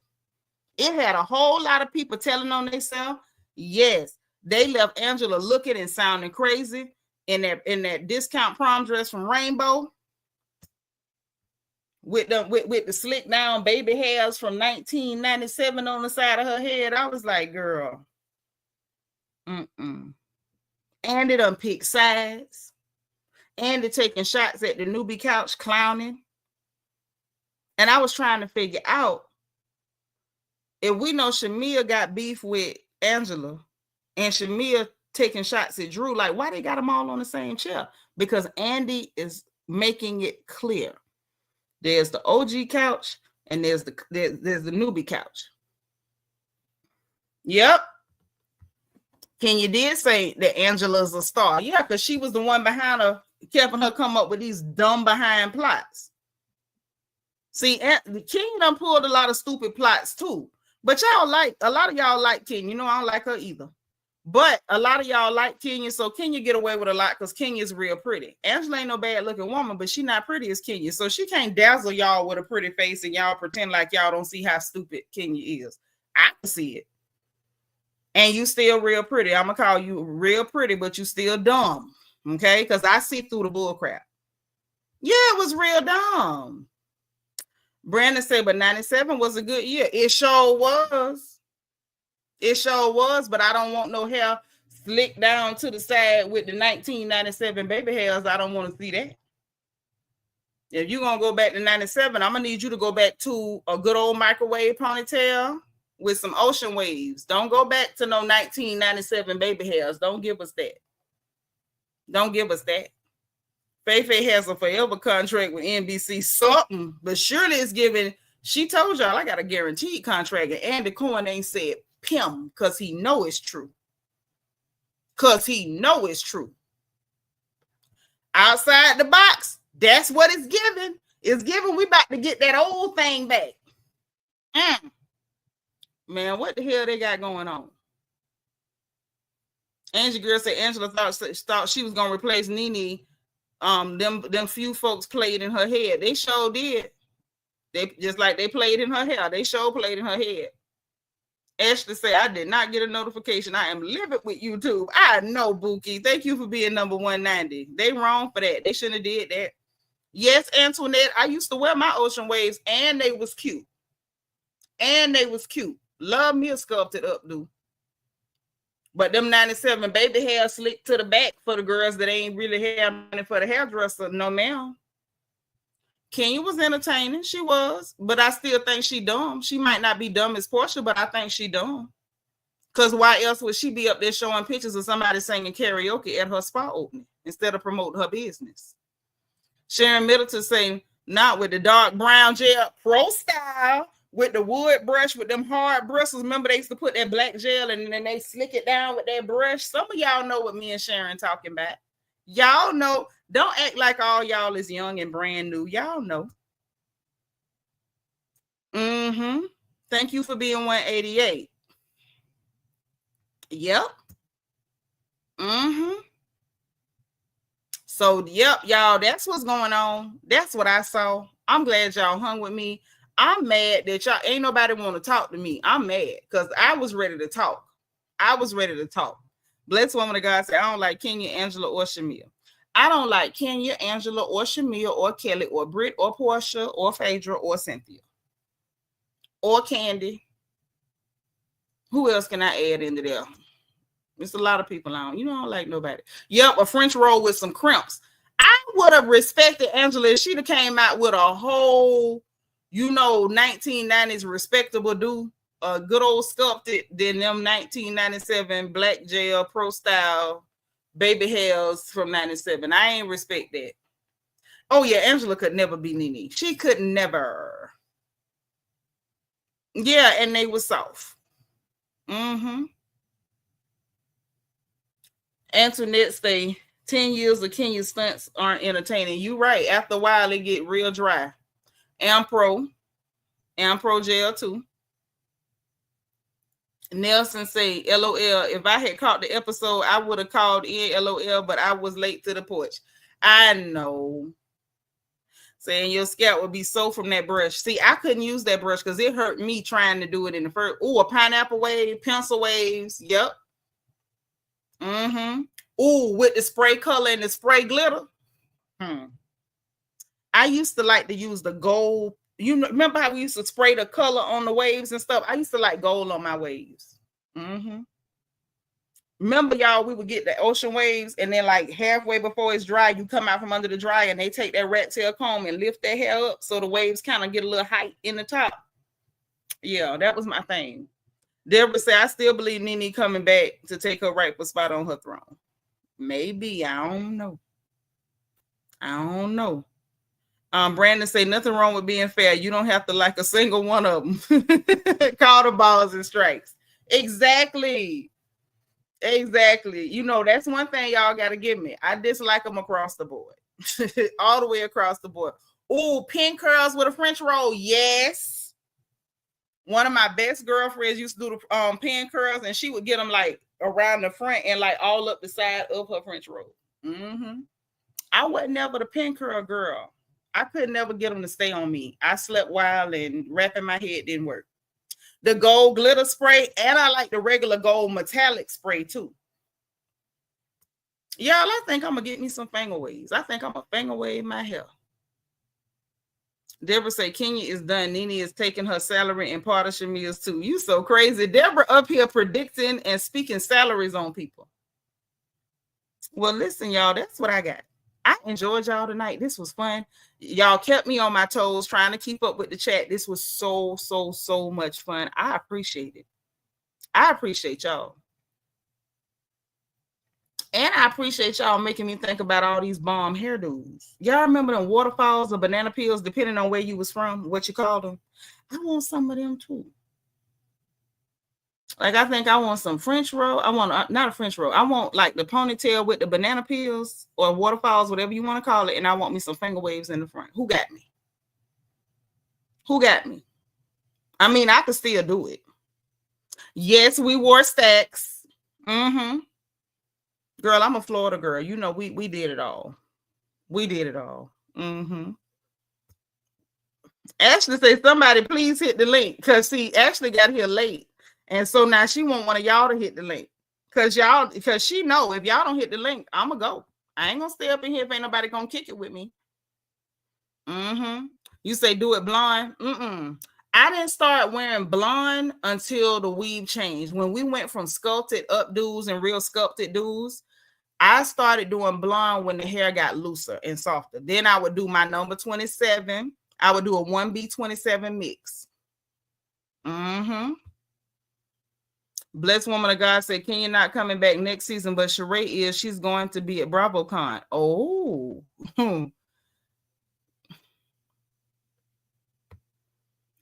It had a whole lot of people telling on themselves. Yes, they left Angela looking and sounding crazy in that discount prom dress from Rainbow with the slick down baby hairs from 1997 on the side of her head. I was like, girl, and it done picked sides. And they're taking shots at the newbie couch, clowning. And I was trying to figure out if we know Shamea got beef with Angela and Shamea taking shots at Drew, like why they got them all on the same chair? Because Andy is making it clear. There's the OG couch and there's the newbie couch. Yep. Kenya did say that Angela's a star. Yeah, because she was the one behind her, helping her come up with these dumb behind plots. See, Kenya done pulled a lot of stupid plots too. But a lot of y'all like Kenya. You know, I don't like her either. But a lot of y'all like Kenya, so Kenya get away with a lot because Kenya's real pretty. Angela ain't no bad looking woman, but she not pretty as Kenya. So she can't dazzle y'all with a pretty face and y'all pretend like y'all don't see how stupid Kenya is. I can see it. And you still real pretty. I'm going to call you real pretty, but you still dumb. Okay? Because I see through the bull crap. Yeah, it was real dumb. Brandon said, but 97 was a good year. It sure was. It sure was, but I don't want no hair slicked down to the side with the 1997 baby hairs. I don't want to see that. If you're going to go back to 97, I'm going to need you to go back to a good old microwave ponytail with some ocean waves. Don't go back to no 1997 baby hairs. Don't give us that. Don't give us that. Faye has a forever contract with NBC something, but surely it's giving. She told y'all I got a guaranteed contract, and Andy Cohen ain't said Pim because he know it's true. Because he know it's true. Outside the box, that's what it's giving. It's giving. We about to get that old thing back. Man, what the hell they got going on? Angie Girl said Angela thought she was gonna replace Nene. Them few folks played in her head. They sure did. They just like they played in her hair. They sure played in her head. Ashley said, I did not get a notification. I am livid with YouTube. I know, Bookie. Thank you for being number 190. They wrong for that. They shouldn't have did that. Yes, Antoinette, I used to wear my ocean waves and they was cute. And they was cute. Love me a sculpted updo. But them 97 baby hair slicked to the back for the girls that ain't really have money for the hairdresser. No, ma'am. Kenya was entertaining. She was. But I still think she dumb. She might not be dumb as Porsha, but I think she dumb. Because why else would she be up there showing pictures of somebody singing karaoke at her spa opening instead of promoting her business? Sharon Middleton saying, not with the dark brown gel, pro style, with the wood brush, with them hard bristles. Remember they used to put that black gel and then they slick it down with that brush. Some of y'all know what me and Sharon talking about. Y'all know. Don't act like all y'all is young and brand new. Y'all know. Thank you for being 188. Yep. So, yep, y'all, that's what's going on. That's what I saw. I'm glad y'all hung with me. I'm mad that y'all ain't nobody want to talk to me. I'm mad because I was ready to talk. Blessed woman of God said, I don't like Kenya, Angela, or Shamea. I don't like Kenya, Angela, or Shamea, or Kelly, or Brit, or Porsha, or Phaedra, or Cynthia, or Candy. Who else can I add into there? There's a lot of people on. You know, I don't like nobody. Yep, a French roll with some crimps. I would have respected Angela if she'd have came out with a whole, 1990s respectable do, a good old sculpted than them 1997 black gel pro style baby hairs from 97. I ain't respect that. Oh yeah, Angela could never be Nene. She could never. Yeah, and they were soft. Mm-hmm. Antoinette say 10 years of Kenya stunts aren't entertaining. You right. After a while, it get real dry. Ampro jail too. Nelson say, LOL, if I had caught the episode, I would have called in LOL, but I was late to the porch. I know. Saying your scalp would be sore from that brush. See, I couldn't use that brush because it hurt me trying to do it in the first. Ooh, a pineapple wave, pencil waves. Yep. Mm-hmm. Ooh, with the spray color and the spray glitter. I used to like to use the gold. You remember how we used to spray the color on the waves and stuff? I used to like gold on my waves. Mm-hmm. Remember, y'all, we would get the ocean waves, and then like halfway before it's dry, you come out from under the dryer, and they take that rat tail comb and lift their hair up so the waves kind of get a little height in the top. Yeah, that was my thing. Deborah said, I still believe Nene coming back to take her rightful spot on her throne. Maybe. I don't know. Brandon say, nothing wrong with being fair. You don't have to like a single one of them. Call the balls and strikes. Exactly. You know, that's one thing y'all got to give me. I dislike them across the board. All the way across the board. Oh, pin curls with a French roll. Yes. One of my best girlfriends used to do the pin curls, and she would get them like around the front and like all up the side of her French roll. Mm-hmm. I wasn't never the pin curl girl. I could never get them to stay on me. I slept wild, and wrapping my head didn't work. The gold glitter spray, and I like the regular gold metallic spray too. Y'all, I think I'm gonna get me some finger waves. I think I'm gonna finger wave my hair. Deborah say Kenya is done. Nene is taking her salary and part of Shamea's too. You so crazy. Deborah up here predicting and speaking salaries on people. Well, listen, y'all, that's what I got. I enjoyed y'all tonight. This was fun. Y'all kept me on my toes trying to keep up with the chat. This was so much fun. I appreciate it. I appreciate y'all. And I appreciate y'all making me think about all these bomb hairdos. Y'all remember them waterfalls or banana peels, depending on where you was from, what you called them? I want some of them too. Like, I think I want some French roll. I want, not a French roll. I want like the ponytail with the banana peels or waterfalls, whatever you want to call it. And I want me some finger waves in the front. Who got me? I mean, I could still do it. Yes, we wore stacks. Mm-hmm. Girl, I'm a Florida girl. You know, we did it all. Mm-hmm. Ashley said, somebody please hit the link. Because see, Ashley got here late. And so now she want one of y'all to hit the link. Because she know if y'all don't hit the link, I'm going to go. I ain't going to stay up in here if ain't nobody going to kick it with me. Mm-hmm. You say do it blonde? I didn't start wearing blonde until the weave changed. When we went from sculpted updos and real sculpted dos, I started doing blonde when the hair got looser and softer. Then I would do my number 27. I would do a 1B27 mix. Mm-hmm. Blessed woman of God said, Kenya not coming back next season, but Sheree is. She's going to be at BravoCon. Oh.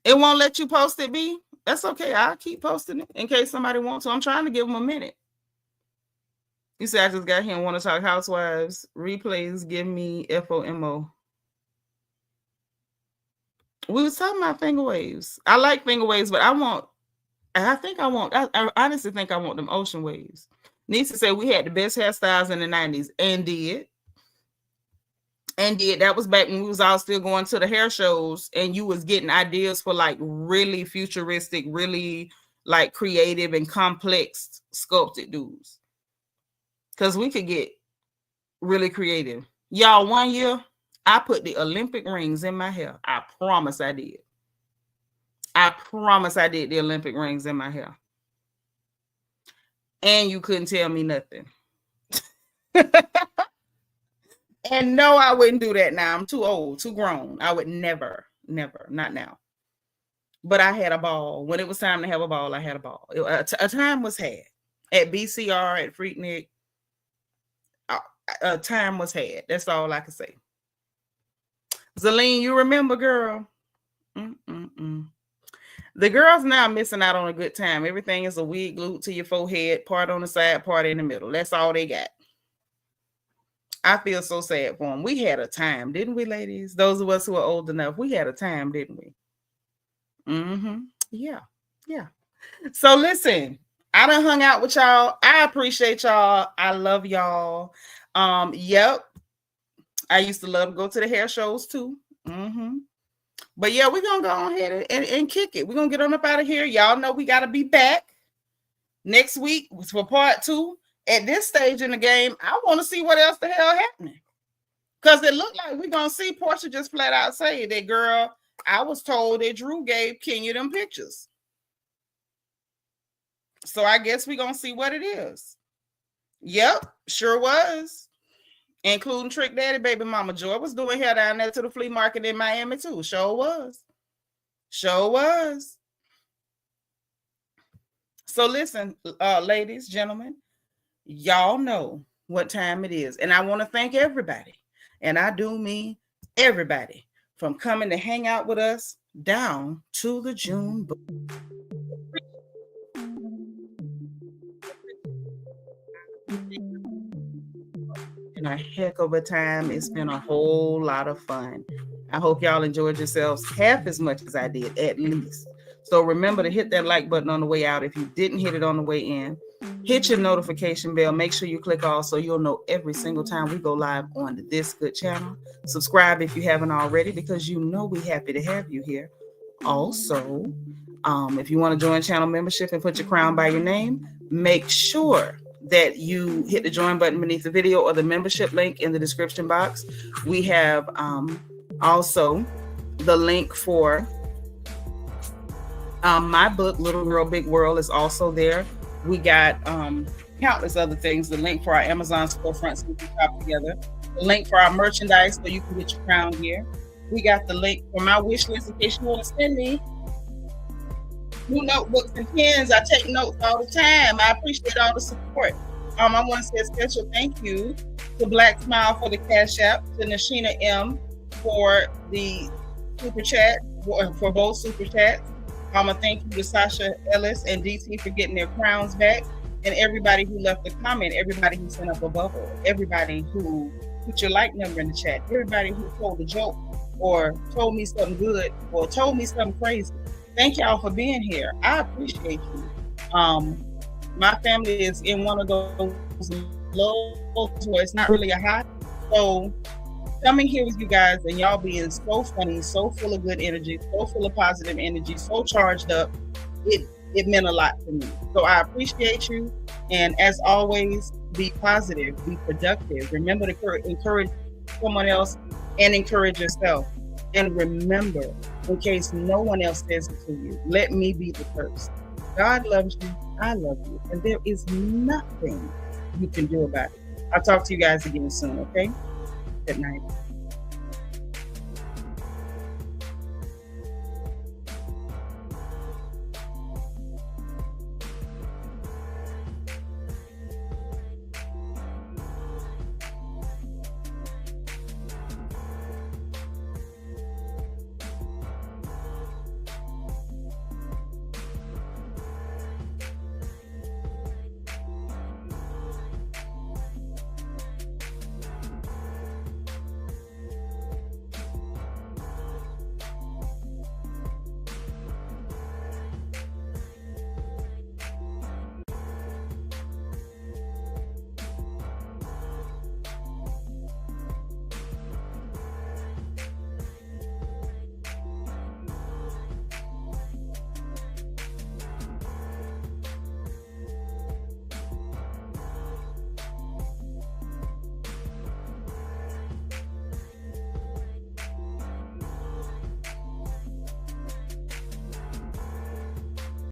It won't let you post it, B? That's okay. I'll keep posting it in case somebody wants to. I'm trying to give them a minute. You say I just got here and want to talk housewives. Replays give me FOMO. We was talking about finger waves. I like finger waves, but I honestly think I want them ocean waves. Nisa said we had the best hairstyles in the 90s and did. That was back when we was all still going to the hair shows and you was getting ideas for like really futuristic, really like creative and complex sculpted dudes. Because we could get really creative. Y'all, one year, I put the Olympic rings in my hair. I promise I did. The Olympic rings in my hair. And you couldn't tell me nothing. And no, I wouldn't do that now. I'm too old, too grown. I would never, not now. But I had a ball. When it was time to have a ball, I had a ball. A time was had at BCR, at Freaknik. time was had. That's all I can say. Zelene, you remember, girl? The girls now are missing out on a good time. Everything is a wig glued to your forehead, part on the side, part in the middle. That's all they got. I feel so sad for them. We had a time, didn't we, ladies? Those of us who are old enough, we had a time, didn't we? Yeah. So listen, I done hung out with y'all. I appreciate y'all. I love y'all. Yep. I used to love to go to the hair shows too. But yeah, we're going to go ahead and kick it. We're going to get on up out of here. Y'all know we got to be back next week for part 2. At this stage in the game, I want to see what else the hell happening. Because it looked like we're going to see Porsha just flat out say that, girl, I was told that Drew gave Kenya them pictures. So I guess we're going to see what it is. Yep, sure was. Including Trick Daddy baby mama Joy was doing hair down there to the flea market in Miami too. Sure was. So listen, ladies, gentlemen, y'all know what time it is. And I want to thank everybody. And I do mean everybody from coming to hang out with us down to the June book. And a heck of a time. It's been a whole lot of fun. I hope y'all enjoyed yourselves half as much as I did, at least. So remember to hit that like button on the way out. If you didn't hit it on the way in, hit your notification bell. Make sure you click all so you'll know every single time we go live on this good channel. Subscribe if you haven't already, because you know we're happy to have you here. Also, if you want to join channel membership and put your crown by your name, make sure that you hit the join button beneath the video or the membership link in the description box. We have also the link for my book, Little Girl, Big World, is also there. We got countless other things. The link for our Amazon storefront so we can shop together. The link for our merchandise so you can get your crown here. We got the link for my wish list in case you want to send me new notebooks and pens. I take notes all the time. I appreciate all the support. I want to say a special thank you to Black Smile for the Cash App, to Nashina M for the super chat, for both super chats. A thank you to Sasha Ellis and DT for getting their crowns back, and everybody who left a comment, everybody who sent up a bubble, everybody who put your like number in the chat, everybody who told a joke or told me something good or told me something crazy. Thank y'all for being here. I appreciate you. My family is in one of those lows where it's not really a high. So coming here with you guys and y'all being so funny, so full of good energy, so full of positive energy, so charged up, it meant a lot to me. So I appreciate you. And as always, be positive, be productive. Remember to encourage someone else and encourage yourself. And remember, in case no one else says it to you, let me be the first. God loves you. I love you. And there is nothing you can do about it. I'll talk to you guys again soon, okay? Good night.